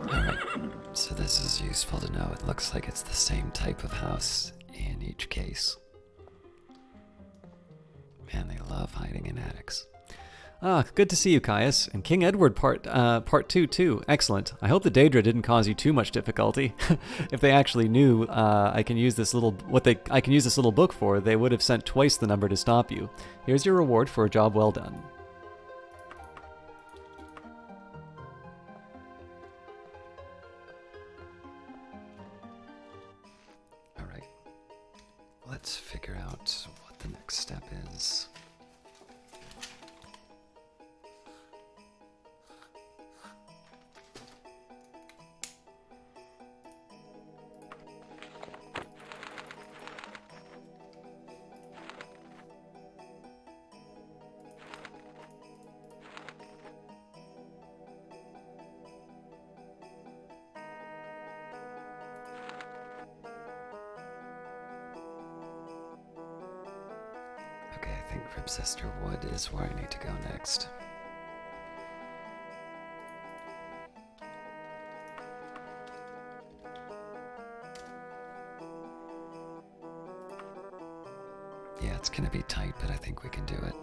Alright, so this is useful to know. It looks like it's the same type of house in each case. Man, they love hiding in attics. Ah, good to see you, Caius. And King Edward part 2 too. Excellent. I hope the Daedra didn't cause you too much difficulty. If they actually knew I can use this little book for, they would have sent twice the number to stop you. Here's your reward for a job well done. Alright. Let's figure out what the next step is. Okay, I think Ribsister Wood is where I need to go next. Yeah, it's gonna be tight, but I think we can do it.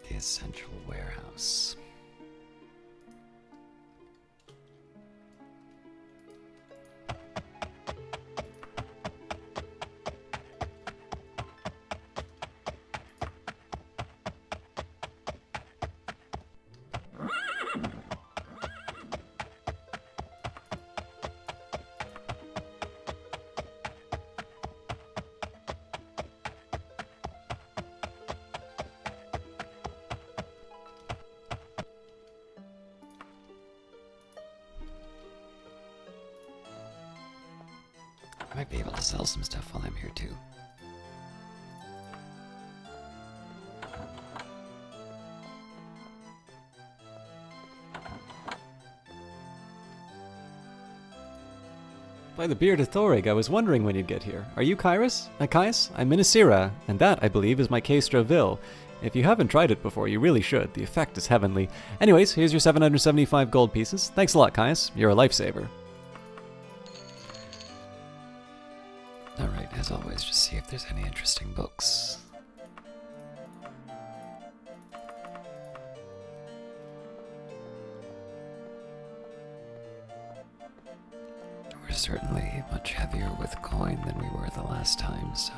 The Essential Warehouse. I might be able to sell some stuff while I'm here too. By the beard of Thorig, I was wondering when you'd get here. Are you Caius? Caius? I'm Minisira, and that, I believe, is my Caestra Vil. If you haven't tried it before, you really should. The effect is heavenly. Anyways, here's your 775 gold pieces. Thanks a lot, Caius. You're a lifesaver. Alright, as always, just see if there's any interesting books. We're certainly much heavier with coin than we were the last time, so...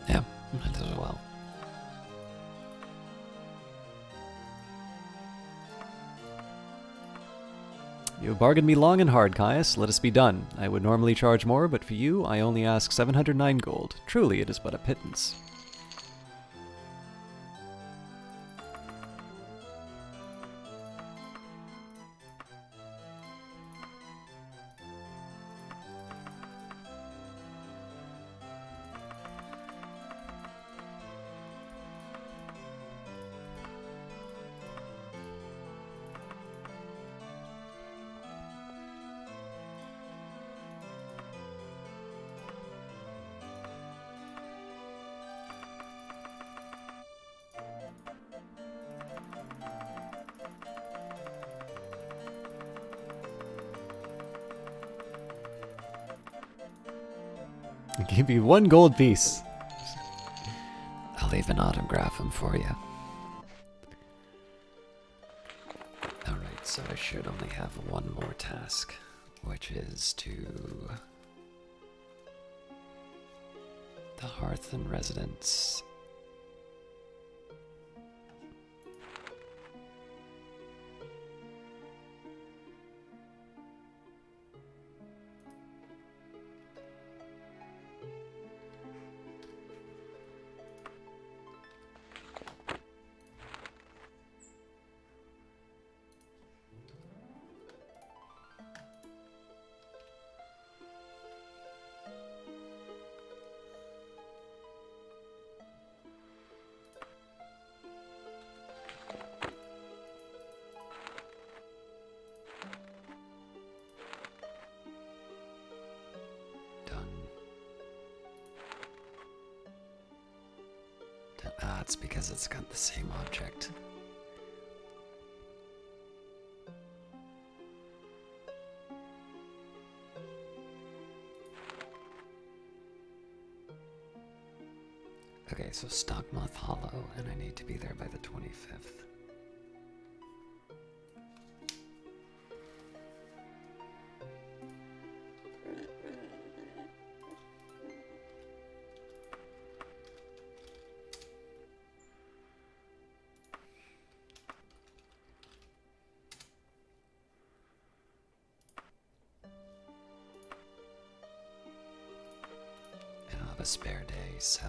yeah, might as well. You have bargained me long and hard, Caius. Let us be done. I would normally charge more, but for you, I only ask 709 gold. Truly, it is but a pittance. I'll give you 1 gold piece. I'll even autograph them for you. Alright, so I should only have one more task, which is to the Hearth and Residence. It's because it's got the same object. Okay, so Stockmoth Hollow, and I need to be there by the 25th. A spare day, so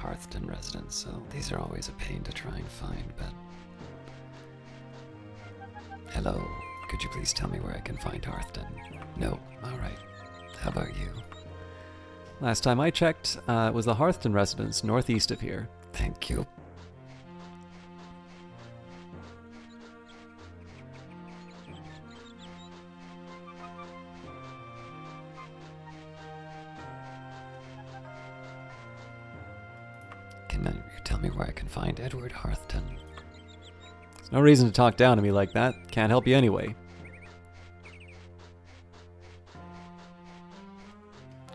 Hearthton residence, so these are always a pain to try and find, but... Hello, could you please tell me where I can find Hearthton? No, alright. How about you? Last time I checked, it was the Hearthton residence northeast of here. Thank you. Can you tell me where I can find Edward Hearthton? There's no reason to talk down to me like that. Can't help you anyway.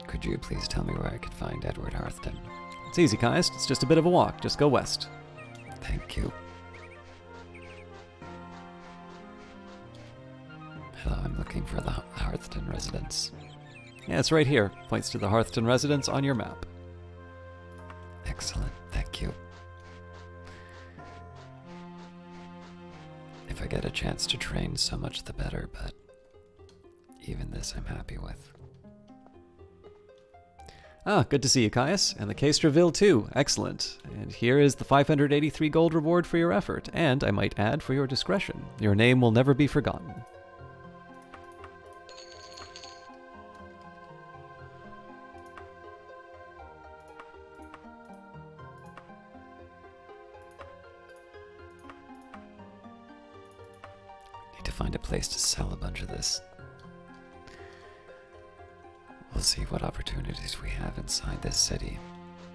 Could you please tell me where I can find Edward Hearthton? It's easy, Caius. It's just a bit of a walk. Just go west. Thank you. Hello, I'm looking for the Hearthton residence. Yeah, it's right here. Points to the Hearthton residence on your map. Excellent, thank you. If I get a chance to train, so much the better, but even this I'm happy with. Ah, good to see you, Caius. And the case reveal too. Excellent. And here is the 583 gold reward for your effort, and I might add, for your discretion. Your name will never be forgotten. Need to find a place to sell a bunch of this. We'll see what opportunities we have inside this city.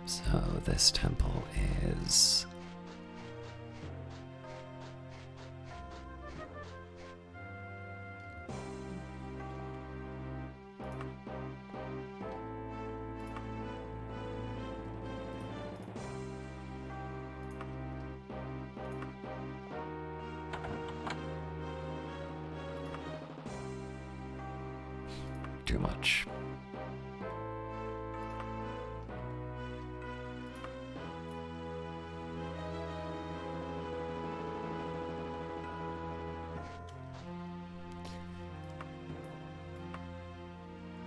So this temple is... too much.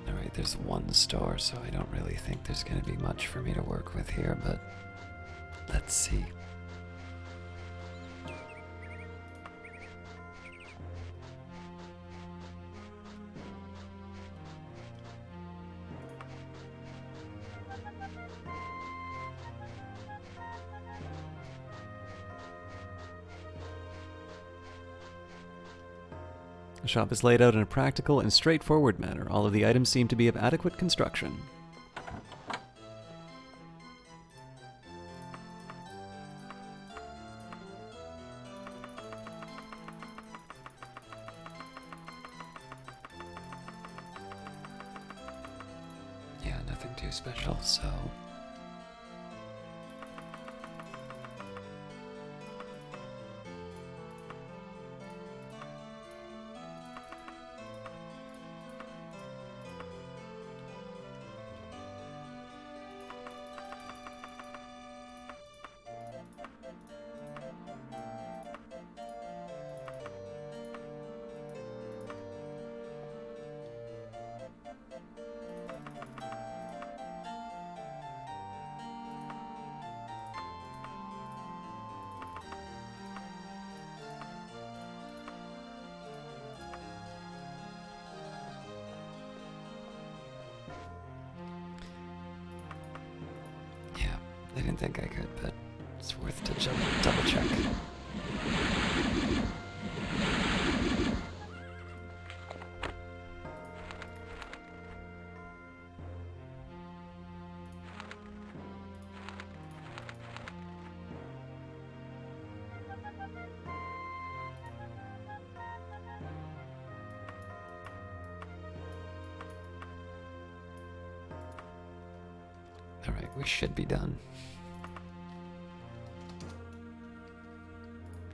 Alright, there's one store, so I don't really think there's going to be much for me to work with here, but let's see. The shop is laid out in a practical and straightforward manner. All of the items seem to be of adequate construction. Yeah, nothing too special, so... I didn't think I could, but it's worth to double check. Alright, we should be done.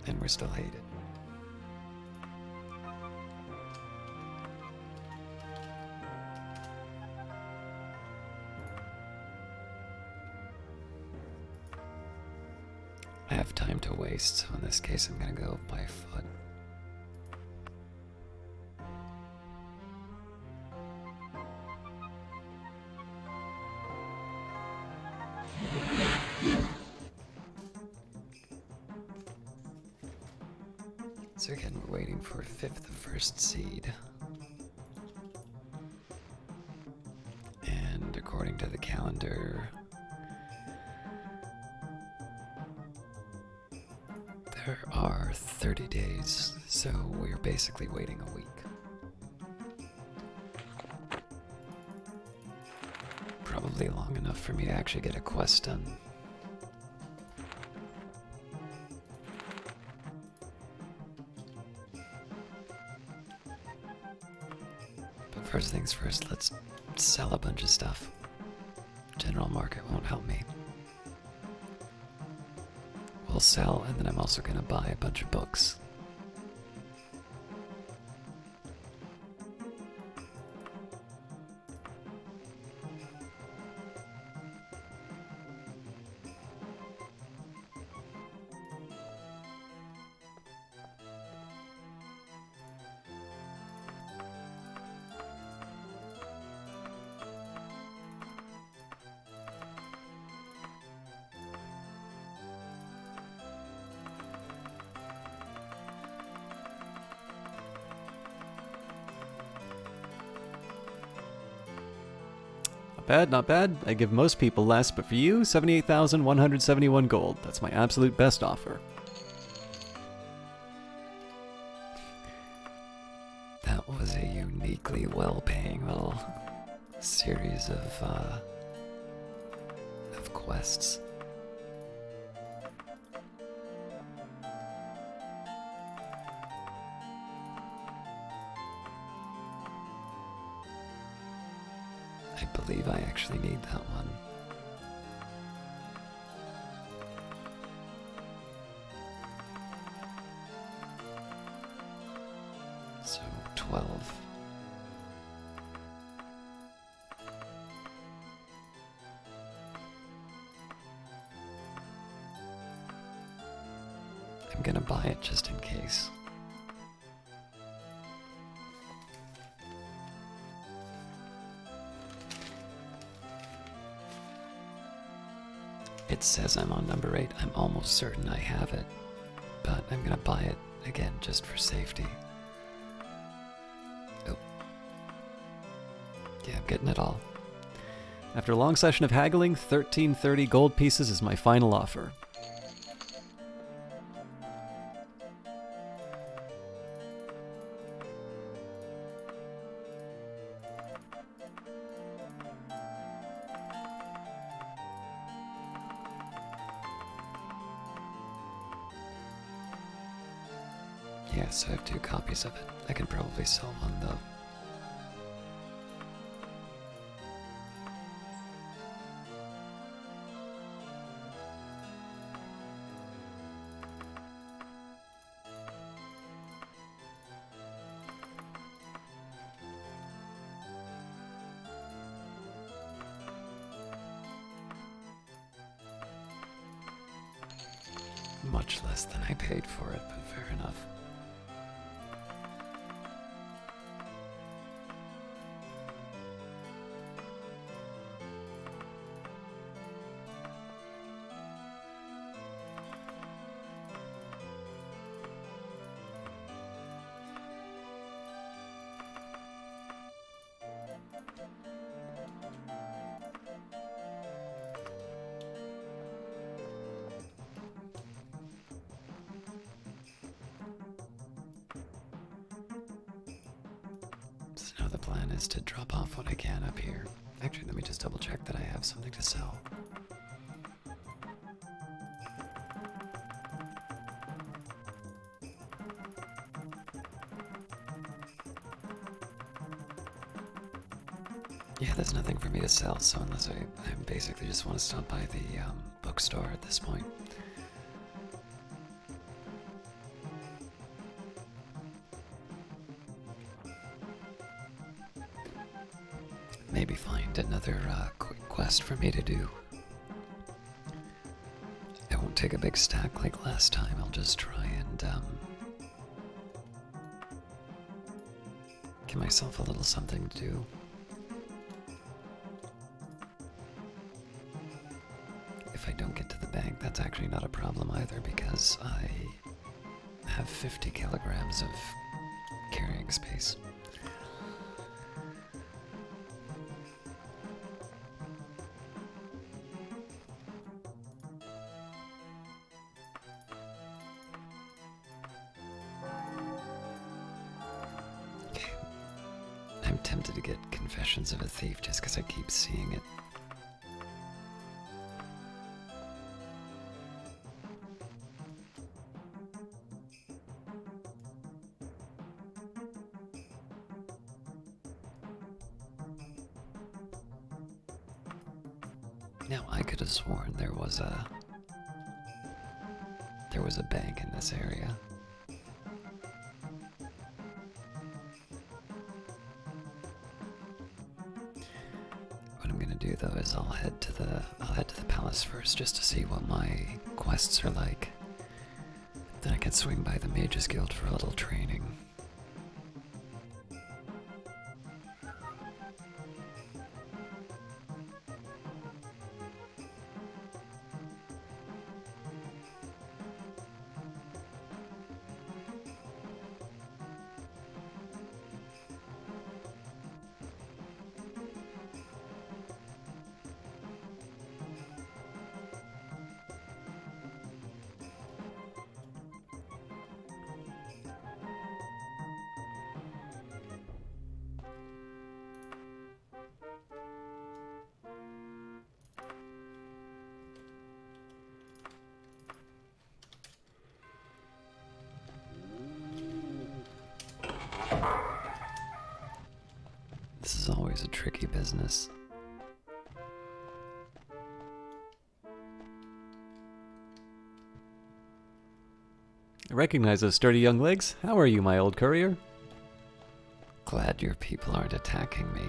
And we're still hated. I have time to waste, so in this case I'm gonna go by foot. So again, we're waiting for 5th first seed. And according to the calendar, there are 30 days, so we're basically waiting a week. Probably long enough for me to actually get a quest done. First things first, let's sell a bunch of stuff. General market won't help me. We'll sell, and then I'm also gonna buy a bunch of books. Not bad. I give most people less, but for you, 78,171 gold. That's my absolute best offer. That was a uniquely well-paying little series of quests. I believe I actually need that one. So 12. buy it just in case. It says I'm on number 8. I'm almost certain I have it, but I'm gonna buy it again just for safety. Oh. Yeah, I'm getting it all. After a long session of haggling, 1330 gold pieces is my final offer. Yes, I have 2 copies of it. I can probably sell one though. Much less than I paid for it, but fair enough. So now the plan is to drop off what I can up here. Actually, let me just double check that I have something to sell. Yeah, there's nothing for me to sell, so unless I basically just want to stop by the bookstore at this point. Maybe find another quick quest for me to do. I won't take a big stack like last time, I'll just try and give myself a little something to do. If I don't get to the bank, that's actually not a problem either, because I have 50 kilograms of carrying space. Okay. I'm tempted to get Confessions of a Thief just because I keep seeing it. Now, I could have sworn there was a bank in this area. What I'm gonna do though is I'll head to the palace first just to see what my quests are like. Then I can swing by the Mages Guild for a little training. This is always a tricky business. I recognize those sturdy young legs. How are you, my old courier? Glad your people aren't attacking me.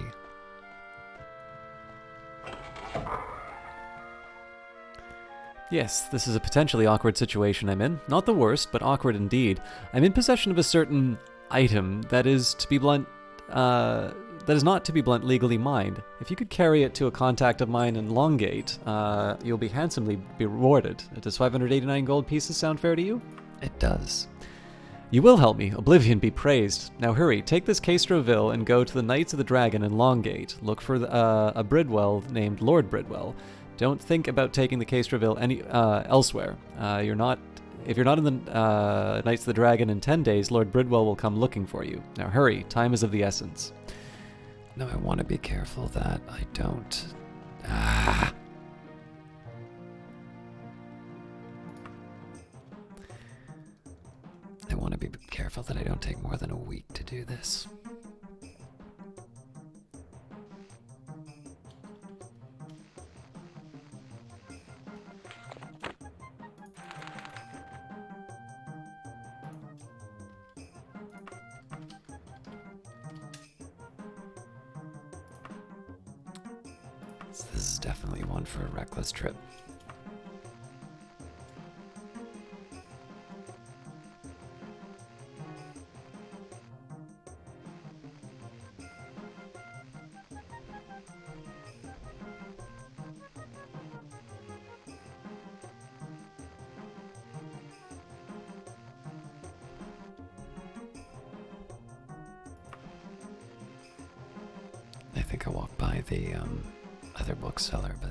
Yes, this is a potentially awkward situation I'm in. Not the worst, but awkward indeed. I'm in possession of a certain item that is, to be blunt, that is not, to be blunt, legally mine. If you could carry it to a contact of mine in Longate, you'll be handsomely be rewarded. Does 589 gold pieces sound fair to you? It does. You will help me. Oblivion be praised. Now hurry, take this Castroville and go to the Knights of the Dragon in Longate. Look for a Bridwell named Lord Bridwell. Don't think about taking the Castroville elsewhere. If you're not in the Knights of the Dragon in 10 days, Lord Bridwell will come looking for you. Now hurry, time is of the essence. No, I want to be careful that I don't... I want to be careful that I don't take more than a week to do this. So this is definitely one for a reckless trip. I think I'll walk by the other bookseller, but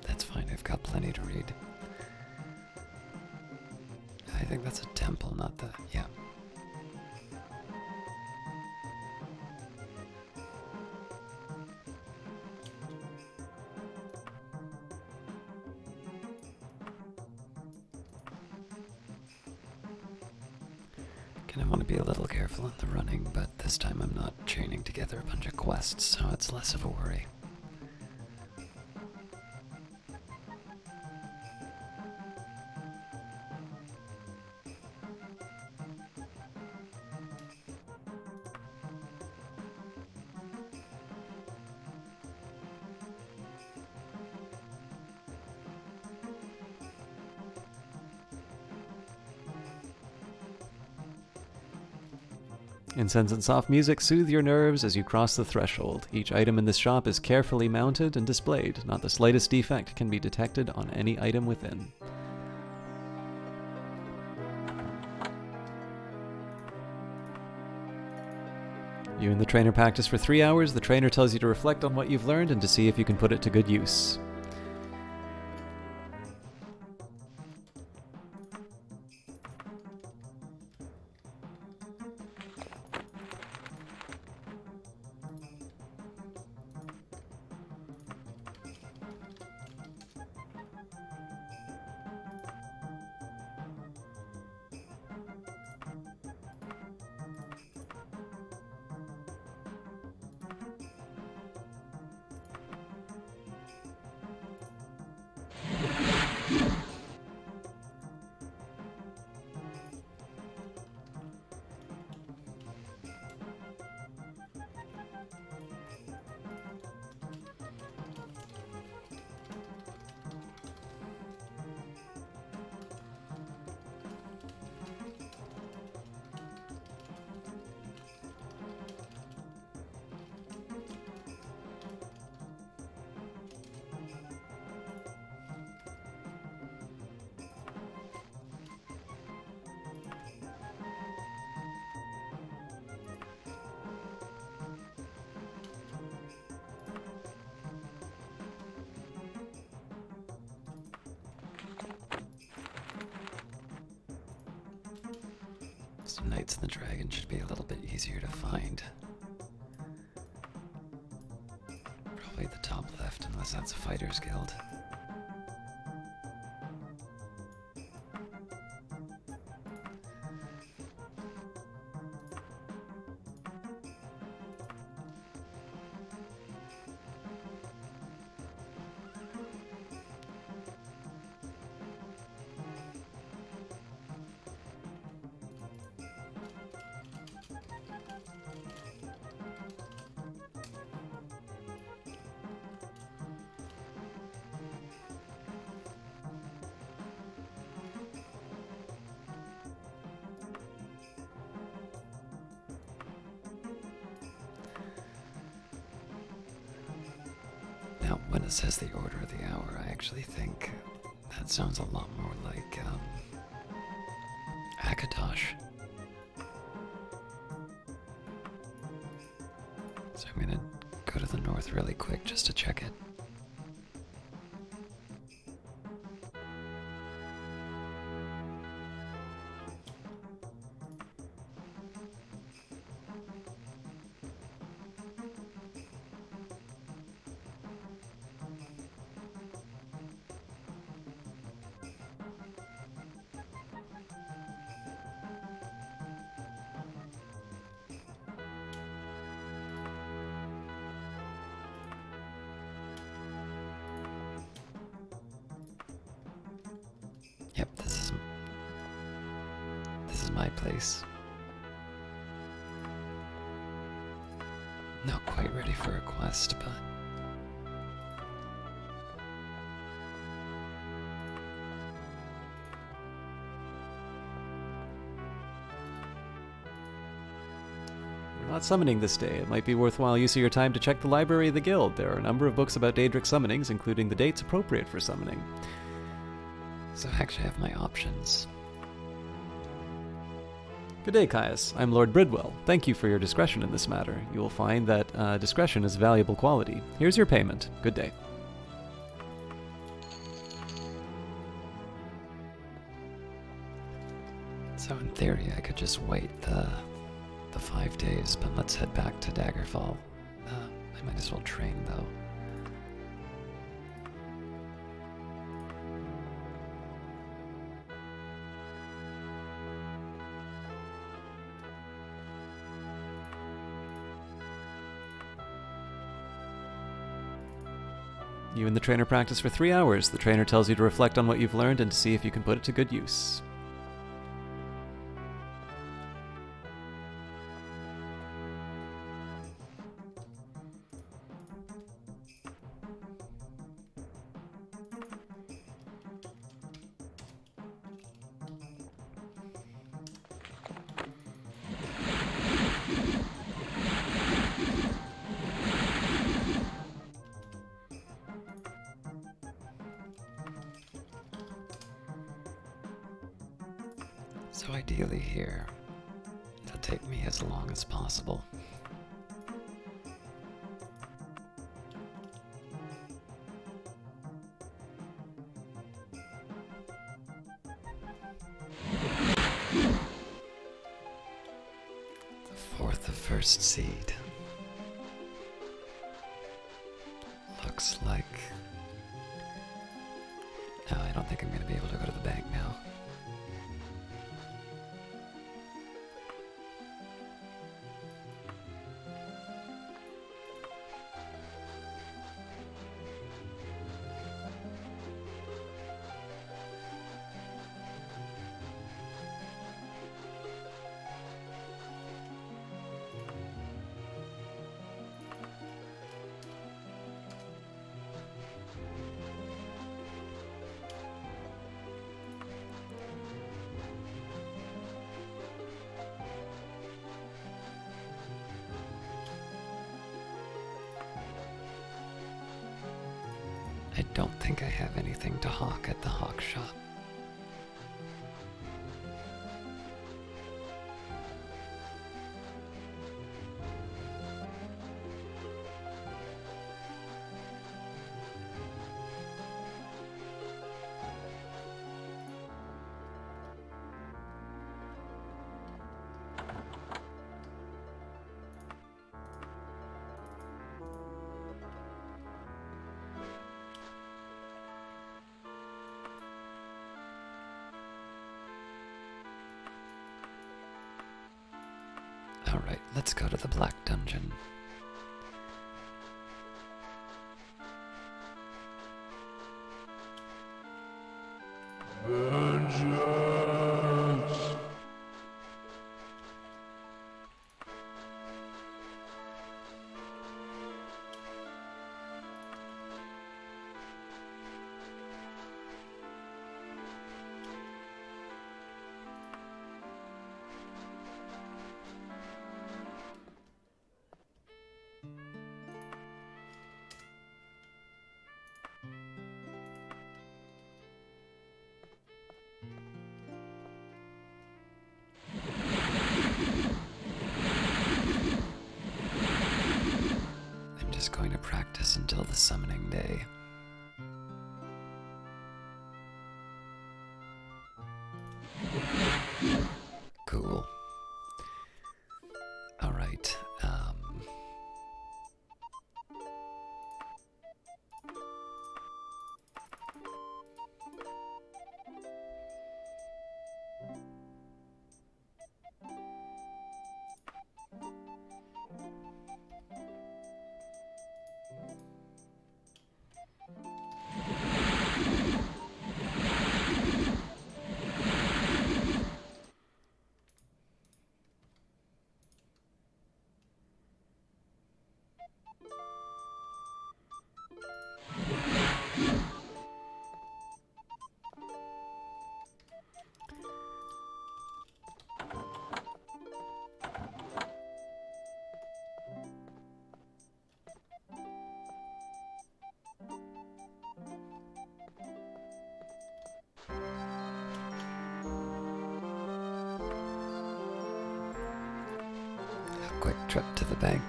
that's fine. I've got plenty to read. I think that's a temple, not the... yeah. Again, I want to be a little careful in the running, but this time I'm not chaining together a bunch of quests, so it's less of a worry. Incense and soft music soothe your nerves as you cross the threshold. Each item in this shop is carefully mounted and displayed. Not the slightest defect can be detected on any item within. You and the trainer practice for 3 hours. The trainer tells you to reflect on what you've learned and to see if you can put it to good use. So Knights of the Dragon should be a little bit easier to find. Probably the top left, unless that's a fighter's guild. Now, when it says the order of the hour, I actually think that sounds a lot more like, Akatosh. So I'm gonna go to the north really quick just to check it. Yep, this is my place. Not quite ready for a quest, but You're not summoning this day. It might be worthwhile use of your time to check the library of the guild. There are a number of books about daedric summonings, including the dates appropriate for summoning. so I actually have my options. Good day, Caius. I'm Lord Bridwell. Thank you for your discretion in this matter. You will find that discretion is a valuable quality. Here's your payment. Good day. So in theory, I could just wait the 5 days, but let's head back to Daggerfall. I might as well train, though. You and the trainer practice for 3 hours. The trainer tells you to reflect on what you've learned and to see if you can put it to good use. So ideally here, it'll take me as long as possible. The fourth of first seed. Looks like... No, I don't think I'm going to be able to go to the bank now. I don't think I have anything to hawk at the hawk shop. Alright, let's go to the Black Dungeon. just going to practice until the summoning day. Cool. Alright, a quick trip to the bank.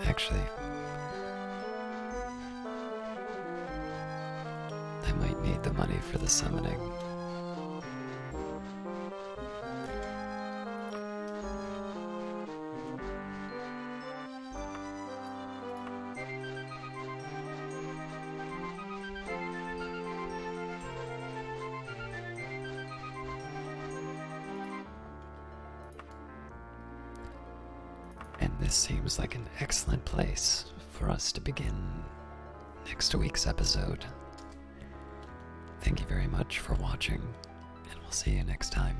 Actually, I might need the money for the summoning. And this seems like an excellent place for us to begin next week's episode. Thank you very much for watching, and we'll see you next time.